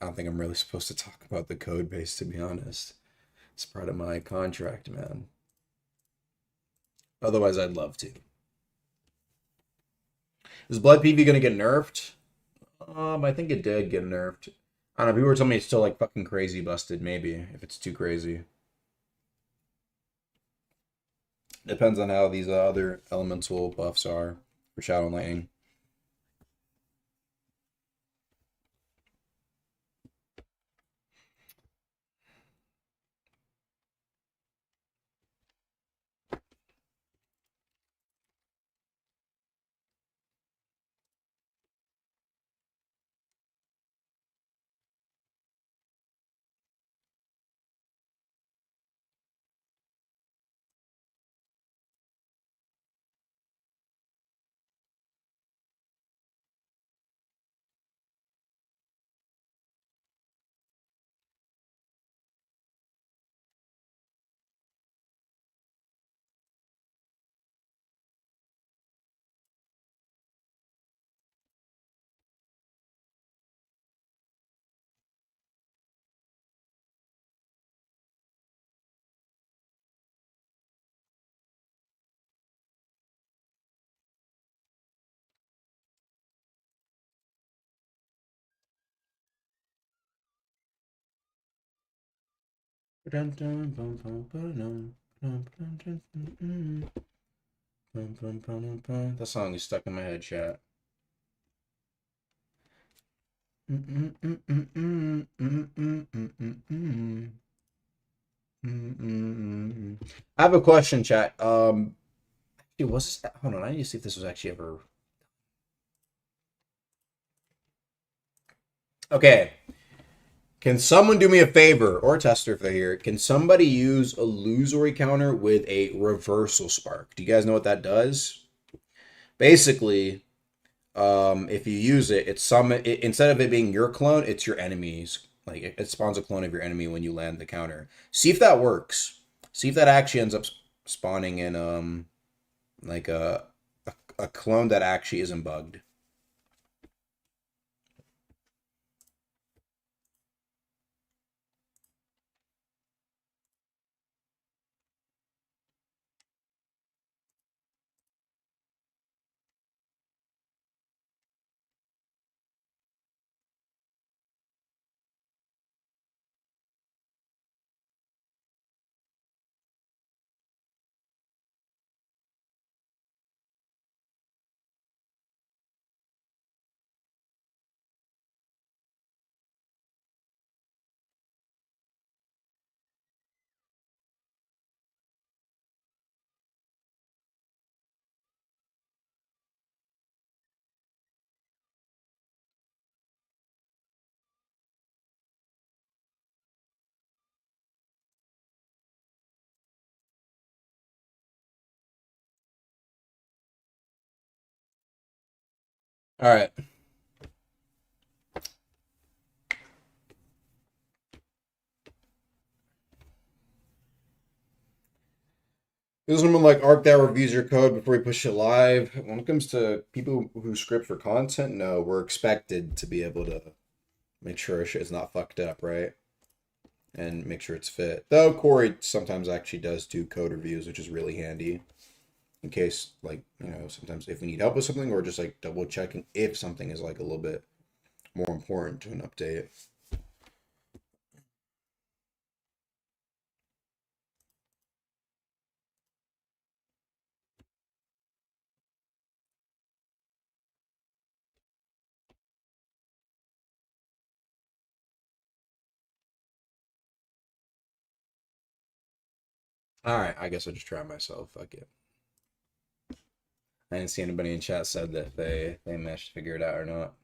I don't think I'm really supposed to talk about the code base, to be honest. It's part of my contract, man. Otherwise, I'd love to. Is Blood PV gonna get nerfed? I think it did get nerfed. I don't know, people were telling me it's still like fucking crazy busted, maybe, if it's too crazy. Depends on how these other elemental buffs are for Shadow and Lightning. That song is stuck in my head, chat. I have a question, chat. Was this, hold on, I need to see if this was actually ever. Okay. Can someone do me a favor, or tester if they're here? Can somebody use illusory counter with a reversal spark? Do you guys know what that does? Basically, if you use it, instead of it being your clone, it's your enemy's. Like it spawns a clone of your enemy when you land the counter. See if that works. See if that actually ends up spawning in like a clone that actually isn't bugged. All right. This is someone like Arc that reviews your code before we push it live. When it comes to people who script for content, no, we're expected to be able to make sure shit is not fucked up, right? And make sure it's fit. Though Corey sometimes actually does do code reviews, which is really handy. In case, like, sometimes if we need help with something or just like double checking if something is like a little bit more important to an update. All right, I guess I'll just try myself. Fuck it. I didn't see anybody in chat said that they managed to figure it out or not.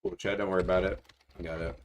Cool, chat. Don't worry about it. I got it.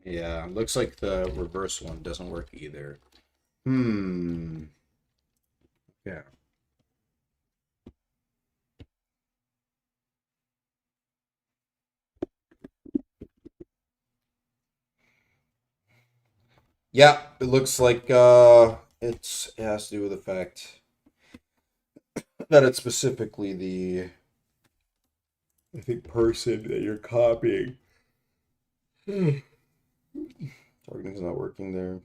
Yeah, looks like the reverse one doesn't work either. Yeah. Yeah, it looks like it has to do with the fact that it's specifically the I think person that you're copying. Targeting's not working there.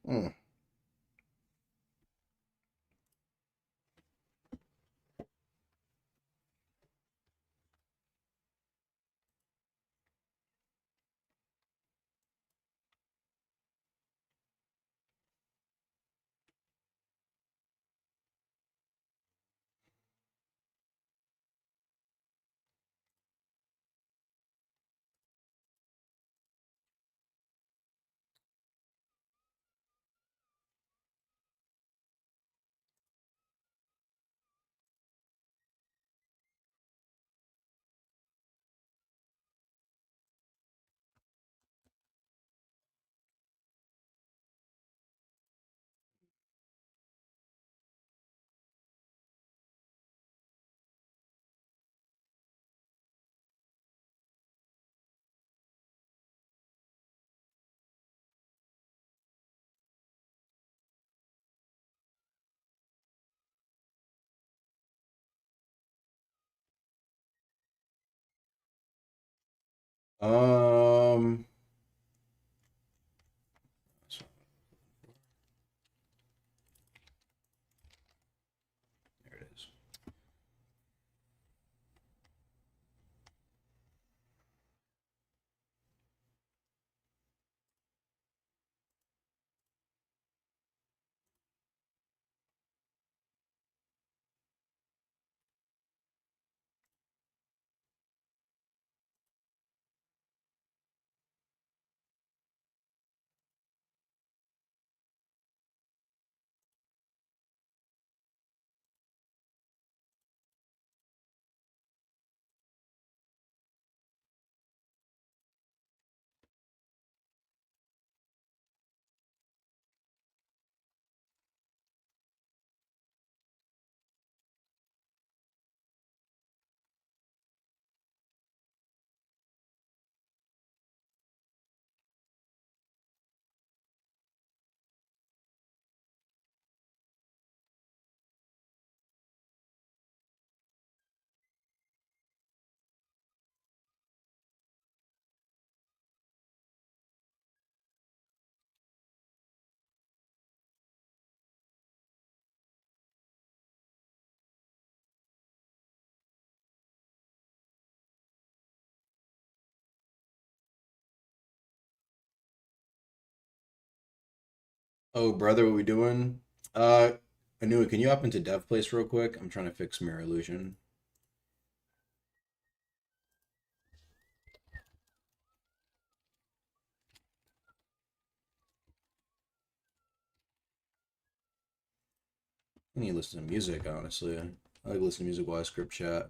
Hmm. Um. There it is. Oh, brother, what we doing? Anua, can you hop into Dev Place real quick? I'm trying to fix Mirror Illusion. I need to listen to music, honestly. I like listening to music while I script chat.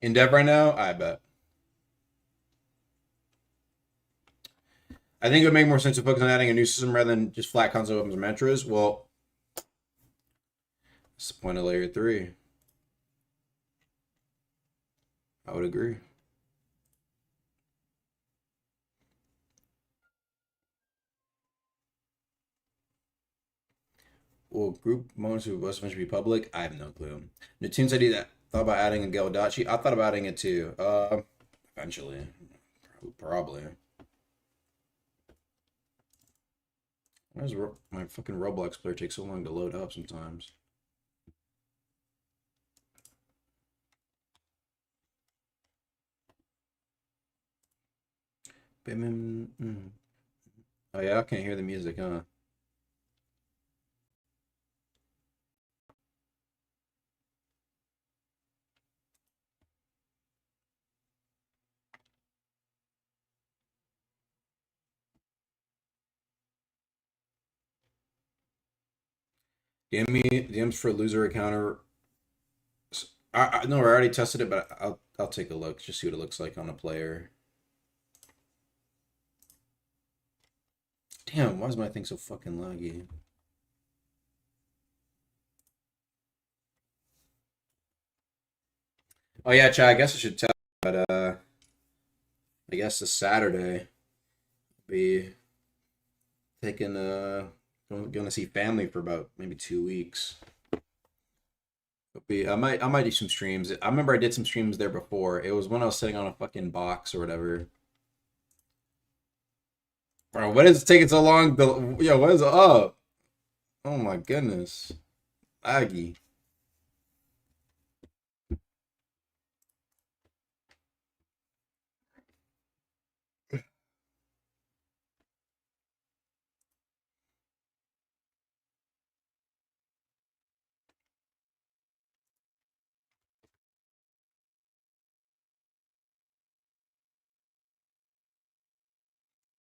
In dev right now, I bet. I think it would make more sense to focus on adding a new system rather than just flat console opens and mantras. Well, that's the point of layer 3. I would agree. Will group moments who was eventually be public? I have no clue. Natoon's idea that thought about adding a Geldachi. I thought about adding it too. Eventually. Probably. Why does my fucking Roblox player take so long to load up sometimes? Oh yeah, I can't hear the music, huh? DMs for loser encounter. I no, I already tested it, but I'll take a look, just see what it looks like on a player. Damn, why is my thing so fucking laggy? Oh yeah, Chad, I guess I should tell you, but I guess this Saturday be taking going to see family for about maybe 2 weeks. I might do some streams. I remember I did some streams there before. It was when I was sitting on a fucking box or whatever. Bro, what is taking so long? What is up? Oh my goodness. Aggie.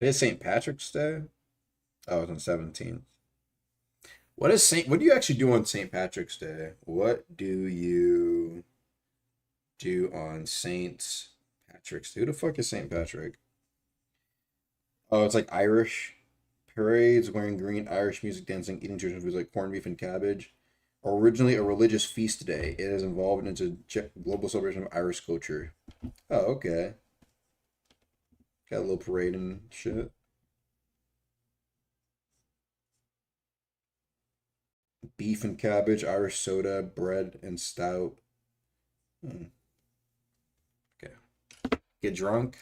It's St. Patrick's Day? Oh, it's on 17th. What do you actually do on St. Patrick's Day? What do you do on St. Patrick's Day? Who the fuck is St. Patrick? Oh, it's like Irish parades, wearing green, Irish music, dancing, eating traditional foods like corned beef and cabbage. Originally a religious feast day, it has evolved into global celebration of Irish culture. Oh, okay. Got a little parade and shit. Beef and cabbage, Irish soda, bread and stout. Hmm. Okay. Get drunk.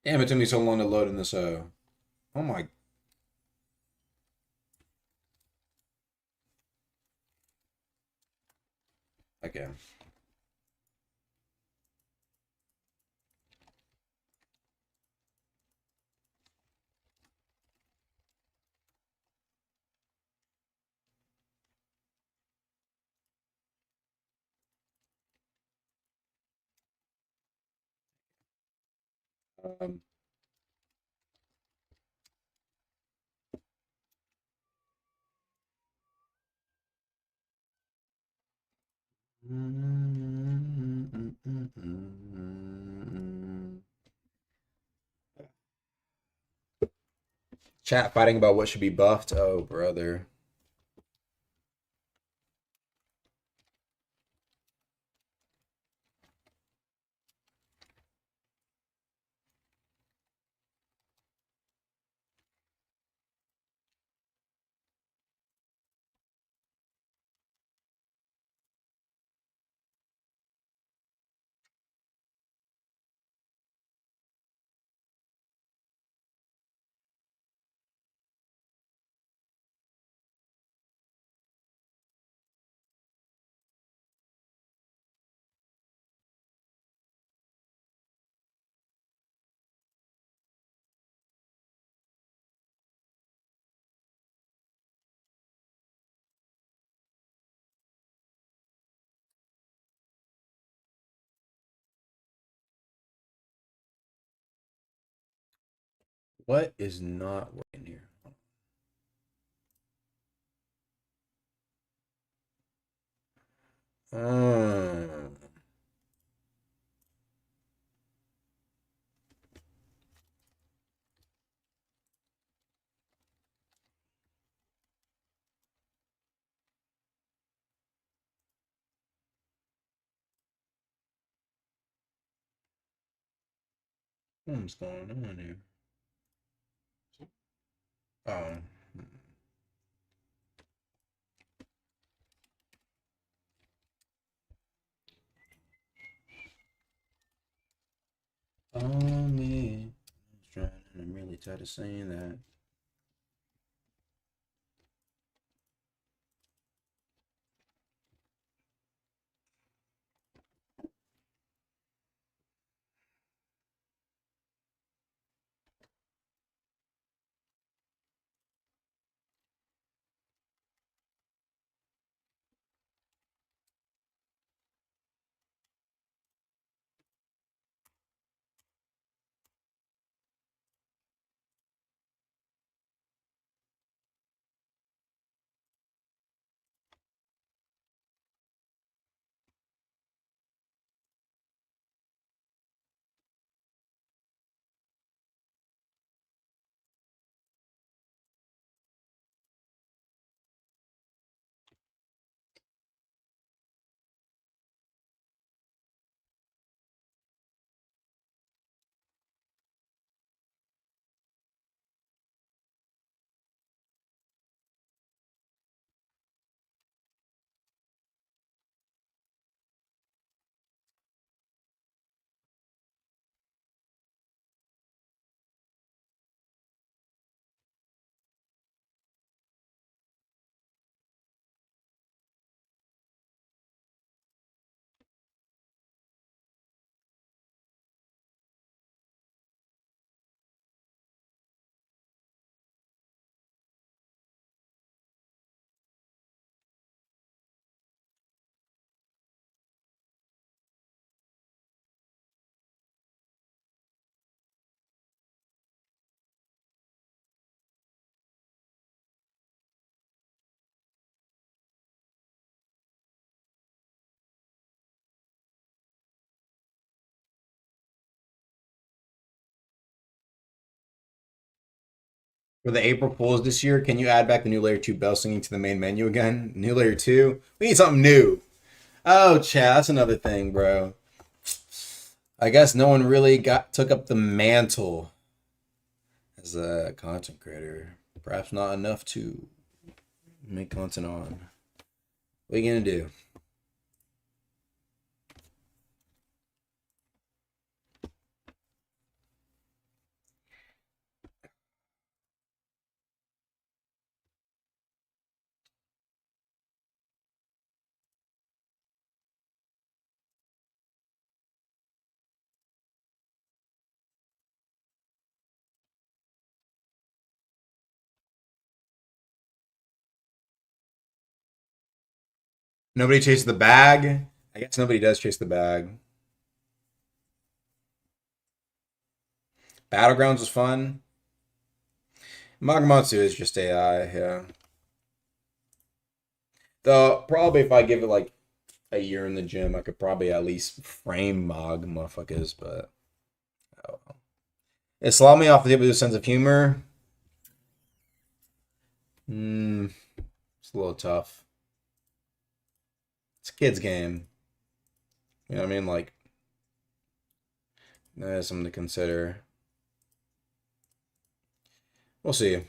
Damn, it took me so long to load in this. Oh my. Okay. Um. Chat fighting about what should be buffed. Oh, brother. What is not working here? What's going on here? Oh. Oh, me. I'm really tired of saying that. For the April pulls this year, can you add back the new layer 2 bell singing to the main menu again? New layer 2? We need something new. Oh, chat, that's another thing, bro. I guess no one really took up the mantle as a content creator. Perhaps not enough to make content on. What are you gonna do? Nobody chased the bag? I guess nobody does chase the bag. Battlegrounds was fun. Magamatsu is just AI, yeah. Though, probably if I give it like a year in the gym, I could probably at least frame Mog motherfuckers, but oh well. It slaw me off the tip with a sense of humor. It's a little tough. It's a kid's game. You know what I mean? Like, that's something to consider. We'll see.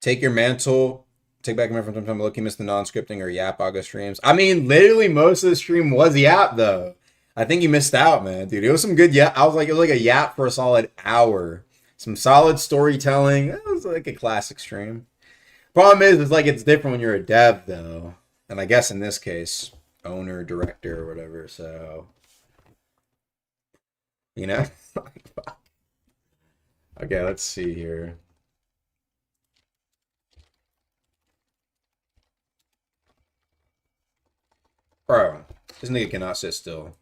Take your mantle. Take back your mantle from time to look. You missed the non-scripting or Yap August streams. I mean, literally most of the stream was Yap though. I think you missed out, man, dude. It was some good Yap. I was like, it was like a Yap for a solid hour. Some solid storytelling. It was like a classic stream. Problem is, it's like it's different when you're a dev though, and I guess in this case, owner, director, or whatever. So, you know. Okay, let's see here. Bro, this nigga cannot sit still.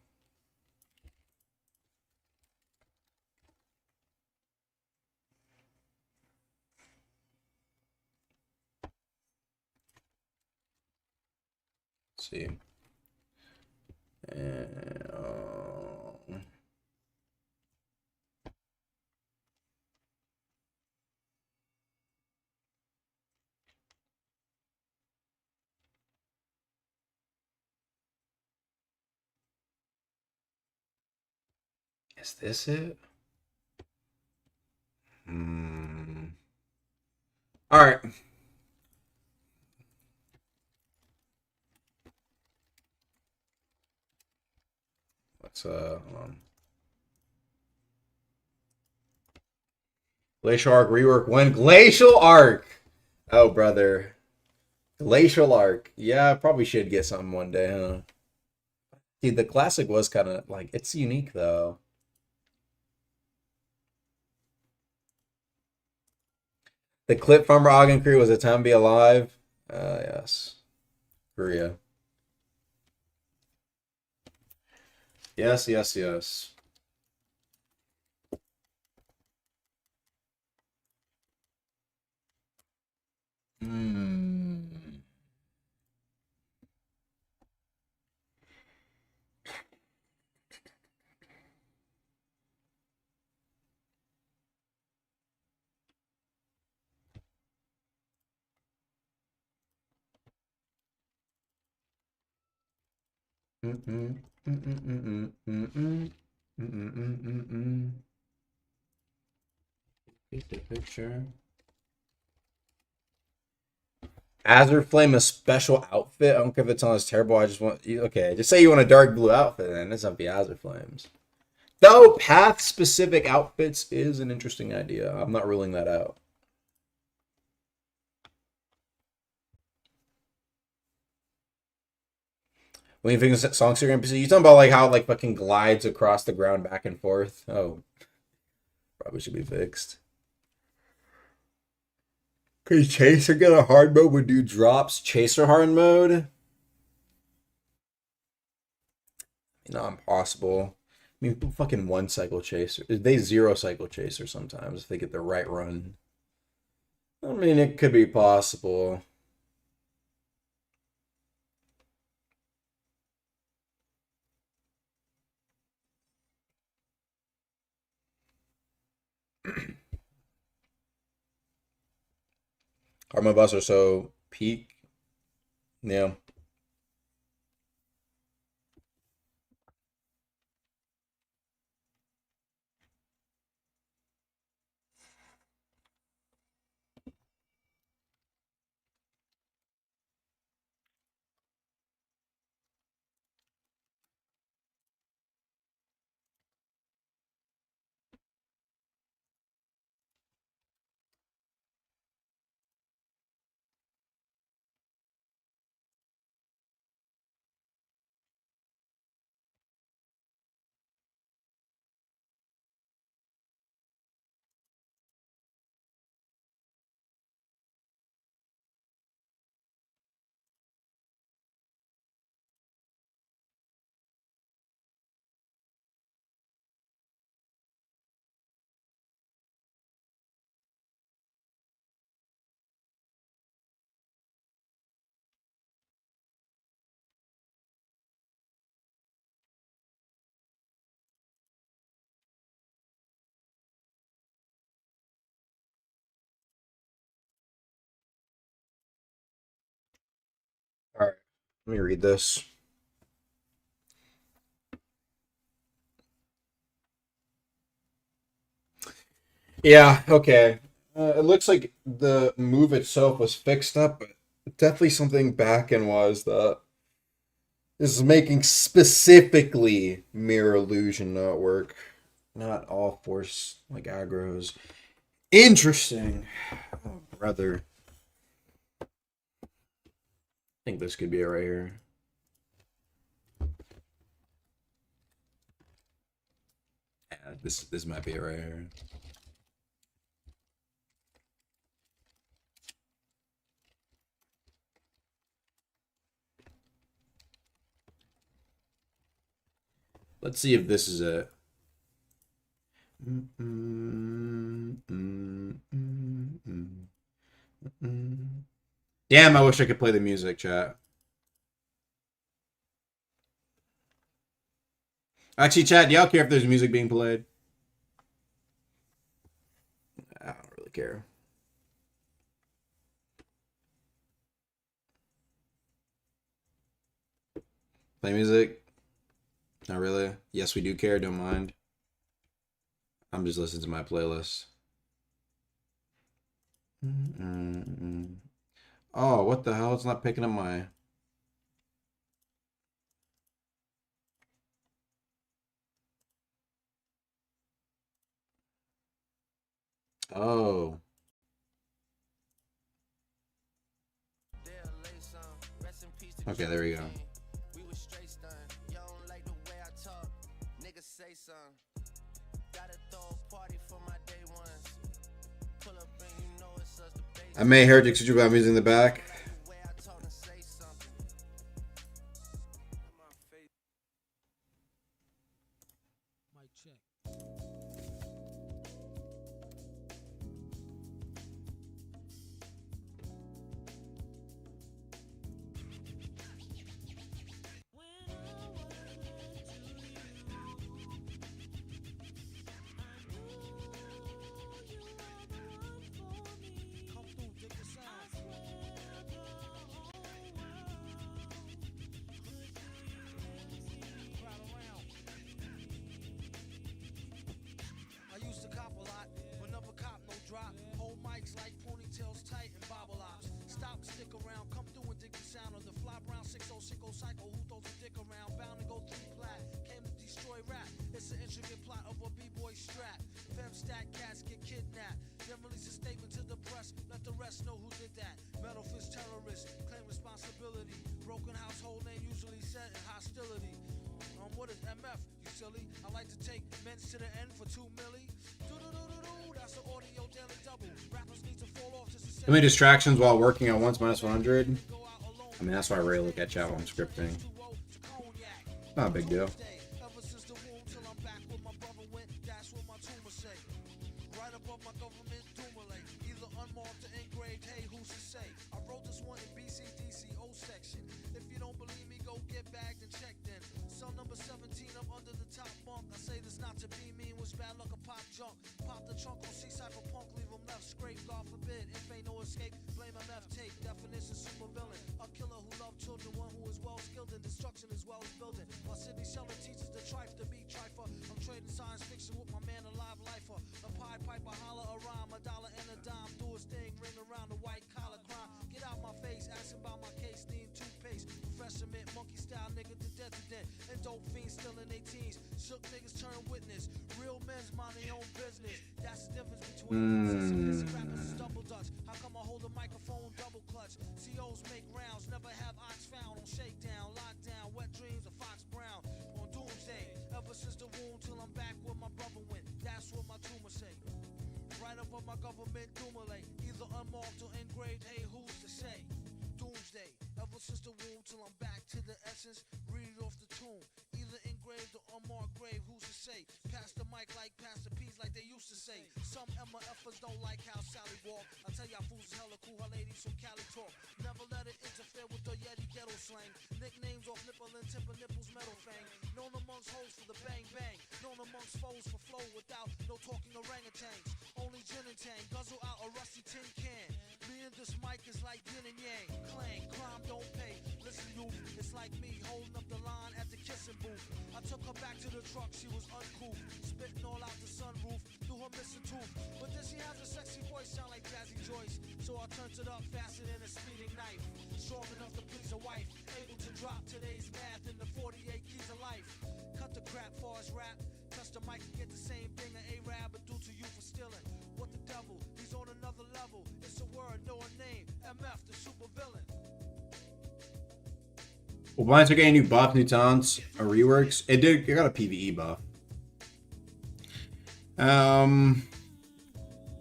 Let's see. And, is this it? All right. Let's hold on. Glacial Arc rework when Glacial Arc. Oh, brother. Glacial Arc. Yeah, I probably should get something one day, huh? Dude, the classic was kind of like, it's unique though. The Clip Farmer Ogden Crew was a time to be alive. Yes. Korea. Yes, yes, yes. Hmm. Take the picture. Azure Flame, a special outfit. I don't care if it's on as terrible. I just want okay. Just say you want a dark blue outfit, then it's not the Azure Flames. Though path specific outfits is an interesting idea. I'm not ruling that out. When you think of songs you're gonna you talking about like how it like fucking glides across the ground back and forth? Oh, probably should be fixed. Could Chaser get a hard mode when dude drops Chaser hard mode? Not impossible. I mean, fucking one cycle Chaser. They zero cycle Chaser sometimes if they get the right run. I mean, it could be possible. Hard bus are so peak. Yeah. All right. Let me read this. Yeah, okay. It looks like the move itself was fixed up, but definitely something back end was that this is making specifically mirror illusion not work. Not all force like aggros. Interesting. Oh, brother. I think this could be it right here. Yeah, this might be it right here. Let's see if this is it. Damn, I wish I could play the music, chat. Actually, chat, do y'all care if there's music being played? I don't really care. Play music? Not really. Yes, we do care. Don't mind. I'm just listening to my playlist. Oh, what the hell? It's not picking up my... Oh. Okay, there we go. I may Heretic Suit about music in the back. How many distractions while working at once minus 100? I mean, that's why I rarely look at chat while I'm scripting. Not a big deal. Well, Blinds are getting new buff, new taunts, or reworks. It got a PvE buff.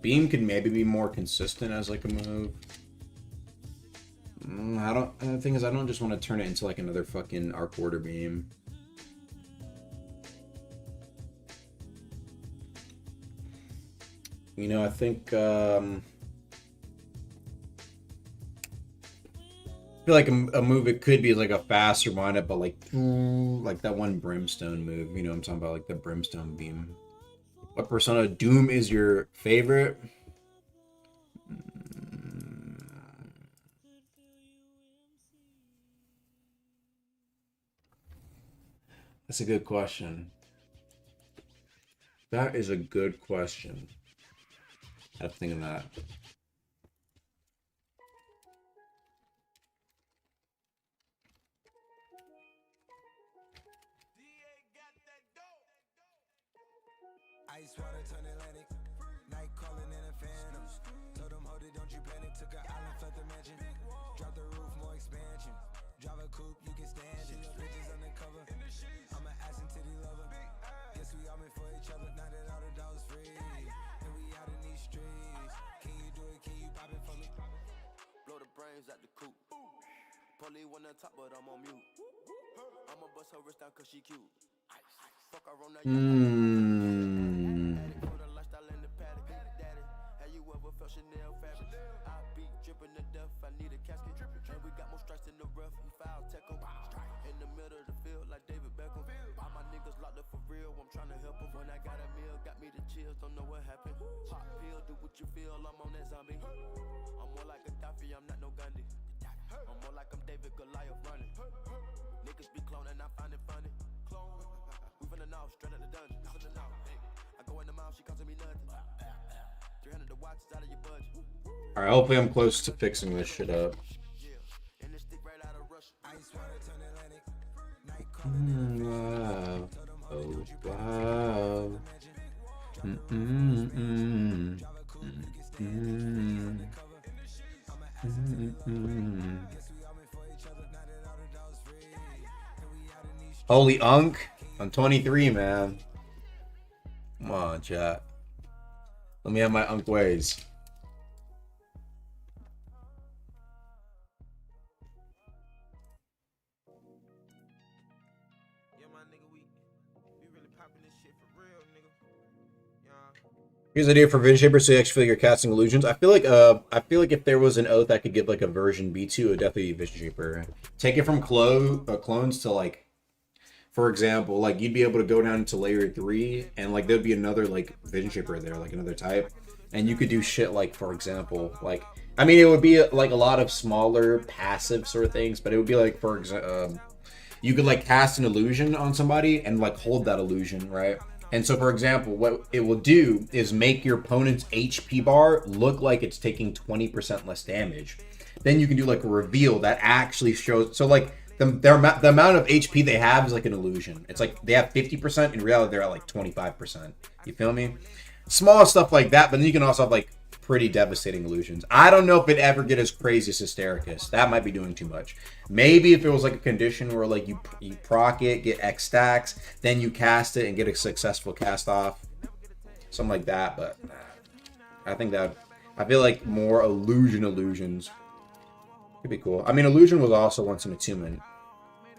Beam could maybe be more consistent as like a move. The thing is, I don't just want to turn it into like another fucking arc order beam. You know, I think feel like a move it could be like a faster windup, but like that one brimstone move. You know what I'm talking about, like the brimstone beam. What Persona Doom is your favorite? That's a good question. That is a good question. I have to think of that.
Ice water turn Atlantic. Night calling in a phantom. Told them, hold it, don't you panic. Took an island, left the mansion. Drop the roof, more expansion. Drive a coupe, you can stand it. Bridges undercover. I'm an ass and titty lover. Guess we all meant for each other. Now that all the dogs free. And we out in these streets. Can you do it? Can you pop it for me?
Blow the brains out the coop. Polly one on top, but I'm on mute. I'ma bust her wrist down cause she cute. Fuck her on that. For the lifestyle in the paddock. Daddy, have you ever felt Chanel fabric? I be dripping to death. I need a casket. And we got more strikes in the rough. We foul tech 'em. In the middle of the field like David Beckham. All my niggas locked up for real. I'm trying to help 'em. When I got a meal, got me the chills. Don't know what happened. Pop pill, do what you feel. I'm on that zombie. I'm more like Gaddafi. I'm not no Gandhi. I'm more like I'm David Goliath running. Niggas be cloning, I find it funny. We finna know, straight out the dungeon. Finna know. I go in the mouth, she costing me nothing. 300 the watch is out of your budget.
All right, hopefully I'm close to fixing this shit up.
And this stick right out of Russia.
Ice water turn Atlantic. Night calling
Wow. Oh, wow. Holy Unk. I'm 23, man. Come on, chat. Let me have my Unk ways. Here's an idea for Vision Shaper, so you actually feel like you're casting illusions. I feel like if there was an oath that could give like a version B2, it would definitely be Vision Shaper. Take it from clones to like, for example, like you'd be able to go down to layer 3 and like there'd be another like Vision Shaper there, like another type. And you could do shit like, for example, like, I mean, it would be like a lot of smaller passive sort of things, but it would be like, for example, you could like cast an illusion on somebody and like hold that illusion, right? And so, for example, what it will do is make your opponent's HP bar look like it's taking 20% less damage. Then you can do like a reveal that actually shows. So like the amount of HP they have is like an illusion. It's like they have 50%. In reality, they're at like 25%. You feel me? Small stuff like that. But then you can also have like pretty devastating illusions. I don't know if it ever get as crazy as Hystericus. That might be doing too much. Maybe if it was like a condition where like you proc it, get X stacks, then you cast it and get a successful cast off. Something like that, but I think that I feel like more illusions could be cool. I mean, illusion was also once an attunement,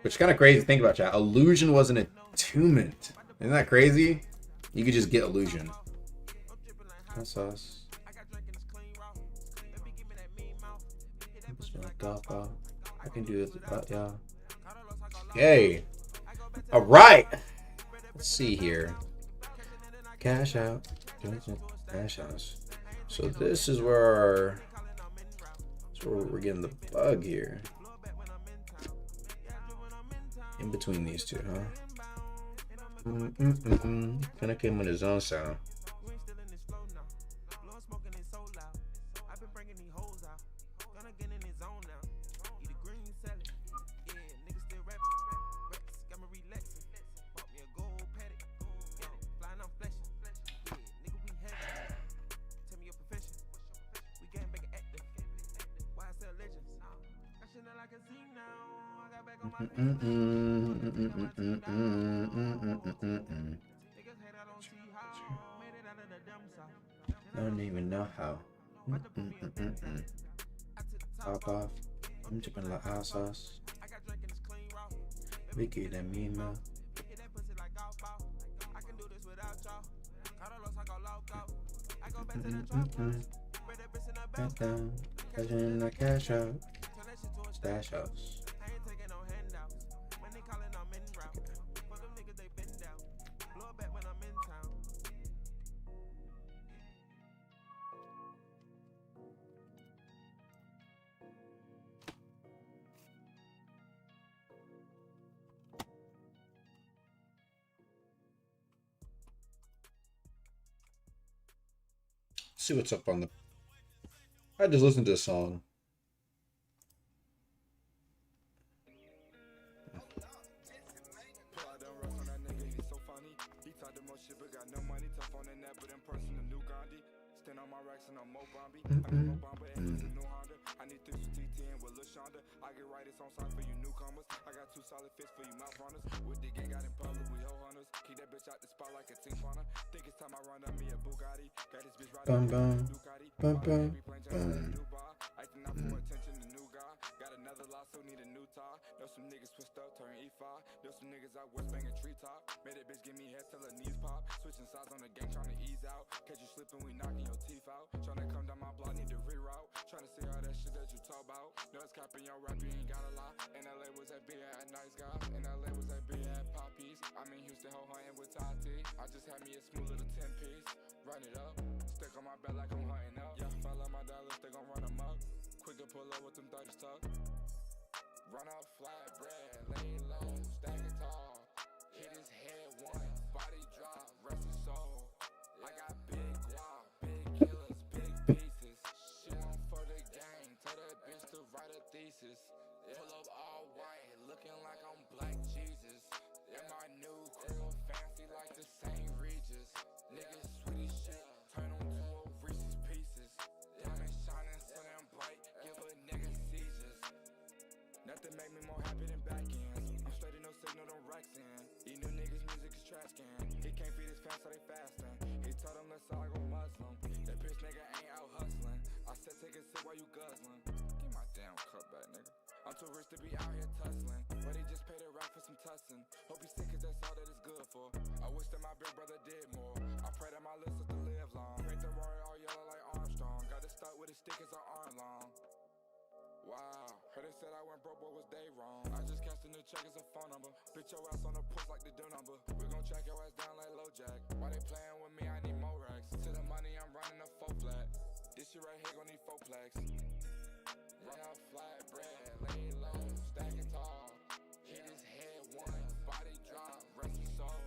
which is kind of crazy to think about, chat. Illusion was an attunement. Isn't that crazy? You could just get illusion. That's us. I can do it, yeah. Hey, all right. Let's see here. Cash out. Cash house. So this is where we're getting the bug here. In between these two, huh? Kind of came with his own sound. I don't even know how. Pop off. I'm dripping like hot sauce. We get that meme now. Back down, cashing the cash out. Stash house.
I ain't taking no handouts. When they callin', I'm en route. For them niggas, they been down. Blow it back when I'm in town.
See what's up on the. I just listened to a song.
Pull out them rest on that nigga, he's so funny. He talk the most shit, but got no money. Tough on the net, but in person, the new Gandhi. Stand on my racks and I'm Mo Bombi. I mean Mo Bamba and it's a new Honda. I need 3 for TT and with Lil Shonda. I get right, it's on side for you newcomers. I got 2 solid fists for you mouth runners. With the gang out in public, we hoe hunters. Keep that bitch out the spot like a team runner. Think it's time I run up me a Bugatti. Got this bitch right
Bum,
up
bum.
Ducati.
Bum,
My
bum.
baby playing James in the new bar. Acting out for attention, the new guy. Got another lawsuit, need a new tie. Know some niggas switched up, turn E5. Know some niggas out west banging treetop. Made that bitch give me head till her knees pop. Switching sides on the gang, trying to ease out. Catch you slipping, we knocking your teeth out. Trying to come down my block, need to reroute. Trying to see how that shit that you talk about. No, it's capping your rap, you ain't got a lot. In LA was that big at nice guy. In LA was that big at poppies. I'm in Houston, ho hunting with Tati. I just had me a smooth little 10-piece. Run it up, stick on my belt like I'm hunting up. Yeah, follow my dollars, they gon' run them up. Quick to pull up with them 30s tuck. Run up flat bread, lay low, stack it tall. Hit his head once, body drop, rest his soul. I got big guap, big killers, big pieces. Shit on for the gang, tell that bitch to write a thesis. Pull up all white, looking like I'm Black Jesus. And my new crew fancy like the St. Regis. Niggas sweet as shit, turn them to a Reese's Pieces. Diamond shining, so damn bright, give a nigga seizures. Nothing make me more happy than back ends. I'm straight in no signal, don't racks in. These new niggas music is trash can. He can't feed his fans, so they fasting. He told them let's all go Muslim. That bitch nigga ain't out hustling. I said take a sip while you guzzling. Get my damn cup back, nigga. I'm too rich to be out here tussling, but he just paid a rap for some tussin'. Hope he's sick, cause that's all that it's good for. I wish that my big brother did more. I pray that my listeners to live long. Paint the Rory all yellow like Armstrong. Got to start with his stick as an arm long. Wow, heard they said I went broke, but was they wrong? I just cashed a new check as a phone number. Bitch your ass on the post like the do number. We gon' track your ass down like low jack. Why they playing with me? I need more racks. To the money, I'm running a 4 flat. This shit right here gon' need 4 plaques. Run out flat bread, lay low, stack it tall. Hit his head once, body drop, rest his soul.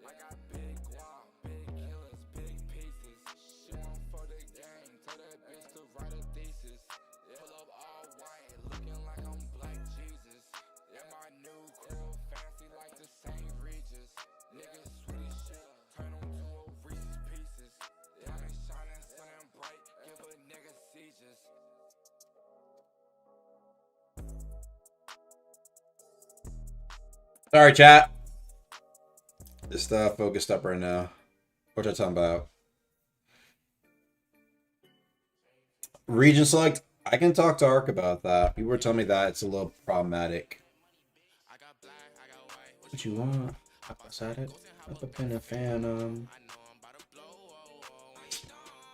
I got big guap, big killers, big pieces. Shit on for the gang, tell that bitch to write a thesis. Pull up all white, looking like I'm Black Jesus. And my new crew fancy like the St. Regis. Niggas sweet as shit, turn them to a Reese's Pieces. Diamond shining, so damn bright, give a nigga seizures.
Sorry, chat. Just focused up right now. What y'all talking about? Region select. I can talk to Ark about that. People were telling me that it's a little problematic. What you want? Up outside it. Up up in the fan.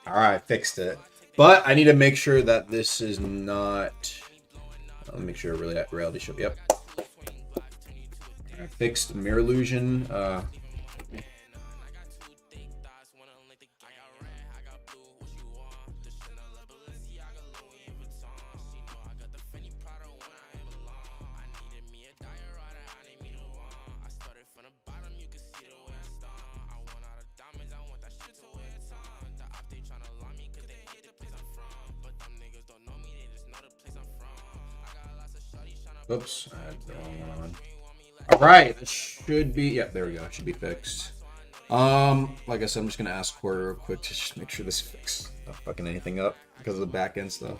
All right, fixed it. But I need to make sure that this is not. Let me make sure reality show. Yep. I fixed mirror illusion. Oops, I had the wrong one. All right, it should be. Yeah, there we go. It should be fixed. Like I said, I'm just gonna ask Corey real quick to just make sure this is fixed. Not fucking anything up because of the back end stuff.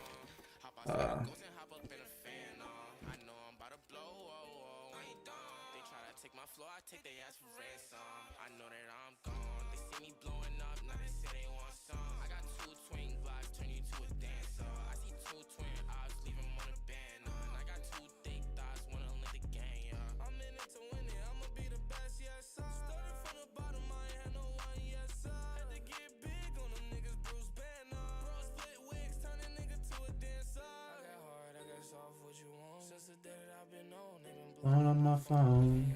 On my phone.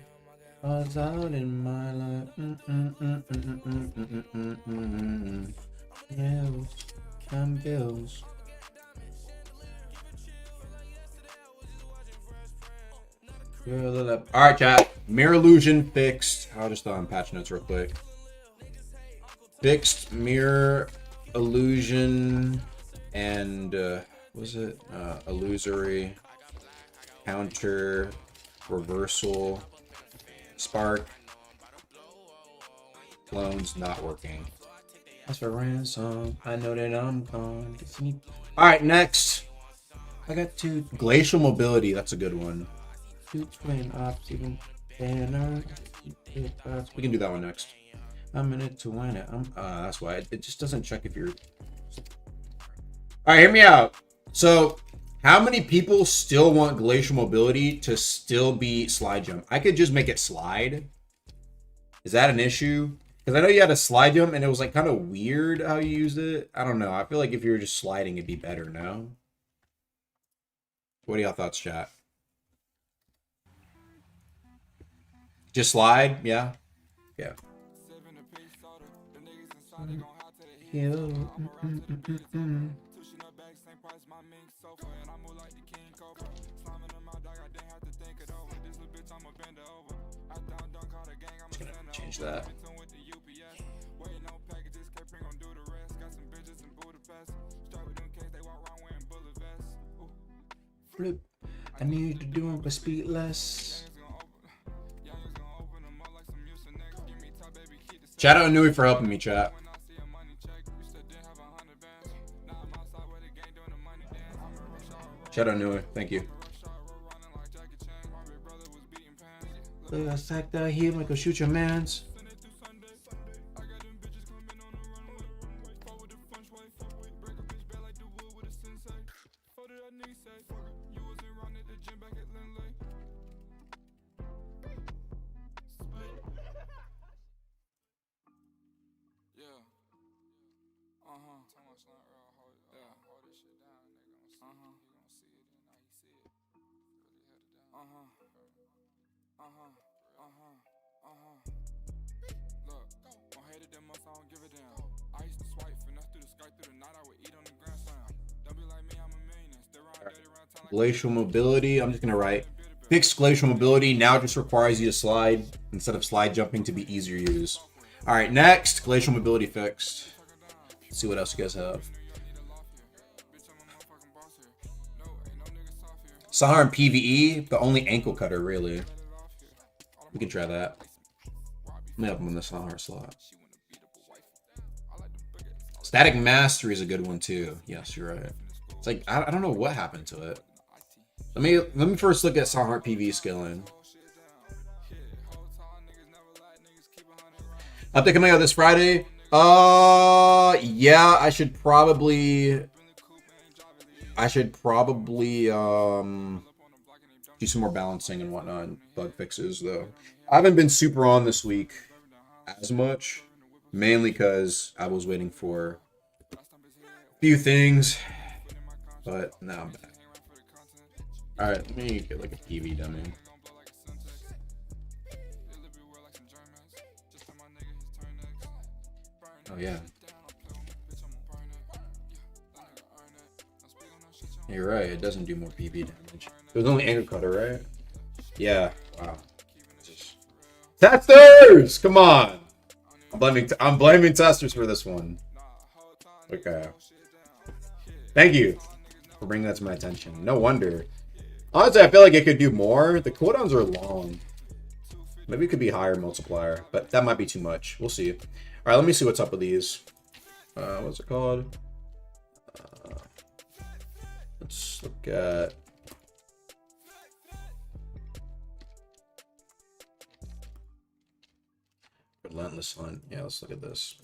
I was out in my life. Bills. Them bills. Alright, chat. Mirror illusion fixed. I'll just patch notes real quick. Fixed mirror illusion and was it illusory counter reversal spark clones not working. That's for ransom. I know that I'm gone. All right, next. I got two glacial mobility. That's a good one. Two twin ops, even banner. We can do that one next. I'm in it to win it. That's why it just doesn't check if you're. All right, hear me out. So, how many people still want glacial mobility to still be slide jump? I could just make it slide. Is that an issue? Because I know you had a slide jump and it was like kind of weird how you used it. I don't know. I feel like if you were just sliding, it'd be better. No. What are y'all thoughts, chat? Just slide, yeah. Yeah. Just gonna change that. Flip. I need to do it, but speed less. Shout out Nui for helping me, chat. Shout out Nui, thank you. I sacked out here, I go shoot your mans. Glacial mobility. I'm just gonna write fixed glacial mobility. Now it just requires you to slide instead of slide jumping to be easier to use. All right, next glacial mobility fixed. Let's see what else you guys have. Sahar and PVE, the only ankle cutter really. We can try that. Let me have him in the Sahar slot. Static Mastery is a good one too. Yes, you're right. It's like I don't know what happened to it. Let me first look at Sahar PV skilling. Update coming out this Friday. Yeah, I should probably do some more balancing and whatnot, bug fixes though. I haven't been super on this week as much, mainly because I was waiting for a few things, but now I'm back. All right, let me get like a PV dummy. Oh yeah. You're right, it doesn't do more PV damage. It was only ankle cutter, right? Yeah. Wow. Testers! Come on! I'm blaming testers for this one. Okay. Thank you for bringing that to my attention. No wonder. Honestly, I feel like it could do more. The cooldowns are long. Maybe it could be higher multiplier, but that might be too much. We'll see. All right, let me see what's up with these. What's it called? Let's look at... Relentless Hunt. Yeah, let's look at this.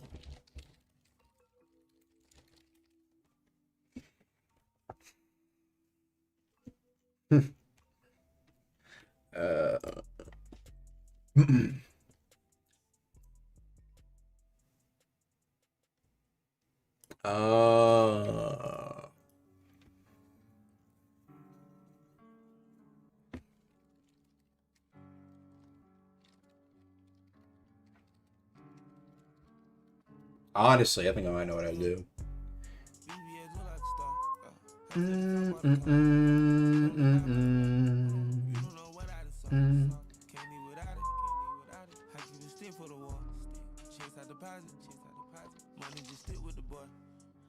Honestly, I think I might know what I'd do.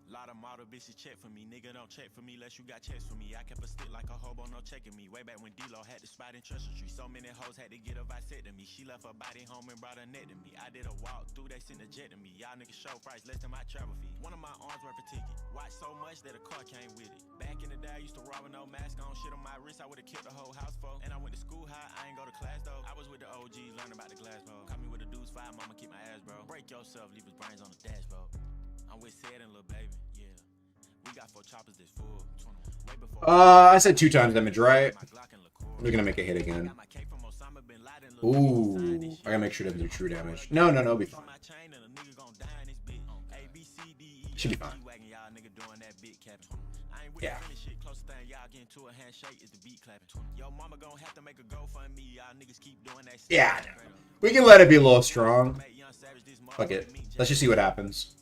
Lot of model bitches check for me, nigga don't check for me unless you got checks for me. I kept a stick like a hobo, no checking me. Way back when D-Lo had the spot in Treasure Tree. So many hoes had to get a vasectomy. She left her body home and brought her neck to me. I did a walk through, they sent a jet to me. Y'all niggas show price less than my travel fee. One of my arms worth a ticket. Watch so much that a car came with it. Back in the day, I used to rob with no mask on. Shit on my wrist, I would've killed the whole house for. And I went to school high, I ain't go to class though. I was with the OGs, learning about the glass pole. Caught me with a deuce 5, mama keep my ass, bro. Break yourself, leave his brains on the dashboard. I'm with Sid and Lil Baby, yeah. We got 4 choppers that's full. Way before
I said 2 times damage, right? We're gonna make a hit again. Ooh, I gotta make sure it doesn't do true damage. No, it'll be fine. Should be fine. Yeah. Yeah, we can let it be a little strong. Fuck it. Let's just see what happens.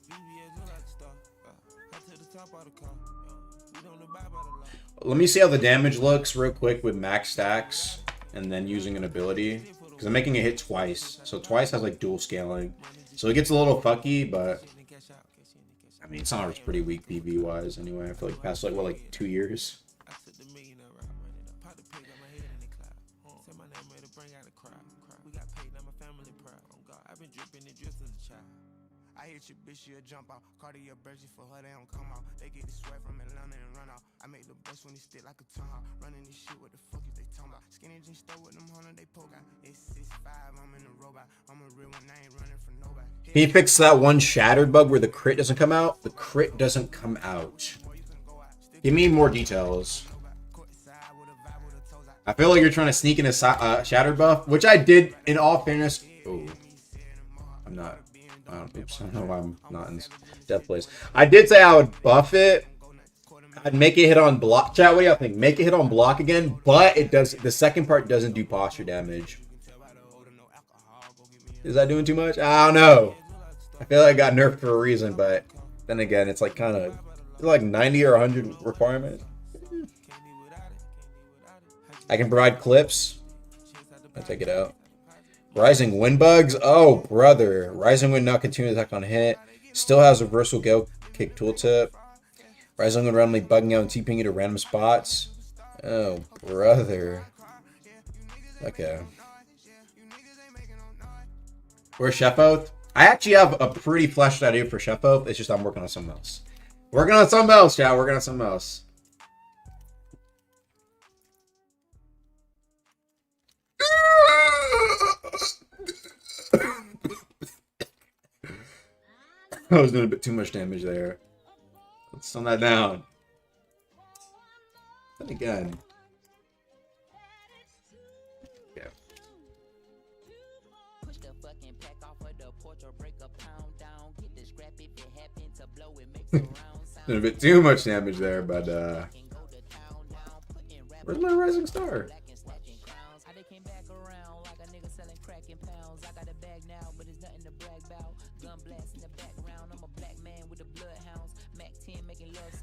Let me see how the damage looks real quick with max stacks and then using an ability. Because I'm making it hit twice. So twice has like dual scaling. So it gets a little fucky, but I mean, it's not pretty weak PV wise anyway. I feel like past like 2 years.
I hit your bitch, she'll jump out. Cardi your Bergie for her, they don't come out. They get the sweat from Atlanta and run out. I make the best when he stick like a tongue out. Running this shit, what the fuck is they talking about? Skinny jeans stole with them 100, they poke out. It's 6'5", I'm in the robot. I'm a real one, I ain't running for nobody.
He fixed that one shattered bug where the crit doesn't come out. The crit doesn't come out. Give me more details. I feel like you're trying to sneak in a shattered buff, which I did in all fairness. Oh, I'm not. Oops, I don't know why I'm not in death place. I did say I would buff it. I'd make it hit on block. Chat, what do y'all think? Make it hit on block again, but it does. The second part doesn't do posture damage. Is that doing too much? I don't know. I feel like I got nerfed for a reason, but then again, it's like kind of like 90 or 100 requirement. I can provide clips. I'll take it out. Rising Wind Bugs? Oh, brother. Rising Wind not continue attack on hit. Still has reversal gale kick tooltip. Rising Wind randomly bugging out and TPing you to random spots. Oh, brother. Okay. Where's Chef Oath? I actually have a pretty fleshed idea for Chef Oath. It's just I'm working on something else. Working on something else, chat. Working on something else. I was doing a bit too much damage there. Let's tone that down. Then again. Yeah. Doing a bit too much damage there, but where's my rising star?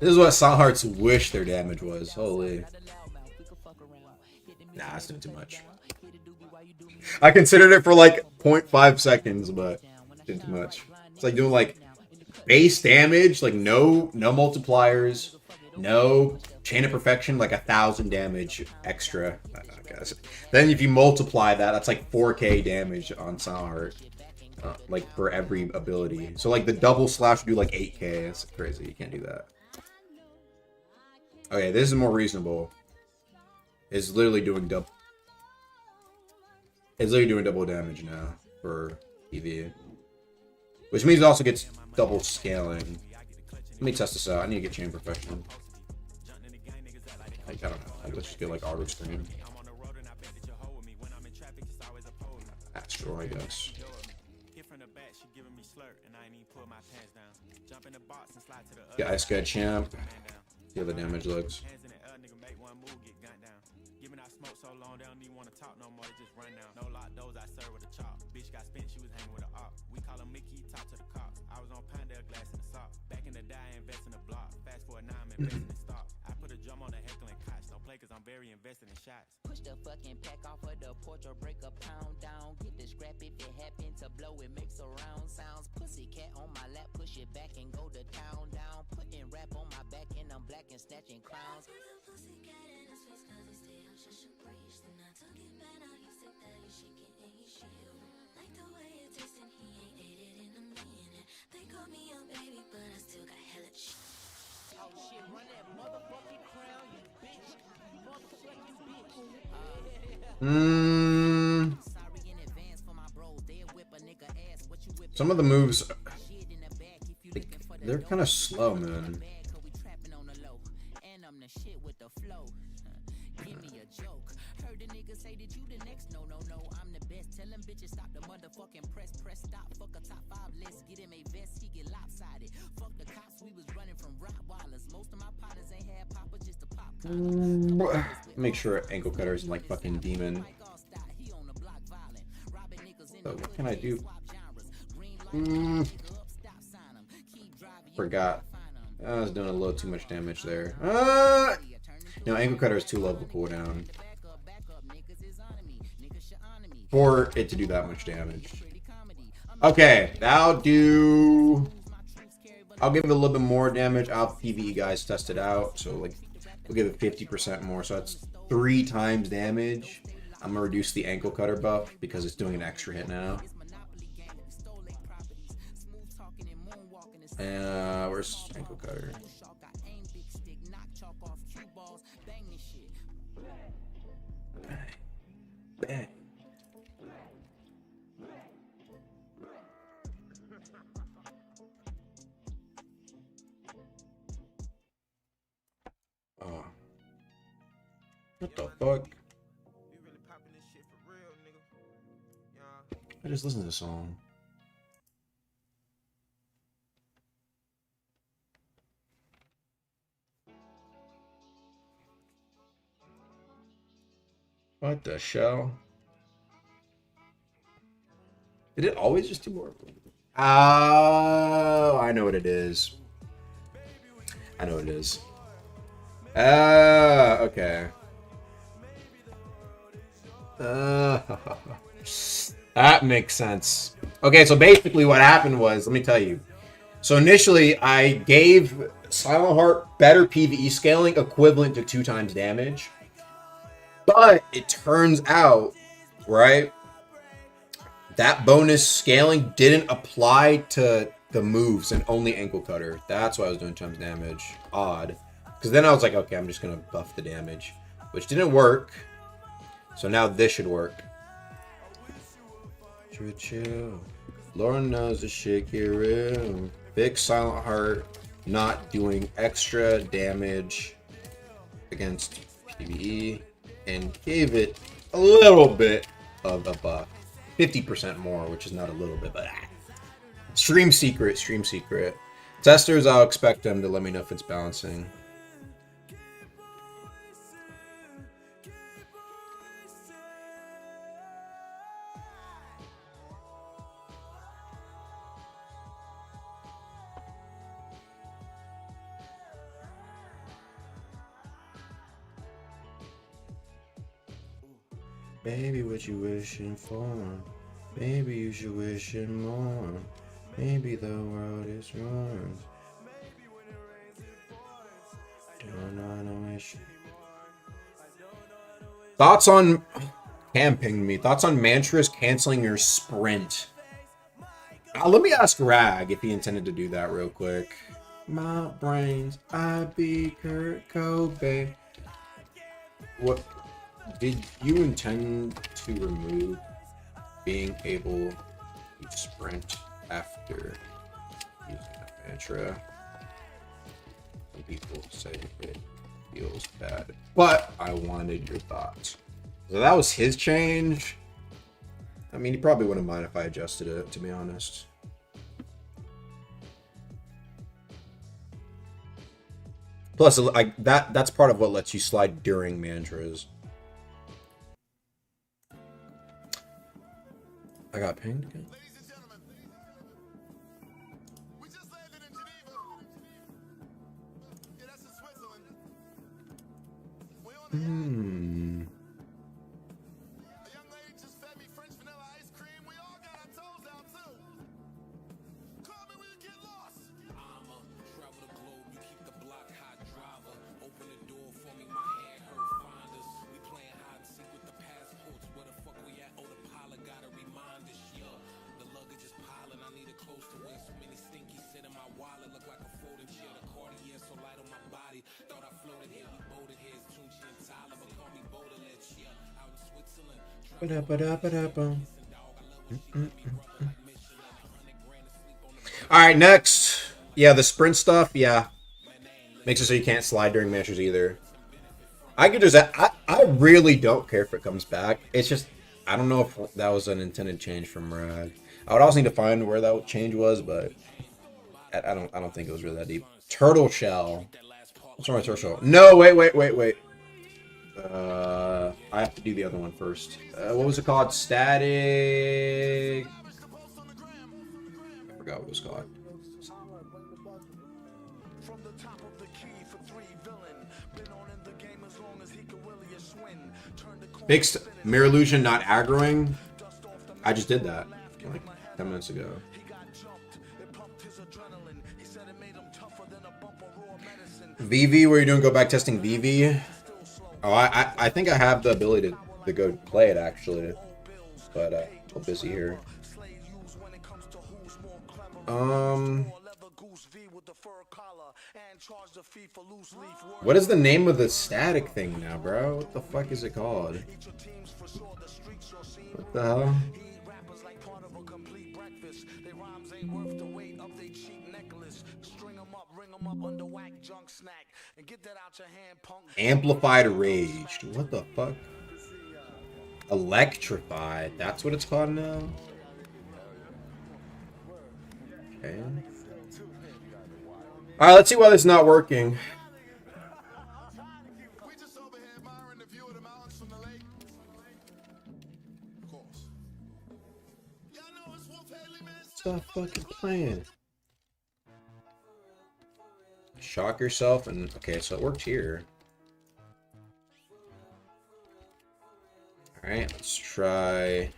This is what Sawhearts wish their damage was. Holy. Nah, that's doing too much. I considered it for like 0.5 seconds, but doing too much. It's like doing like base damage, like no multipliers, no chain of perfection, like 1,000 damage extra. I guess. Then if you multiply that, that's like 4k damage on Sawheart. Like for every ability. So like the double slash would do like 8k. That's crazy. You can't do that. Okay, this is more reasonable. It's literally doing double. It's literally doing double damage now for EV, which means it also gets double scaling. Let me test this out. I need to get chain perfection. Like, I don't know. Let's just get like auto stream. Astral, I guess. Yeah, Ice Guy Champ. See how the damage looks.
I put a drum on the heckling cots. Don't play cause I'm very invested in shots.
Push the fucking pack off of the porch or break a pound down. Get the scrap if it happen to blow, it makes a round sounds. Pussy cat on my lap, push it back and go to town down. Putting rap on my back and I'm black and snatching crowns.
Pussy cat in his face cause he stay out, shush and preach. Then I took it back, now he sick that he shaking and he shield. Like the way it tastes and he ain't ate it in a minute. They call me a baby, but I still got hella shit.
Oh shit, run that motherfucking crown, you bitch. You motherfucking bitch. Sorry in advance for my bros. They whip a nigga ass. What you whip?
Some of the moves,
Shit in the bag if you looking for the
they're kind of slow, man.
bag, cause we trapping on the low. And I'm the shit with the flow. Give me a joke. Heard the nigga say that you the next. No, I'm the best. Tell them bitches stop the motherfucking press stop. Fuck a top 5 list. Get him a vest, he get lopsided. Fuck the cops, we was running from Rottweilers. Most of my partners ain't had papa, just a pop.
Make sure ankle cutter isn't like fucking demon. So what can I do? Forgot. I was doing a little too much damage there. No, ankle cutter is too low of a cooldown for it to do that much damage. Okay, I'll give it a little bit more damage. I'll PvE guys test it out. So like we'll give it 50% more. So that's 3 times damage. I'm gonna reduce the ankle cutter buff because it's doing an extra hit now. Where's ankle cutter? Bang. Oh. What the fuck? I just listened to the song. What the shell? Did it always just do more? Oh, I know what it is. I know what it is. Okay. That makes sense. Okay, so basically what happened was, let me tell you. So initially, I gave Silent Heart better PvE scaling equivalent to 2 times damage. But it turns out, right, that bonus scaling didn't apply to the moves and only ankle cutter. That's why I was doing 2 times damage. Odd. Because then I was like, okay, I'm just going to buff the damage. Which didn't work. So now this should work. Chill. Lauren knows the shit get real. Big Silent Heart not doing extra damage against PvE. And gave it a little bit of a buff. 50% more, which is not a little bit, but stream secret. Testers, I'll expect them to let me know if it's balancing. Baby, what you wishing for? Maybe you should wish it more. Maybe the world is yours. Don't know how to wish. Thoughts on camping me? Thoughts on mantras canceling your sprint? Let me ask Rag if he intended to do that real quick. My brains, I be Kurt Cobain. What? Did you intend to remove being able to sprint after using a mantra? Some people say it feels bad, but I wanted your thoughts. So that was his change. I mean, he probably wouldn't mind if I adjusted it, to be honest. Plus, that's part of what lets you slide during mantras. I got pinged again. Hmm. Ba-da-ba-da-ba-da-bum. All right, next. Yeah, the sprint stuff. Yeah, makes it so you can't slide during matches either. I could just. I really don't care if it comes back. It's just I don't know if that was an intended change from Rad. I would also need to find where that change was, but I don't think it was really that deep. Turtle shell. What's wrong with turtle shell? No, wait. I have to do the other one first. What was it called? Static. I forgot what it was called. Fixed mirror illusion not aggroing. I just did that like 10 minutes ago. VV, what are you doing? Go back testing VV. Oh, I think I have the ability to go play it actually, but I'm busy here. What is the name of the static thing now, bro? What the fuck is it called? What the hell? Amplified rage. What the fuck? Electrified. That's what it's called now? Okay. Alright, let's see why this is not working. Stop fucking playing. Shock yourself and okay, so it worked here. Alright, let's try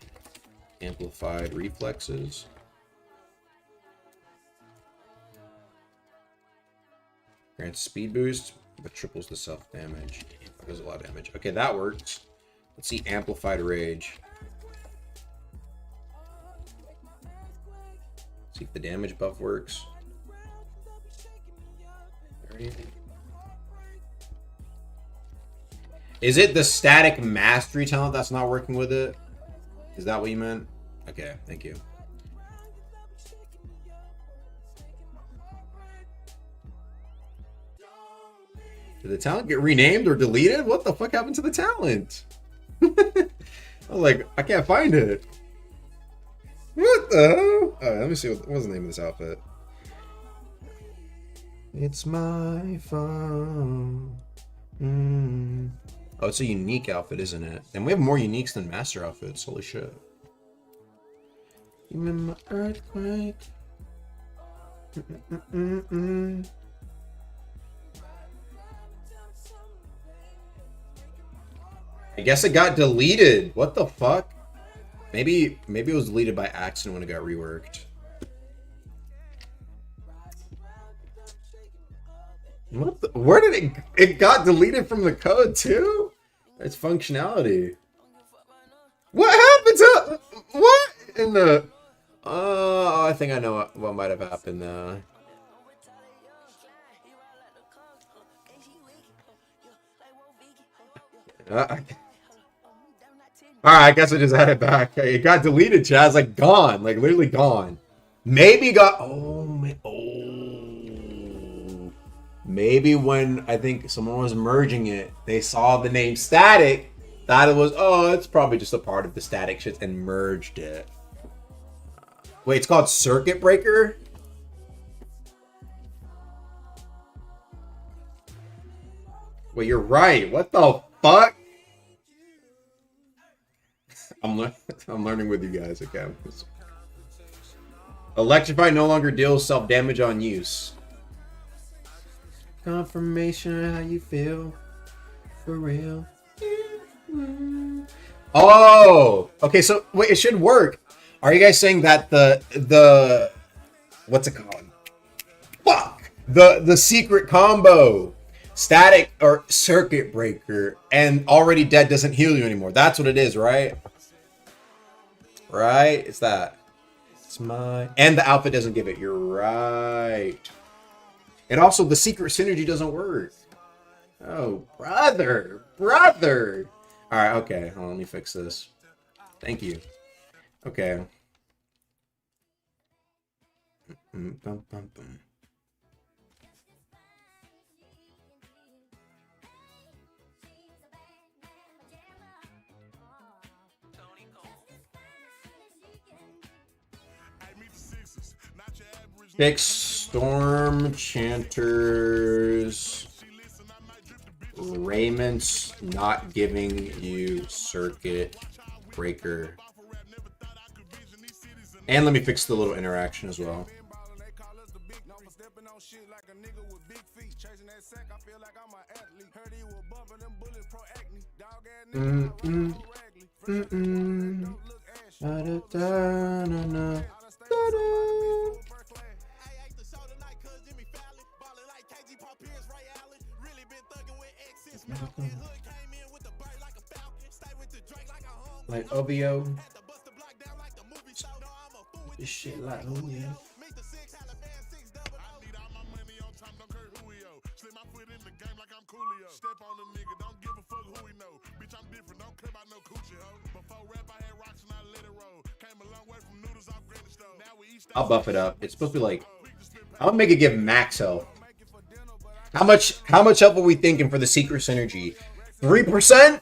amplified reflexes. Grants speed boost, but triples the self damage. That does a lot of damage. Okay, that works. Let's see amplified rage. See if the damage buff works. Is it the static mastery talent that's not working with it? Is that what you meant? Okay, thank you. Did the talent get renamed or deleted? What the fuck happened to the talent? I was like, I can't find it. What the hell? Alright, let me see what was the name of this outfit. It's my phone. Oh, it's a unique outfit, isn't it? And we have more uniques than master outfits. Holy shit. You remember my earthquake? I guess it got deleted. What the fuck? Maybe it was deleted by accident when it got reworked. What the, where did it got deleted from the code too? It's functionality. What happened to what in the? I think I know what might have happened. Alright, I guess I just had it back. It got deleted, Chaz. Like gone, like literally gone. Maybe got maybe when I think someone was merging it, they saw the name static, thought it was it's probably just a part of the static shit and merged it. Wait, it's called Circuit Breaker? Wait, you're right. What the fuck? I'm learning with you guys. Okay. Electrify no longer deals self-damage on use. Confirmation of how you feel. For real. Oh, okay. So wait, it should work. Are you guys saying that the what's it called? Fuck the secret combo, static or circuit breaker, and already dead doesn't heal you anymore. That's what it is, right? Right? It's that. It's my and the outfit doesn't give it. You're right. And also the secret synergy doesn't work. Oh, brother. All right, okay. Hold on, let me fix this. Thank you. Okay. Bum, bum, bum. Fix Storm Chanters. Raymond's not giving you circuit breaker. And let me fix the little interaction as well. Like OVO. This shit like oh yeah. I'll buff it up. It's supposed to be like I'm gonna make it give max health. How much health are we thinking for the secret synergy? 3%?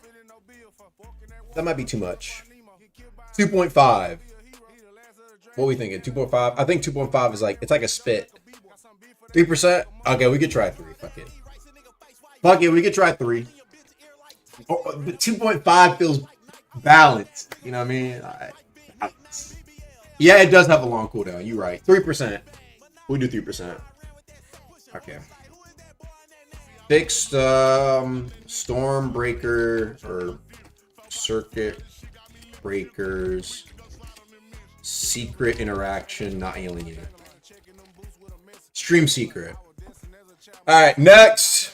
That might be too much. 2.5. What are we thinking? 2.5? I think 2.5 is like it's like a spit. 3%? Okay, we could try 3. Fuck it. Fuck it, we could try 3. Oh, the 2.5 feels balanced. You know what I mean? Yeah, it does have a long cooldown. You're right. 3%. We do 3%. Okay. Fixed storm breaker or circuit breakers. Secret interaction, not healing you. Stream secret. Alright, next.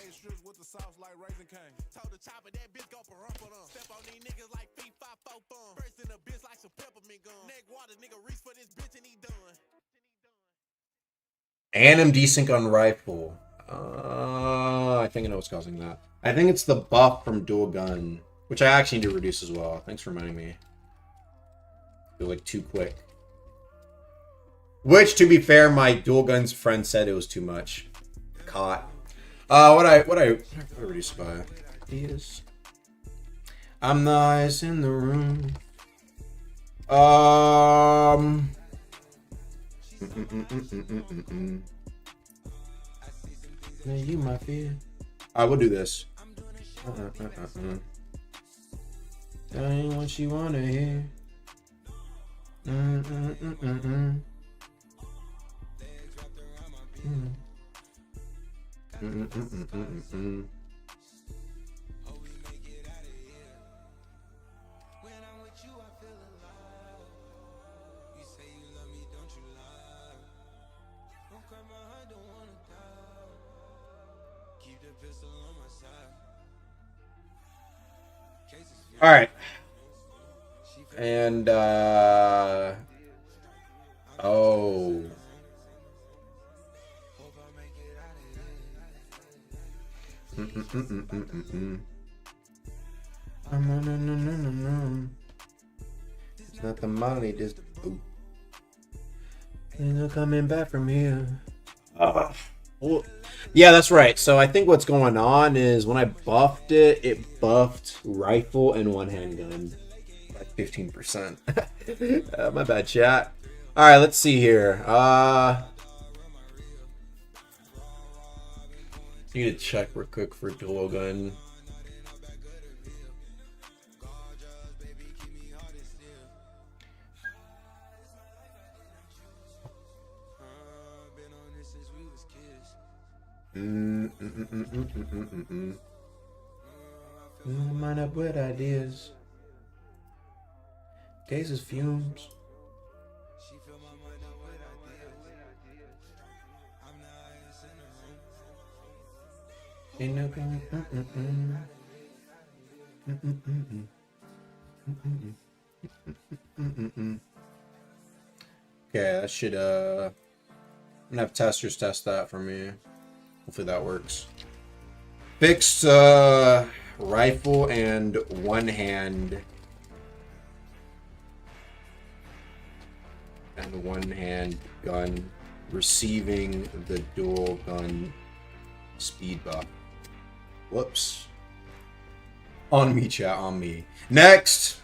Anim desync on rifle. I think I know what's causing that. I think it's the buff from dual gun, which I actually need to reduce as well. Thanks for reminding me. Feel like too quick. Which, to be fair, my dual guns friend said it was too much. Caught. What I reduce by? Is I'm the highest in the room. Now you my fear. I will do this. That ain't what you wanna hear. All right. And oh. No. It's not the money, just things are coming back from here. Well, yeah, that's right. So I think what's going on is when I buffed it, it buffed rifle and one handgun by 15%. My bad, chat. All right, let's see here. Need to check real quick for dual gun. Mind up with ideas. Cases fumes.
She fill my mind up with ideas. I'm the highest in the room.
Ain't no going. Okay, that should I'm gonna have testers test that for me. Hopefully that works. Fixed rifle and one hand gun receiving the dual gun speed buff. Whoops. On me, chat, on me. Next.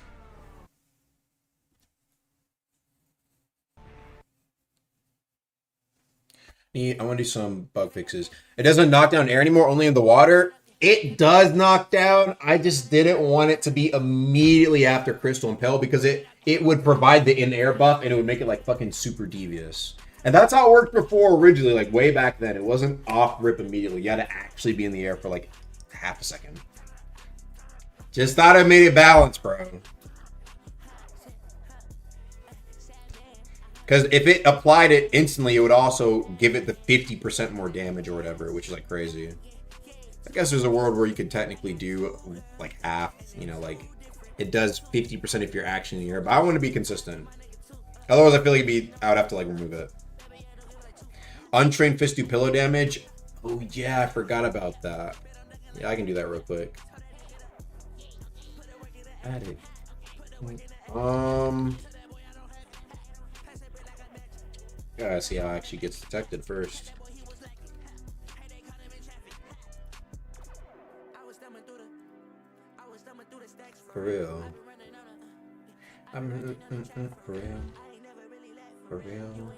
I want to do some bug fixes. It doesn't knock down air anymore, only in the water. It does knock down. I just didn't want it to be immediately after Crystal Impel because it would provide the in-air buff and it would make it like fucking super devious. And that's how it worked before originally, like way back then. It wasn't off rip immediately. You had to actually be in the air for like half a second. Just thought I made it balanced, bro. Because if it applied it instantly, it would also give it the 50% more damage or whatever, which is like crazy. I guess there's a world where you could technically do like half, you know, like it does 50% if you're actually in the air, but I want to be consistent. Otherwise, I feel like I would have to like remove it. Untrained fist do pillow damage. Oh yeah, I forgot about that. Yeah, I can do that real quick. Add it. Gotta see how it actually gets detected first. For real. I'm for real. For real. For real.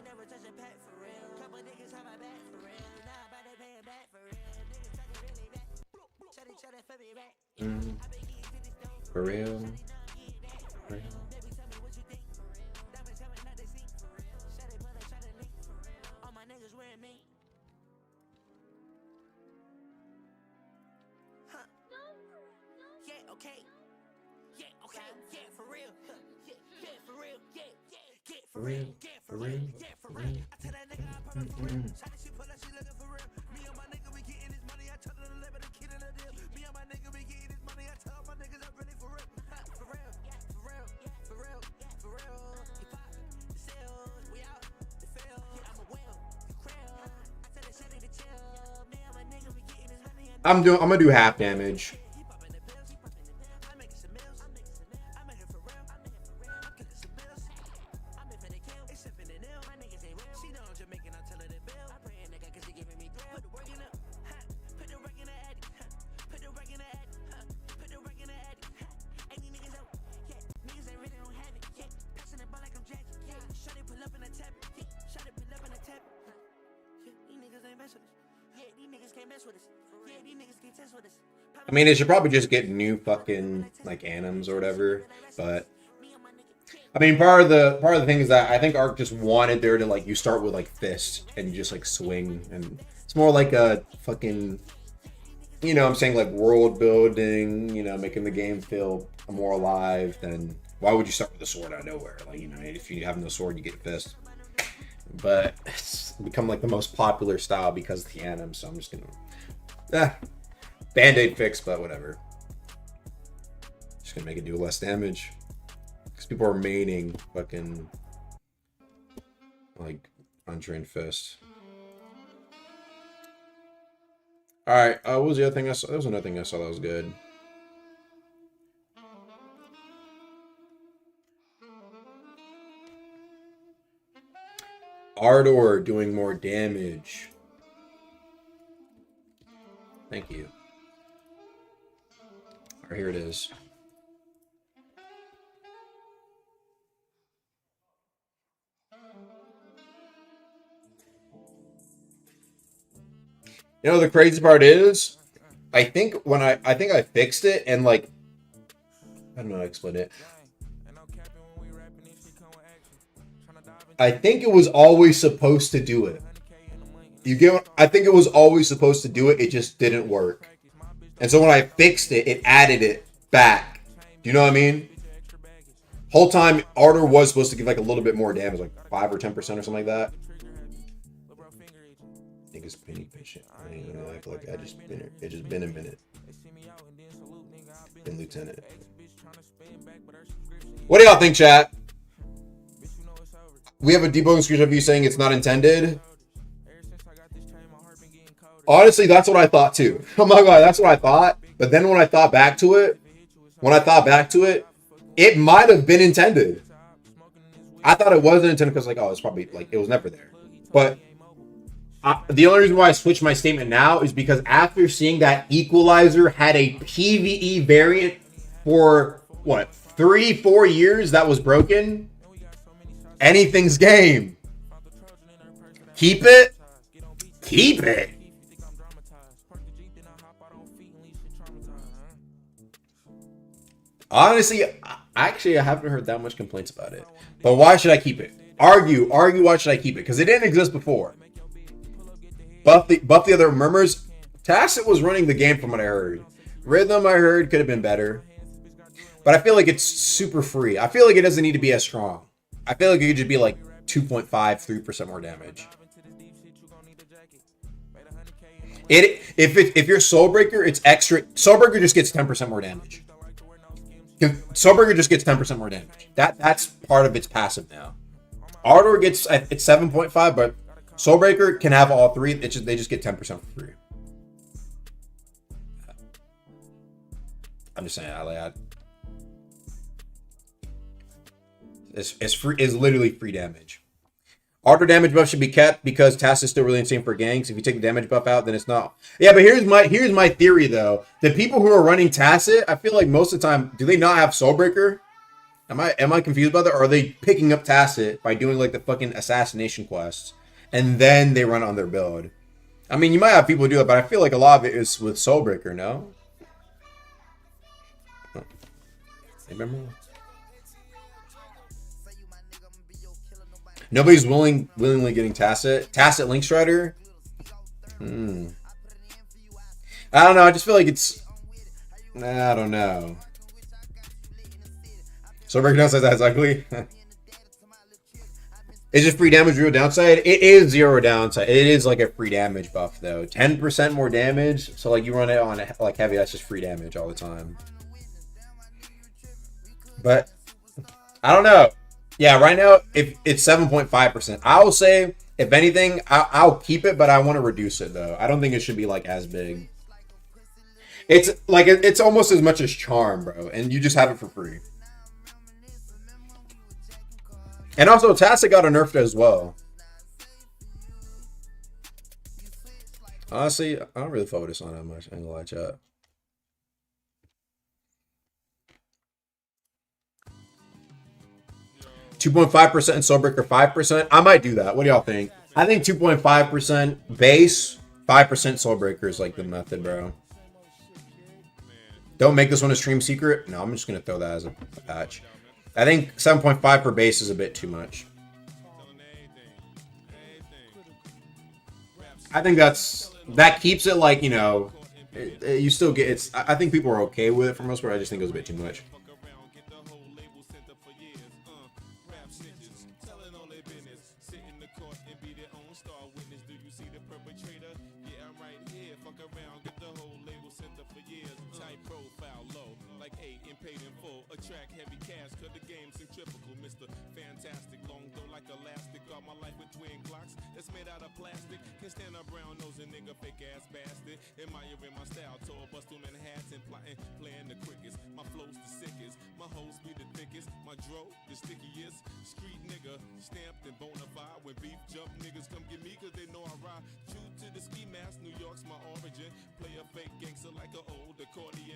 For real. For real, for real, for real. I'm gonna do half damage. I mean, it should probably just get new fucking like anims or whatever, but I mean, part of the thing is that I think Ark just wanted there to like you start with like fist and you just like swing, and it's more like a fucking, you know, I'm saying like world building, you know, making the game feel more alive. Than why would you start with a sword out of nowhere? Like, you know, if you have no sword, you get fist. But it's become like the most popular style because of the anim, so I'm just gonna Band-Aid fix, but whatever. Just gonna make it do less damage. Because people are maining fucking like untrained fist. Alright, what was the other thing I saw? There was another thing I saw that was good. Ardor doing more damage. Thank you. All right, here it is. You know, the crazy part is, I think I fixed it and like, I don't know how to explain it. I think it was always supposed to do it. You get? I think it was always supposed to do it. It just didn't work. And so when I fixed it, it added it back. Do you know what I mean? Whole time, Ardor was supposed to give like a little bit more damage, like 5 or 10% or something like that. Niggas penny patient. I ain't gonna act like I just been here. It just been a minute. Been lieutenant. What do y'all think, chat? We have a Deep Woken screenshot of you saying it's not intended. Honestly, that's what I thought too. I'm not gonna lie, that's what I thought. But then when I thought back to it, it might have been intended. I thought it wasn't intended because, like, oh, it's probably like it was never there. But the only reason why I switched my statement now is because after seeing that Equalizer had a PvE variant for what 3-4 years that was broken, anything's game. Keep it. Keep it. Honestly, actually, I haven't heard that much complaints about it. But why should I keep it? Argue, why should I keep it? Because it didn't exist before. Buff the other murmurs. Tacit was running the game from what I heard. Rhythm, I heard, could have been better. But I feel like it's super free. I feel like it doesn't need to be as strong. I feel like it could just be like 2.5, 3% more damage. If you're Soulbreaker, it's extra. Soulbreaker just gets 10% more damage. Soulbreaker just gets 10% more damage. That's part of its passive now. Ardor gets it's 7.5, but Soulbreaker can have all three. They just get 10% for free. I'm just saying, it's free. It's literally free damage. Ardor damage buff should be kept because Tacit is still really insane for ganks. If you take the damage buff out, then it's not. Yeah, but here's my theory though. The people who are running Tacit, I feel like most of the time, do they not have Soulbreaker? Am I confused about that? Or are they picking up Tacit by doing like the fucking assassination quests and then they run on their build? I mean, you might have people who do that, but I feel like a lot of it is with Soulbreaker, no? Oh. Remember? Nobody's willingly getting Tacit. Tacit Link Strider? I don't know. I just feel like it's... I don't know. Soulbreaker downside, that's ugly. Is it free damage real downside? It is 0 downside. It is like a free damage buff, though. 10% more damage. So, like, you run it on like heavy, that's just free damage all the time. But, I don't know. Yeah, right now, if it's 7.5%. I will say, if anything, I'll keep it, but I want to reduce it, though. I don't think it should be, like, as big. It's, like, it's almost as much as Charm, bro. And you just have it for free. And also, Tacit got a nerfed as well. Honestly, I don't really focus on that much. I ain't gonna lie, chat. .5% and Soulbreaker 5%. I might do that. What do y'all think? I think 2.5% base, 5% Soulbreaker is like the method, bro. Don't make this one a stream secret. No, I'm just gonna throw that as a patch. I think 7.5 for base is a bit too much. I think that keeps it like, you know, you still get it's. I think people are okay with it for most part. I just think it was a bit too much.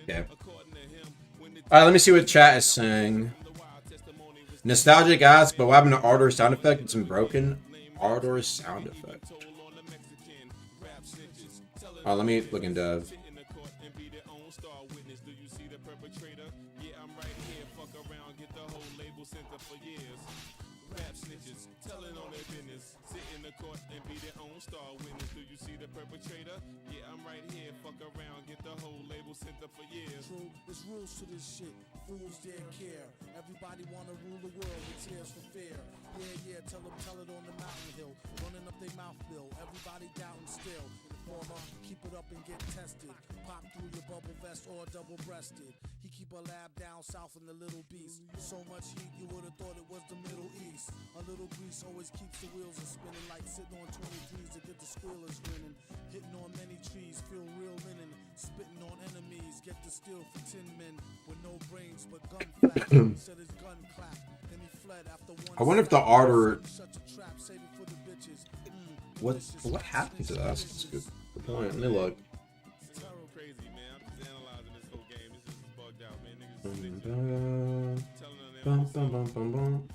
Okay. Alright, let me see what chat is saying. Nostalgic ask, but what happened to Ardor's sound effect? It's been broken. Ardor's sound effect. Alright, let me look in dev.
rap snitches, telling on their business. Sit in the court and be their own star witness. Do you see the perpetrator? Yeah, I'm right here. Fuck around, get the whole label sent up for years.
True, there's rules to this shit. Fools dare care. Everybody wanna rule the world with tears for fear. Yeah, tell it on the mountain hill. Running up their mouth bill. Everybody doubting still. Former, keep it up and get tested. Pop through your bubble vest or double-breasted. He keep a lab down south in the Little Beast. So much heat you would've thought it was the Middle East. A little grease always keeps the wheels a spinning, like sitting on 23s to get the squealers grinning. Hitting on many trees, feel real linen. Spitting on enemies, get the steel for 10 men with no brains but gun flash. He said his gun clapped, then he fled after one.
I wonder if the order.
Such a trap, save it for the bitches.
What happened to that? That's a good point. Let me look.
Crazy, man. I'm just analyzing this whole game. This is bugged out, man. Niggas telling on them. Fuck around.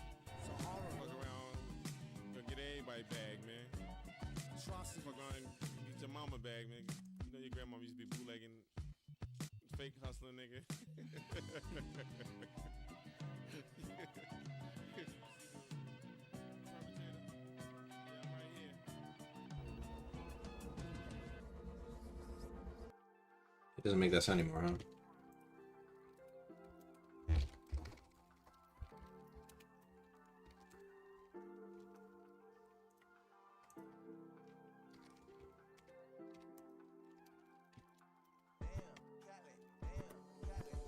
Gonna get everybody bag, man. Fuck around and get your mama bag, man. You know your grandma used to be bootlegging, fake hustling, nigga.
It doesn't make that sound anymore, huh?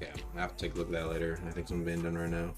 Yeah, I have to take a look at that later. I think something being done right now.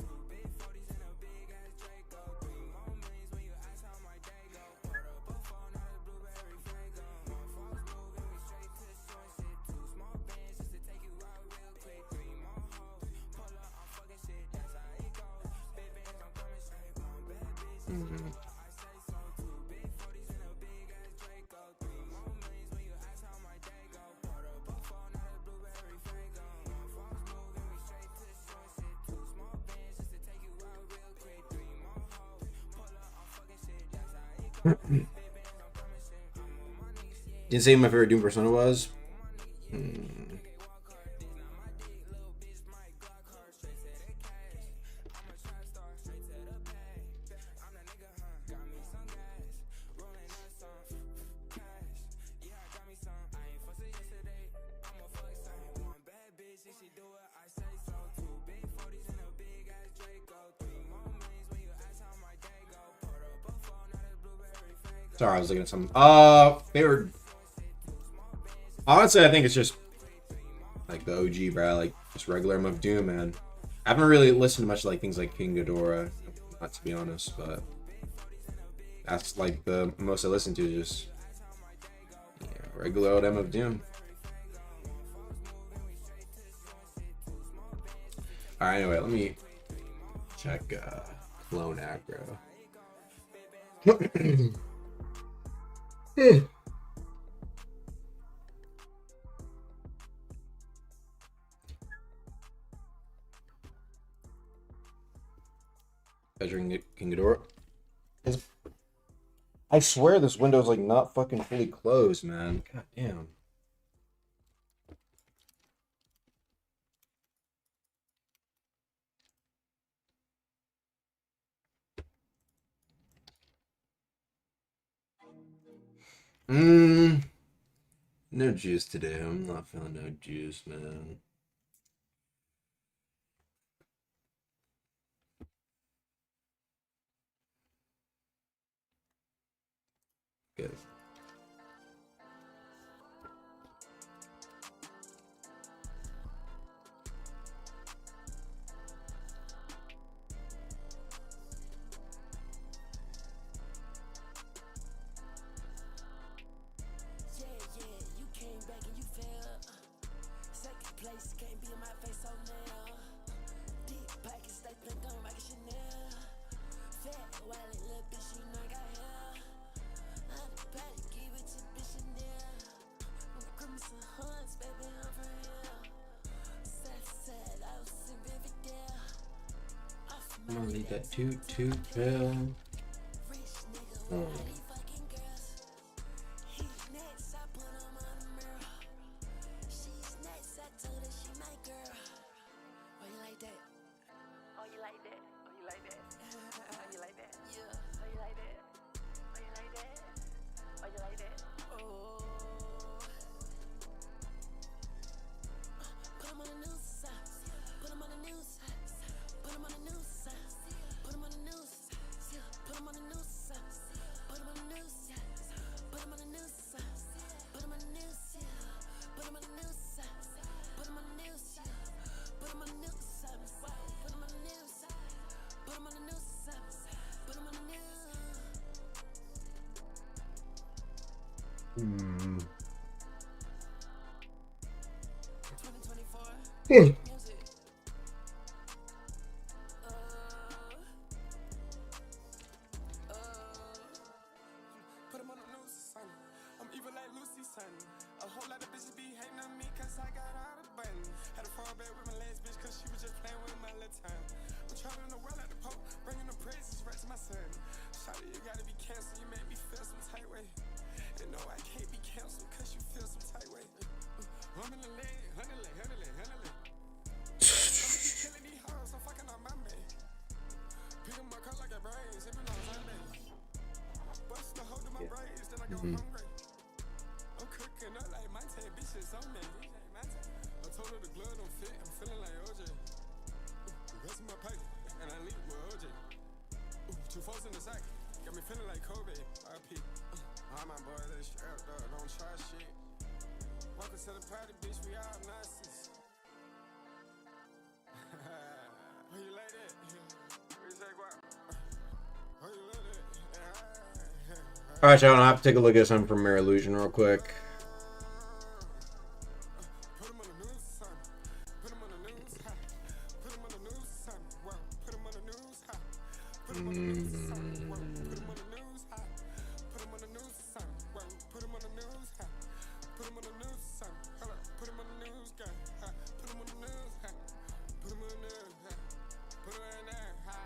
Didn't say who my favorite Doom persona was. Sorry, I was looking at something. Favorite. Honestly, I think it's just like the OG, bro. Like just regular MF Doom, man. I haven't really listened to much like things like King Ghidorah, not to be honest, but that's like the most I listen to. Just regular old MF Doom. All right, anyway, let me check Clone Aggro. Measuring King Ghidorah. I swear this window's like not fucking fully closed, man. God damn. No juice today. I'm not feeling no juice, man. Good. I'm gonna leave that toot pill. Oh.
Put him on the news, son. I'm evil like Lucy, son. A whole lot of bitches be hating on me cause I got all the buttons. Had to fall back with my last bitch cause she was just playing with my little time. I'm traveling the world like the Pope, bringing the praises right to my son. Shawty, you gotta be canceled, you make me feel some tight way. And no, I can't be canceled cause you feel some tight way. I'm in the lane, 100 lane. I'ma keep killing these hoes, I'm fucking on my man. Pick 'em up, cut like a brain, sipping on Sunday. Bust the hold of my braids, then I go hungry. I'm cooking up like my 10 bitches on me. I told her the glove don't fit, I'm feeling like OJ. The rest of my pocket, and I leave with OJ. 2 folks in the sack, got me feeling like Kobe. RP. All my boys, they strapped up, don't try shit. Welcome to the party, bitch, we all Nazis. How you like that? What you say, what? How you like that?
Alright, y'all, I'll have to take a look at some from Mere Illusion real quick.
Put 'em on the news, son. Put 'em on the news, ha. Put 'em on the news, son. Whoa. Put 'em on the news, ha. Put 'em on the news, son. Whoa. Put 'em on the news, ha. Put 'em on the news, son. Whoa. Put 'em on the news, ha. Put 'em on the news, son. Hold up. Put 'em on the news, guy. Ha. Put 'em on the news, ha. Put 'em on the news, ha. Put 'em in there, ha.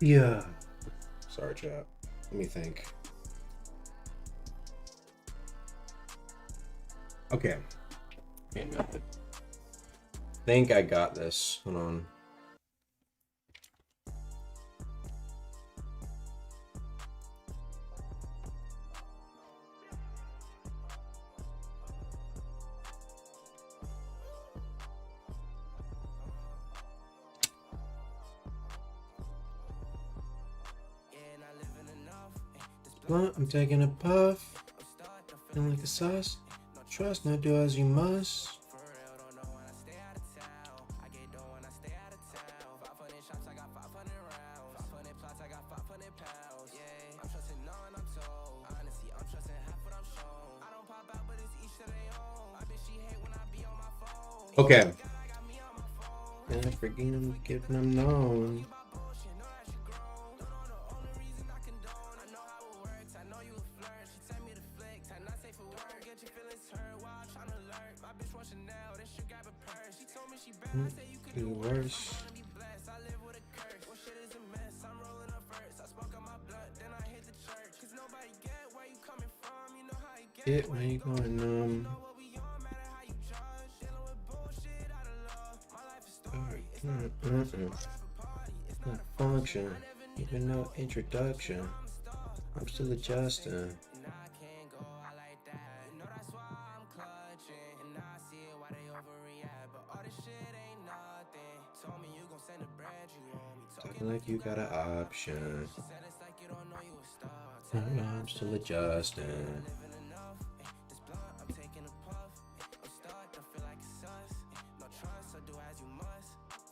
Yeah. Sorry, chat. Let me think. Okay. Think I got this. Hold on. Blunt, I'm taking a puff. Feeling like a sauce. Trust, now do as you must. Okay. And I forget them, giving them known. Do worse. Get where you going, Not function, even no introduction. I'm still adjusting. Talking like you got an option. I'm still adjusting.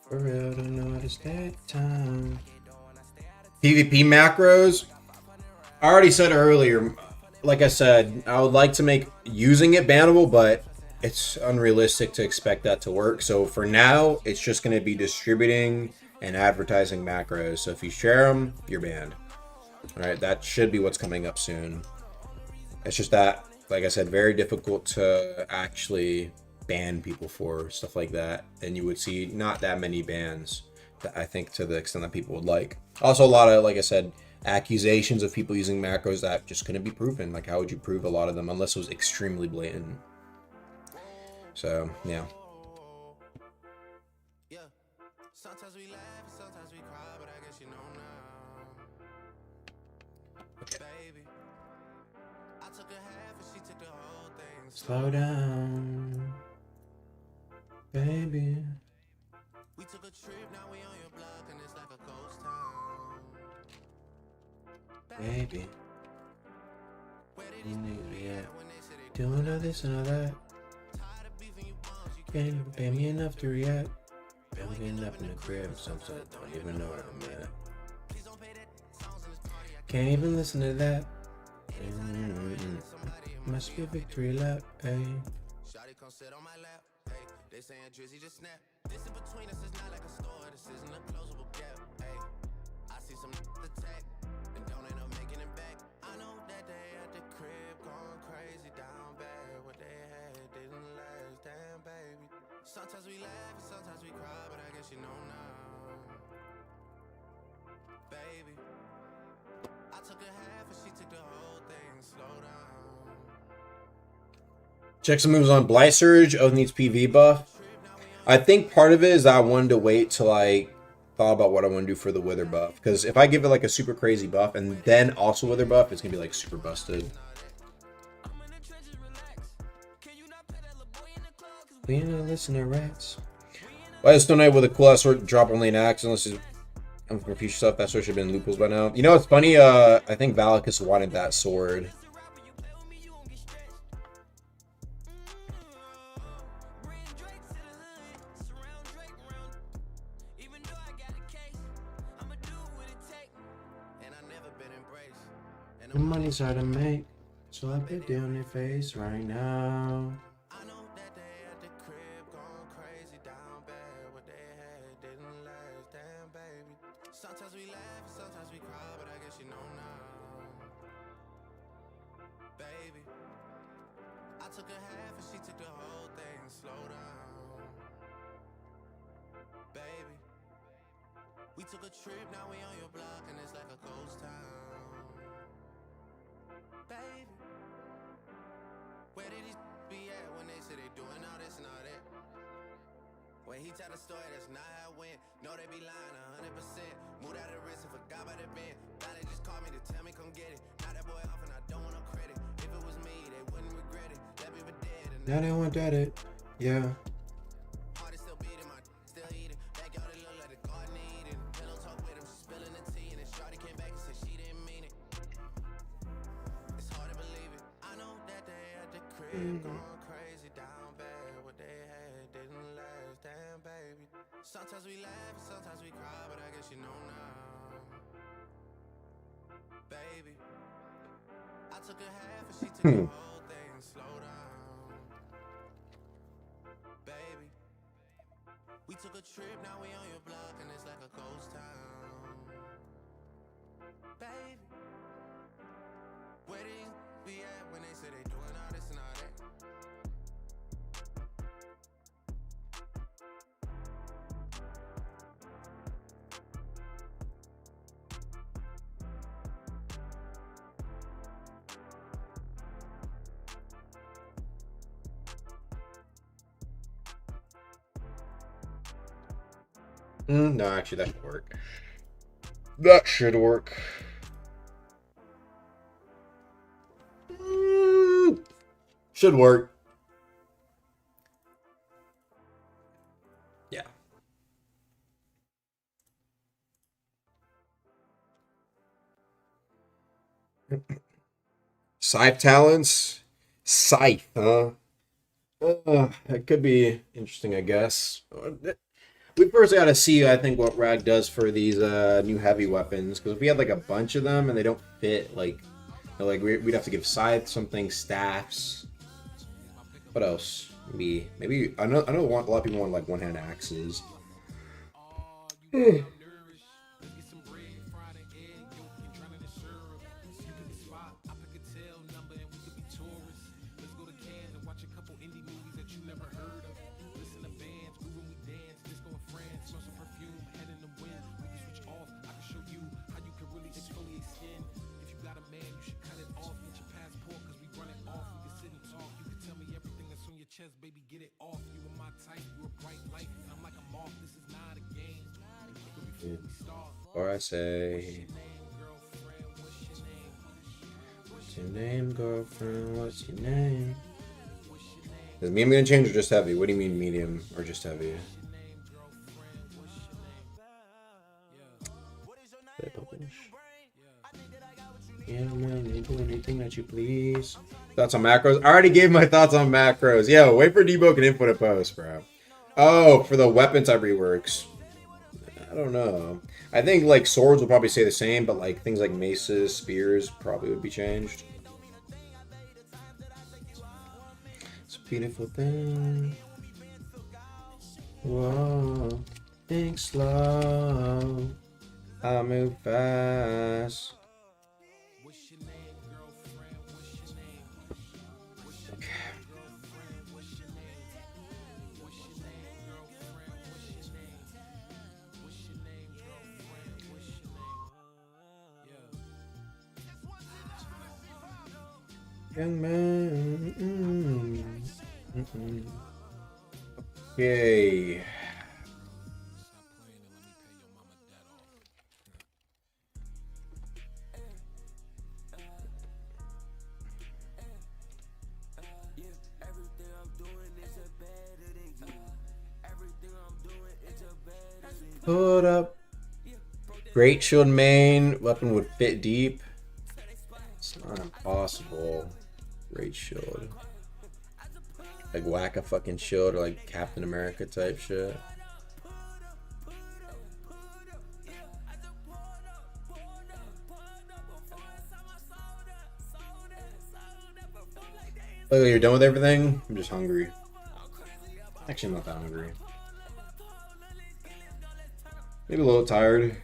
For real, don't know how to stay time. PvP macros. I already said earlier, like I said, I would like to make using it bannable, but it's unrealistic to expect that to work. So for now, it's just going to be distributing and advertising macros. So if you share them, you're banned. All right, that should be what's coming up soon. It's just that, like I said, very difficult to actually ban people for stuff like that, and you would see not that many bans, that I think, to the extent that people would like. Also, a lot of, like I said, accusations of people using macros that just couldn't be proven. Like, how would you prove a lot of them unless it was extremely blatant? So yeah.
Sometimes we laugh and sometimes we cry, but I guess you know now. Baby, I took a half and she took the whole thing.
Slow down, baby.
We took a trip, now we on your block and it's like a ghost town.
Baby,
Where did
you
these
need
niggas
me
be
at?
at when they say they
Doing all this and all that.
tired of beefing you bums? You
Can't even pay me enough to react. Barely getting up in the crib, sometimes I don't even know where I'm at.
please don't pay that songs in this party. I
Can't even listen to that. Must be a victory lap, hey.
Shawty come sit on my lap. Hey, they saying Drizzy just snap. This in between us is not like a store. This isn't a closable gap. Hey, I see some attack and don't end up making it back. I know that they at the crib going crazy down bad. What they had didn't last, damn baby. Sometimes we laugh and sometimes we cry, but I guess you know now, baby. I took a half and she took the whole thing. Slow down.
Check some moves on Blight Surge. Oath needs PV buff. I think part of it is that I wanted to wait till I thought about what I want to do for the Wither buff. Because if I give it like a super crazy buff and then also Wither buff, it's going to be like super busted. We ain't listen to rats. Why is Stone Knight with a cool ass sword drop only an axe unless it's for future stuff? That sword should have been loopholes by now. You know what's funny? I think Valakis wanted that sword. The money's hard to make, so I bet down their face right now.
I know that they at the crib going crazy down bad. What they had didn't last, damn baby. Sometimes we laugh and sometimes we cry, but I guess you know now, baby. I took a half and she took the whole thing. Slow down, baby. We took a trip, now we on your block and it's like a ghost town. Baby, where did these be at when they say they doing all this and all that? When he tell the story, that's not how it went. No, they be lying 100%. Moved out of the wrist and forgot about the bend. Now they just call me to tell me come get it. Now that boy off and I don't want no credit. If it was me, they wouldn't regret it. That be dead. And
Now they want that it. Yeah.
heart is still beating, my still eating. Backyard it look like the garden eating. Pillow talk with him, she spilling the tea. And then Shawty came back and said she didn't mean it. It's hard to believe it. I know that they at the crib going crazy down bad. What they had didn't last, damn baby. Sometimes we laugh and sometimes we cry, but I guess you know now, baby. I took a half and she took the whole thing. Slow down, baby. We took a trip, now we on your block and it's like a ghost town, baby. Where these be at when they say they doing all this and all that?
No, actually, that should work. That should work. Should work. Yeah. Scythe talents? Scythe, huh? That could be interesting, I guess. We first got to see, I think, what Rag does for these new heavy weapons. Because if we had like a bunch of them and they don't fit, like we'd have to give Scythe something, staffs. What else? Maybe I know a lot of people want like one-hand axes.
Baby, get it off. You are my type, you a bright light, and I'm like a moth. This is not a game. But before we start,
Or I say, what's your name, girlfriend? What's your name? Is medium gonna change or just heavy? What do you mean medium or just heavy? Yeah, man, you do anything that you please. Thoughts on macros? I already gave my thoughts on macros. Yo, wait for Deep Woken input a post, bro. Oh, for the weapon type reworks. I don't know. I think like swords will probably stay the same, but like things like maces, spears probably would be changed. beautiful thing. Whoa, think slow. I move fast. Young man. Okay. Hold up. Great shield main. Weapon would fit deep. It's not impossible. Great shield. Like whack a fucking shield or like Captain America type shit. Oh, you're done with everything? I'm just hungry. Actually, I'm not that hungry. Maybe a little tired.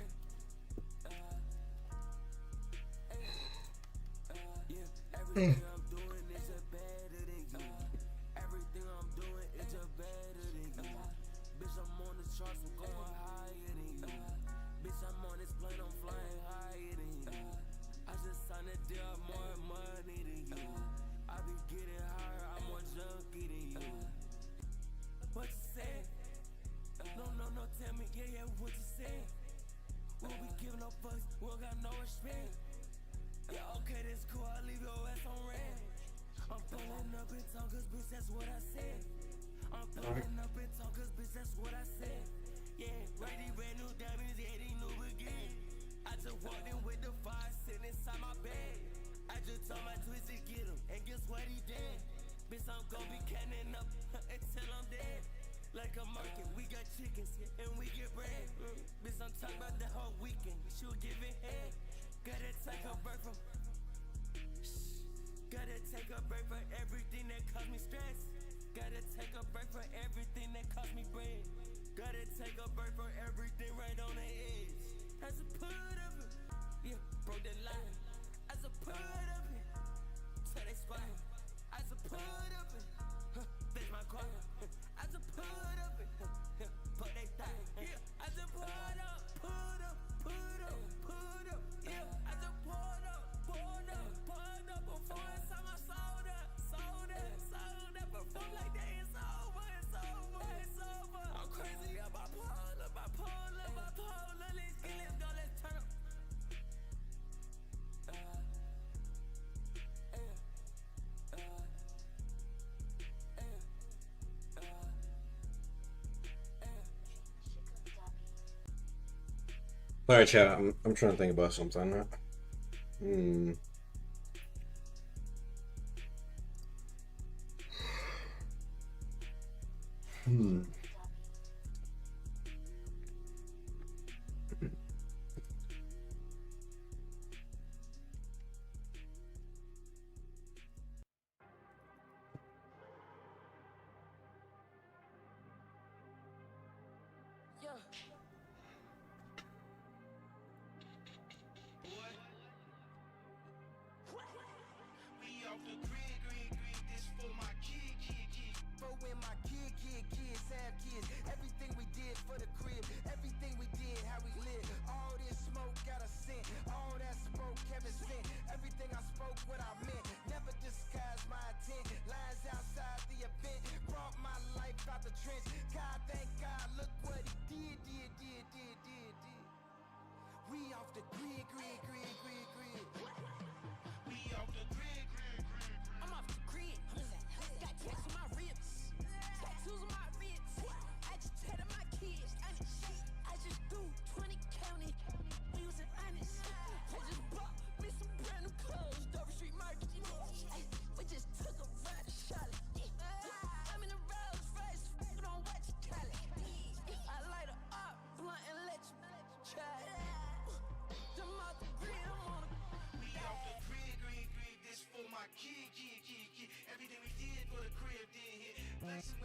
Alright, chat. I'm trying to think about something.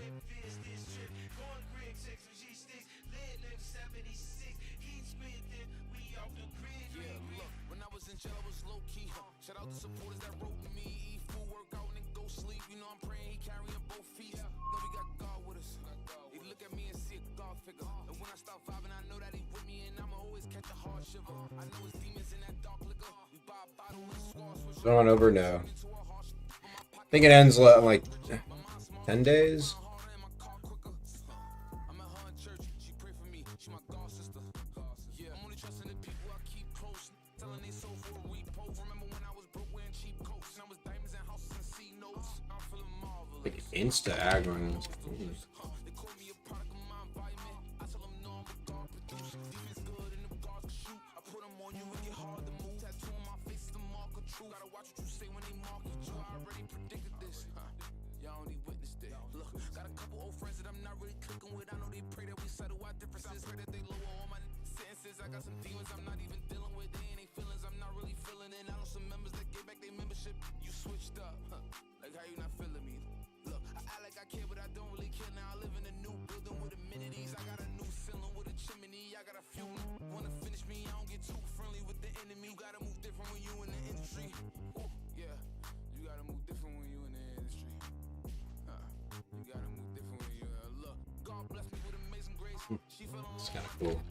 with Fizz this trip. Going grid 6 with G6. Lit nigga 76. Eats with it. We off the grid.
Yeah, look, when I was in jail, I was low key. Shout out to supporters that wrote me. Eat food, work out, and then go sleep. You know I'm praying he carrying both feet. Know we got God with us. He look at me and see a God figure. And when I stop vibing, I know that he with me, and I'ma always catch a hard shiver. I know his demons in that dark liquor. We buy a bottle with a squad switch.
Going over now. I think it ends like 10 days. Like insta aggroing.
I got some demons I'm not even dealing with. They ain't feelings I'm not really feeling. And I know some members that get back their membership. You switched up, like how you not feeling me? Look, I act like I care, but I don't really care. Now I live in a new building with amenities. I got a new ceiling with a chimney. I got a few wanna finish me. I don't get too friendly with the enemy. You gotta move different when you in the industry. Ooh, yeah, you gotta move different when you in the industry. You gotta move different when you look. God bless me with amazing grace. She fell on
It's kind of cool.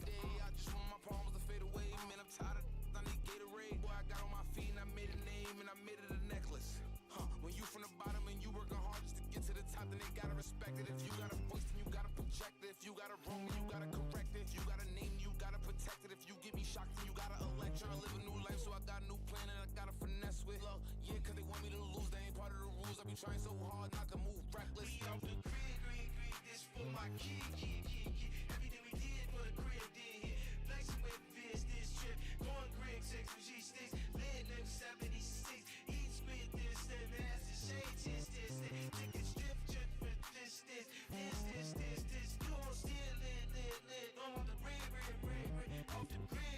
If you got a voice, then you gotta project it. If you got a wrong, then you gotta correct it. If you got a name, you gotta protect it. If you get me shocked, then you gotta elect. Tryna live a new life, so I got a new plan and I gotta finesse with. Look, yeah, cause they want me to lose, they ain't part of the rules. I be trying so hard not to move reckless.
We off the grid, this for my kid. Everything we did for the crib, did hit. Flexing with Fizz this trip. Going grid 6 with G6. Lit nigga 76. Eats with this, and has the shade, this. Chicken strip, this. You on still lit. On the grid. Off the grid.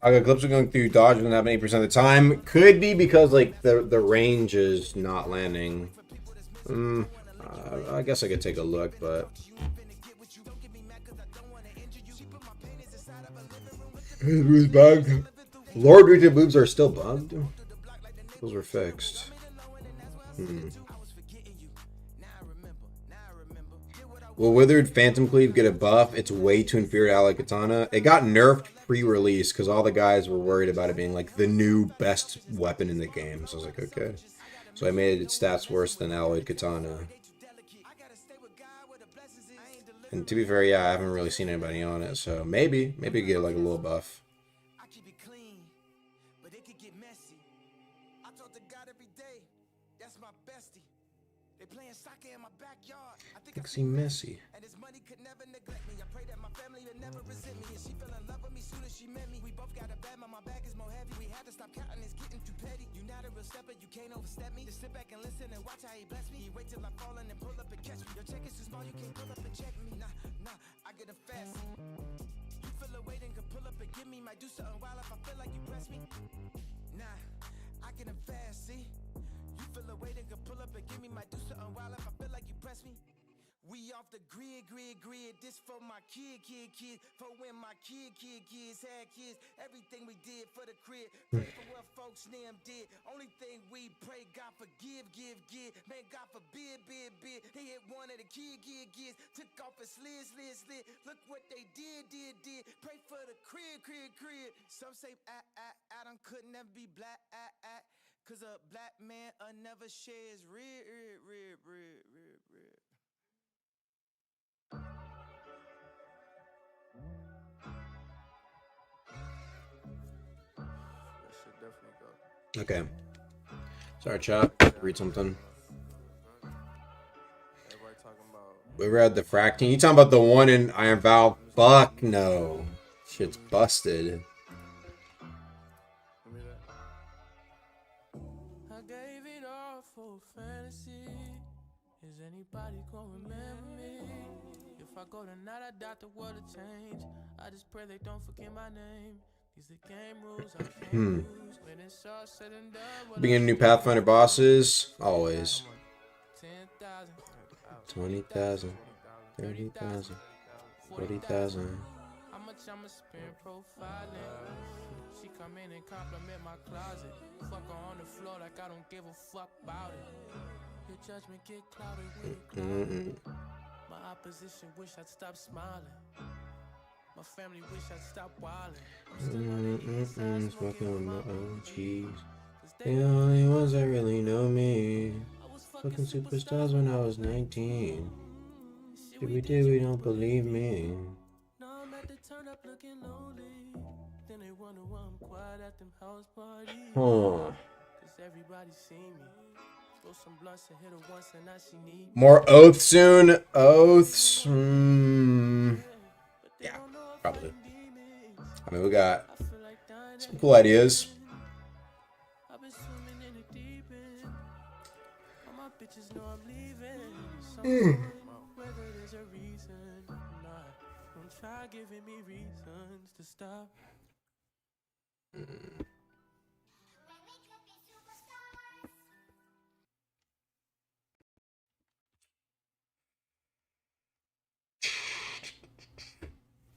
Okay, clips are going through dodge doesn't have any percent of the time. Could be because like the range is not landing. I guess I could take a look, but it was bugged. Lord Rigid boobs are still bugged. Those were fixed. Will Withered Phantom Cleave get a buff? It's way too inferior to Ally Katana. It got nerfed pre-release because all the guys were worried about it being like the new best weapon in the game. So I was like, okay. So I made its stats worse than Alloyed Katana. And to be fair, yeah, I haven't really seen anybody on it. So maybe get like a little buff.
I keep it clean, but it could get messy. I talk to God every day. That's my bestie. They playing soccer in my backyard. I think
I see messy.
And this money could never neglect me. I pray that my family would never resent me. And she fell in love with me soon as she met me. We both got a bad, but my back is more heavy. We had to stop counting, it's getting too petty. You not a real stepper, you can't overstep me. Just sit back and listen and watch how he bless me. He wait till I fall and then pull up and catch me. Your check is too small, you can't pull up and check me. Nah, I get a fast. You feel a weight and can pull up and give me. Might do something wild if I feel like you press me. Nah, I get a fast, see. You feel a weight and can pull up and give me. Might do something wild if I feel like you press me. We off the grid. This for my kid. For when my kids had kids. Everything we did for the crib. Pray for what folks them did. Only thing we pray, God forgive. Man, God forbid, bid. They hit one of the kids. Took off a slid. Look what they did. Pray for the crib. Some say Adam could never be black. Cause a black man never shares rib.
Okay. Sorry, chat. Read something. We read the Fractine. You talking about the one in Iron Vow? Fuck no. Shit's busted.
I gave it all for fantasy. Is anybody gonna remember me? If I go tonight, I doubt the world will change. I just pray they don't forget my name. These the game rules I can't lose. When it's all said and done, what
Being new Pathfinder bosses, always.
10,000,
20,000, 30,000, 40,000.
how much I'ma spend profiling? She come in and compliment my closet. Fuck her on the floor like I don't give a fuck about it. Your judgment get clouded when it clouded. My opposition wish I'd stop smiling. My family wish I'd stop wilding. I'm still on the east side smoking on my OGs.
The only ones that really know me. Fucking superstars when I was 19. If we did, we don't believe me.
Now I'm at the turn up looking lonely. Then they wonder why I'm quiet at them house parties.
Huh.
Cause everybody see me. Throw some blunts and hit her once and now she need me.
More oath soon. Oaths. Yeah, probably. I mean, we got some cool ideas.
I've been swimming in the deep end. All my bitches know I'm leaving. Whether there's a reason or not, don't try giving me reasons to stop.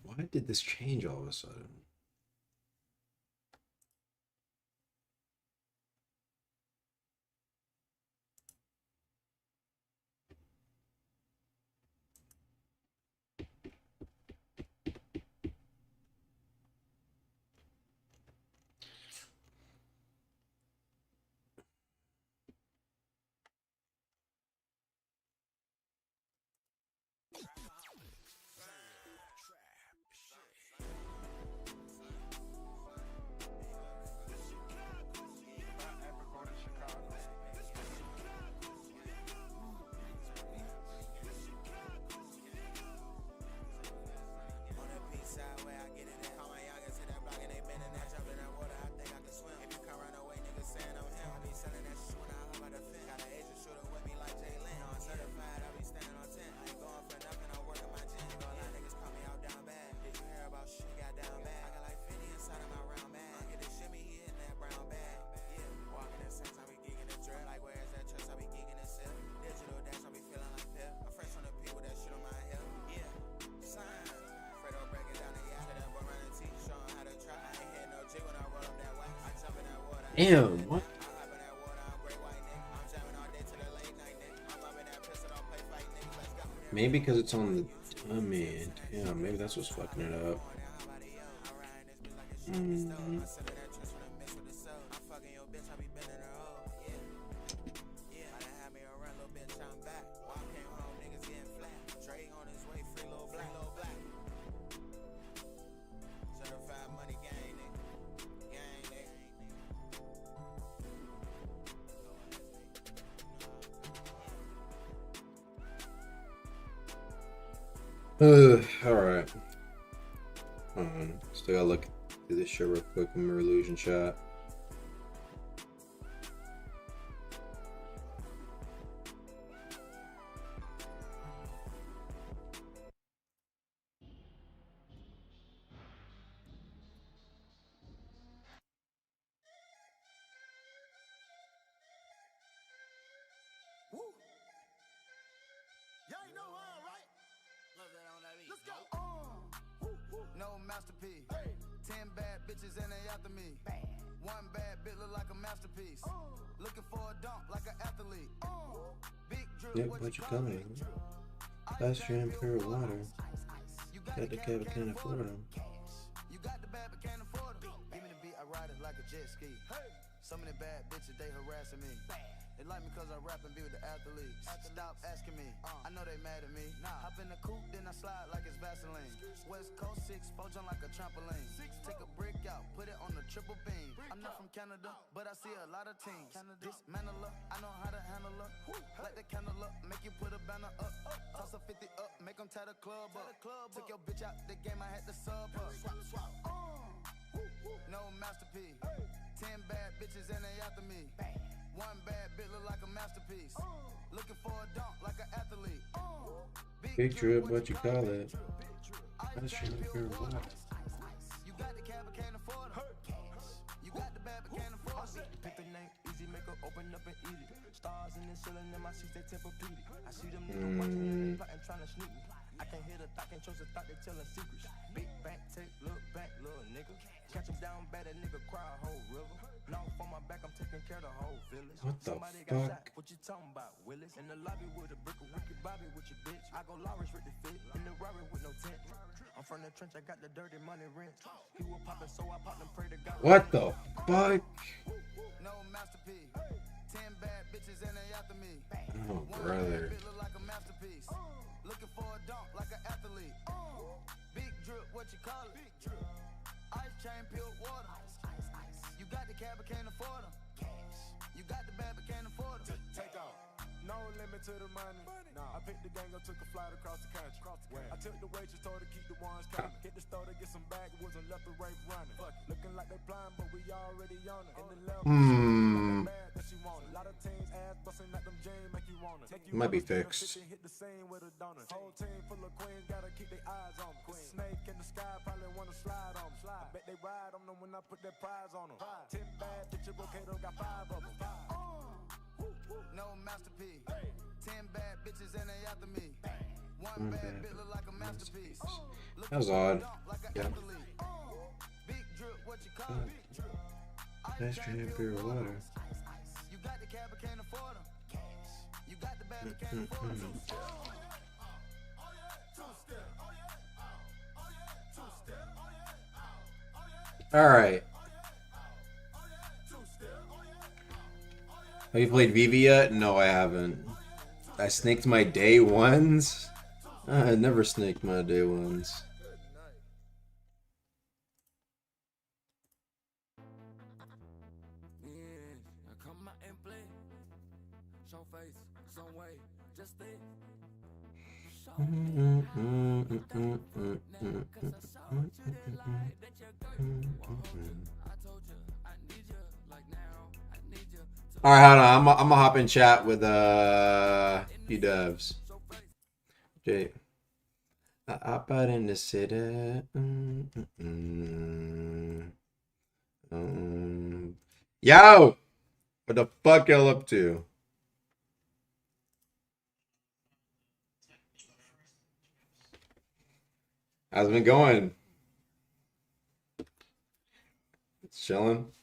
Why did this change all of a sudden? Damn, what? Maybe because it's on the dummy. Yeah, maybe that's what's fucking it up. Alright. Still gotta look through this shit real quick in my illusion chat.
No masterpiece. 10 bad bitches and they after me. One bad bitch look like a masterpiece. Looking for a dunk like an athlete. Big drip,
Yep, what you call it? Last year in pure water. Got the cab, can't afford them.
You got the bad but can't afford them. Give me the beat, I ride it like a jet ski. Some of the bad bitches, they harassing me. They like me cause I rap and be with the athletes. Stop asking me, I know they mad at me. Hop in the coupe, then I slide like it's Vaseline. West Coast 6, jump like a trampoline. Take a brick out, put it on the triple beam. I'm not from Canada, but I see a lot of teams. Dismantle her, I know how to handle her. Light the candle up, make you put a banner up. Toss a 50 up, make them tie the club up. Took your bitch out the game, I had to sub her. No masterpiece. 10 bad bitches and they after me. One bad bitch look like a masterpiece. Looking for a dunk like an athlete.
Big drip, what you call it? Last year in pure water.
You got the cab but can't afford them.
open up and eat it. Stars in the ceiling in my seats, they Tempur-Pedic. I see them niggas watching me, they plotting, trying to sneak me. I can't hear the thought, can't trust the thought, they telling secrets. Big bank, take, look back, little nigga. Catch him down bad, that nigga cry a whole river. Now on my back, I'm taking care of the whole village.
What the
Somebody got
fuck?
shot, what you talking about, Willis? In the lobby with a brick of Ricky Bobby with your bitch. I go Lawrence with the fit, in the Rari with no tent. I'm from the trench, I got the dirty money rent. He was popping, so I popped and pray to God.
What the fuck?
No masterpiece. 10 bad bitches and they after me.
Oh, brother.
Look like a masterpiece. Looking for a dunk like an athlete. Big drip, what you call it? Big drip. Ice chain, pure water. Ice. You got the cab, but can't afford them. Cash. You got the bad, but can't afford them.
Take off. No limit to the money. Nah. I picked the gang up, took a flight across the country. I took the waitress, told her keep the ones coming. Hit the store to get some backwoods and left the right running. Looking like they blind, but we already on it. In the left, bad that she wanted. A lot of teams ass busting like them jeans make you want it.
Might be fixed.
Hit the scene with a donut. Whole team full of queens, gotta keep their eyes on them. Snake in the sky, probably wanna slide on them. I bet they ride on them when I put that prize on them. 10 bad bitches, okay, got 5 of them.
No masterpiece. 10 bad bitches and they after me. One bad bitch look like a masterpiece.
That was odd.
Like an
Yeah.
athlete. Big drip, what you call it?
Nice drink, beer, water.
You got the cab, but can't afford them. Cash. You got the bad, but can't afford them.
All right. Have you played Vivi yet? No, I haven't. I snaked my day ones. I never snaked my day ones. All right, hold on. I'm gonna hop in chat with you devs. Jay, I hop out in the city. Yo, what the fuck y'all up to? How's it been going? It's chilling.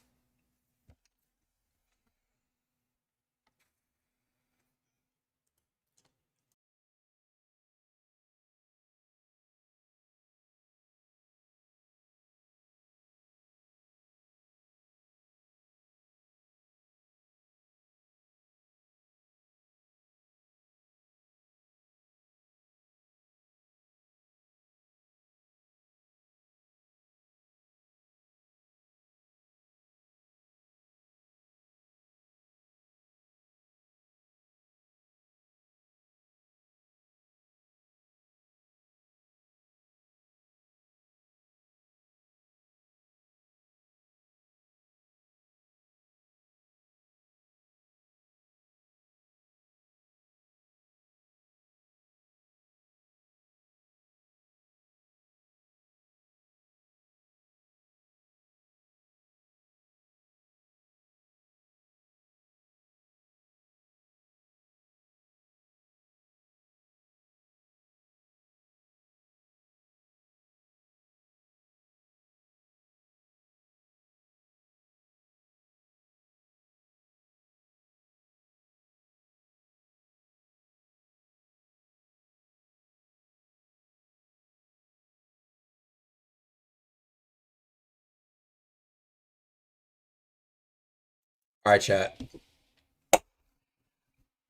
All right, chat.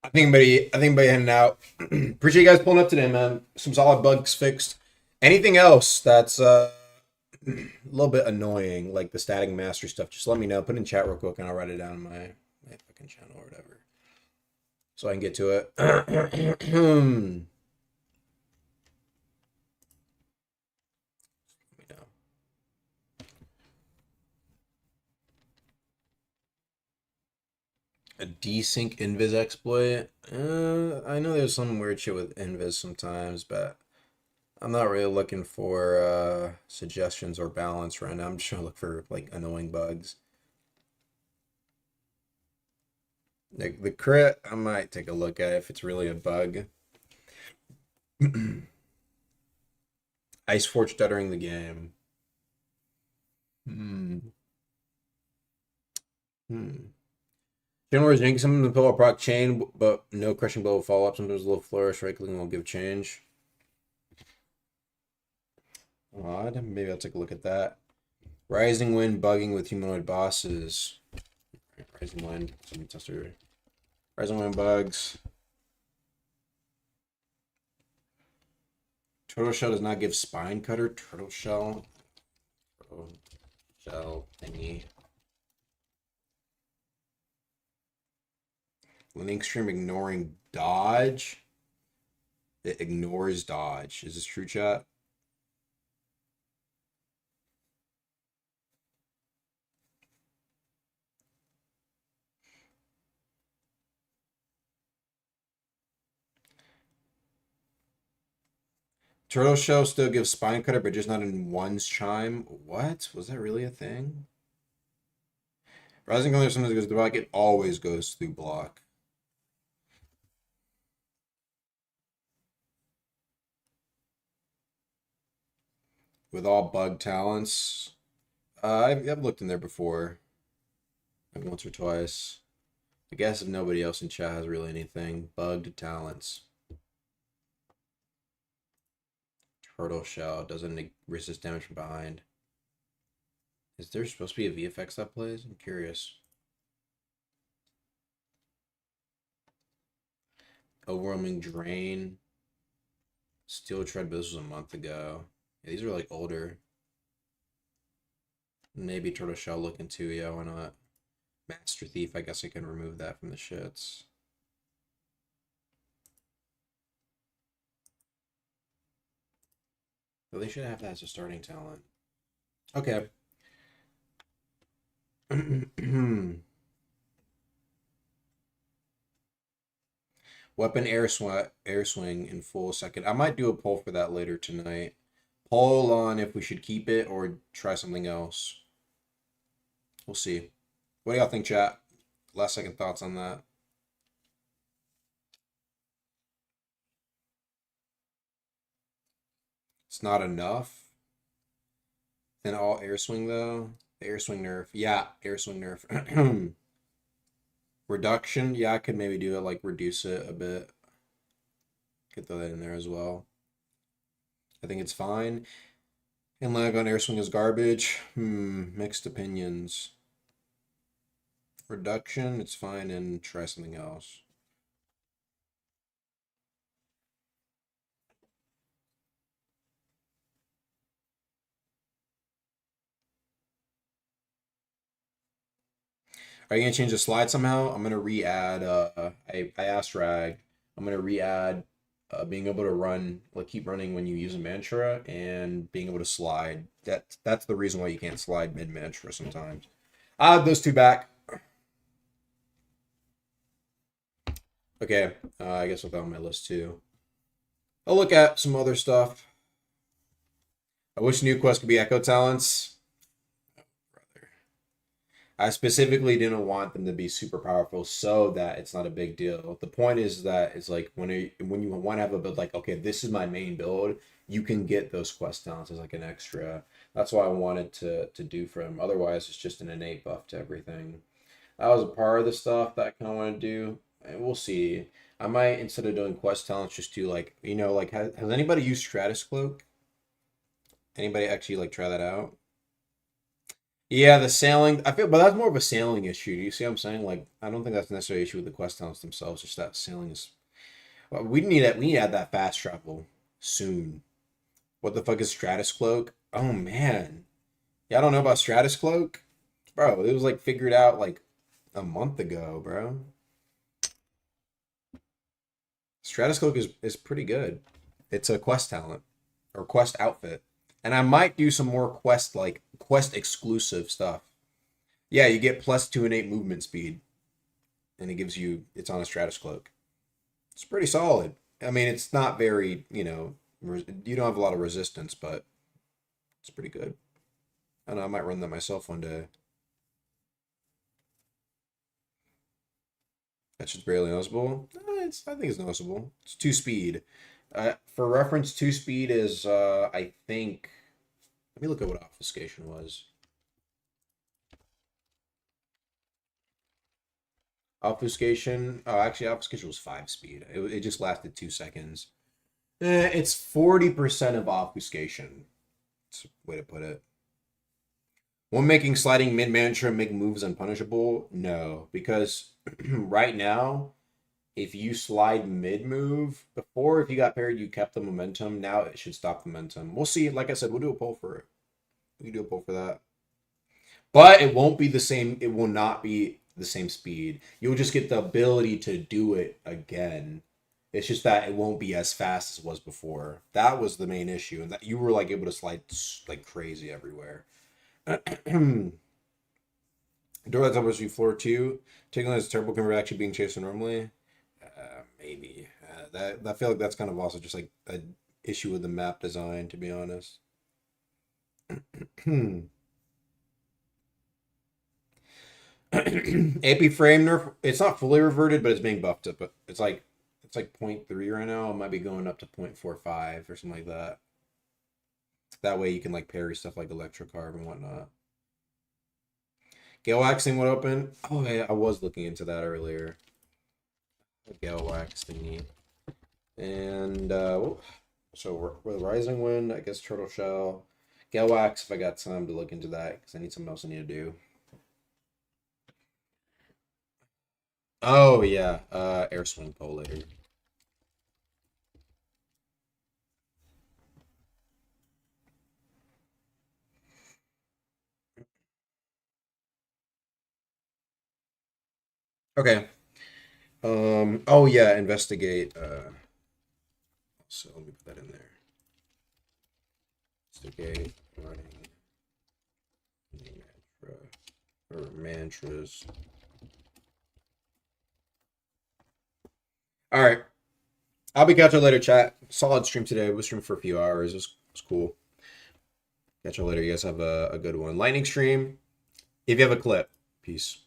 I think everybody heading out. Appreciate you guys pulling up today, man. Some solid bugs fixed. Anything else that's a little bit annoying, like the static master stuff, just let me know. Put it in chat real quick and I'll write it down in my fucking channel or whatever. So I can get to it. A desync invis exploit. I know there's some weird shit with invis sometimes, but I'm not really looking for suggestions or balance right now. I'm just trying to look for like annoying bugs. The crit, I might take a look at it if it's really a bug. Ice Forge stuttering the game. General Jinx, some of the pull proc chain, but no crushing blow will follow up. Sometimes a little flourish, right clicking will give change. Odd. Maybe I'll take a look at that. Rising Wind bugging with humanoid bosses. Rising Wind. Somebody tester. Rising Wind bugs. Turtle Shell does not give Spine Cutter. Turtle Shell. Turtle Shell thingy. Link Stream ignoring dodge. It ignores dodge. Is this true, chat? Turtle Shell still gives Spine Cutter, but just not in one's chime. What? Was that really a thing? Rising Color sometimes goes through block. It always goes through block. With all bug talents. I've looked in there before. Like once or twice. I guess if nobody else in chat has really anything. Bugged talents. Turtle Shell doesn't resist damage from behind. Is there supposed to be a VFX that plays? I'm curious. Overwhelming Drain. Steel Tread, but this was a month ago. Yeah, these are like older. Maybe Turtle Shell looking too. Yeah, why not? Master Thief, I guess I can remove that from the shits. Well, they should have that as a starting talent. Okay. Weapon air swing in full second. I might do a poll for that later tonight. Poll on if we should keep it or try something else. We'll see. What do y'all think, chat? Last second thoughts on that. It's not enough. Then all air swing though. The air swing nerf. Yeah, air swing nerf. Reduction. Yeah, I could maybe do it, like reduce it a bit. Could throw that in there as well. I think it's fine. And lag on air swing is garbage. Mixed opinions. Reduction, it's fine, and try something else. Are you gonna change the slide somehow? I'm gonna re-add. I asked Rag. I'm gonna re-add being able to run, like keep running when you use a mantra, and being able to slide. That's the reason why you can't slide mid mantra sometimes. I'll add those two back. Okay, I guess I'll put on my list too. I'll look at some other stuff. I wish New Quest could be Echo Talents. I specifically didn't want them to be super powerful so that it's not a big deal. The point is that it's like when you want to have a build like, okay, this is my main build, you can get those quest talents as like an extra. That's why I wanted to do for him. Otherwise, it's just an innate buff to everything. That was a part of the stuff that I kind of want to do. And we'll see. I might, instead of doing quest talents, just do like, like, has anybody used Stratus Cloak? Anybody actually like try that out? Yeah, the sailing. I feel, but that's more of a sailing issue. Do you see what I'm saying? Like, I don't think that's necessarily an issue with the quest talents themselves. Just that sailing is. Well, we need that. We need to add that fast travel soon. What the fuck is Stratus Cloak? Oh man, yeah, I don't know about Stratus Cloak, bro. It was like figured out like a month ago, bro. Stratus Cloak is pretty good. It's a quest talent or quest outfit. And I might do some more quest exclusive stuff. Yeah, you get +2 innate movement speed. And it gives you, it's on a Stratus Cloak. It's pretty solid. I mean, it's not very, you don't have a lot of resistance, but it's pretty good. I don't know, I might run that myself one day. That's just barely noticeable. I think it's noticeable. It's 2-speed. For reference, 2-speed is I think. Let me look at what obfuscation was. Obfuscation. Oh, actually, obfuscation was 5-speed. It just lasted 2 seconds. It's 40% of obfuscation. That's a way to put it. Will making sliding mid mantra make moves unpunishable? No, because right now, if you slide mid move before, if you got parried, you kept the momentum. Now it should stop the momentum. We'll see. Like I said, we'll do a poll for it. We can do a poll for that. But it won't be the same. It will not be the same speed. You'll just get the ability to do it again. It's just that it won't be as fast as it was before. That was the main issue, and that you were like able to slide like crazy everywhere. Door that's up to floor 2. Taking this turbo can actually being chased normally. Maybe. I feel like that's kind of also just like an issue with the map design, to be honest. AP frame nerf. It's not fully reverted, but it's being buffed up. But it's like 0.3 right now. It might be going up to 0.45 or something like that. That way you can like parry stuff like electrocarb and whatnot. Gale waxing would open. Oh yeah, I was looking into that earlier. Gale wax thingy. And so with Rising Wind, I guess Turtle Shell. Gale wax if I got time to look into that, because I need something else I need to do. Oh yeah, air swing pole later. Okay. Oh yeah, investigate. So let me put that in there. Investigate running mantra or mantras. All right. I'll be catching you later, chat. Solid stream today. We streamed for a few hours. It was cool. Catch you later. You guys have a good one. Lightning stream. If you have a clip. Peace.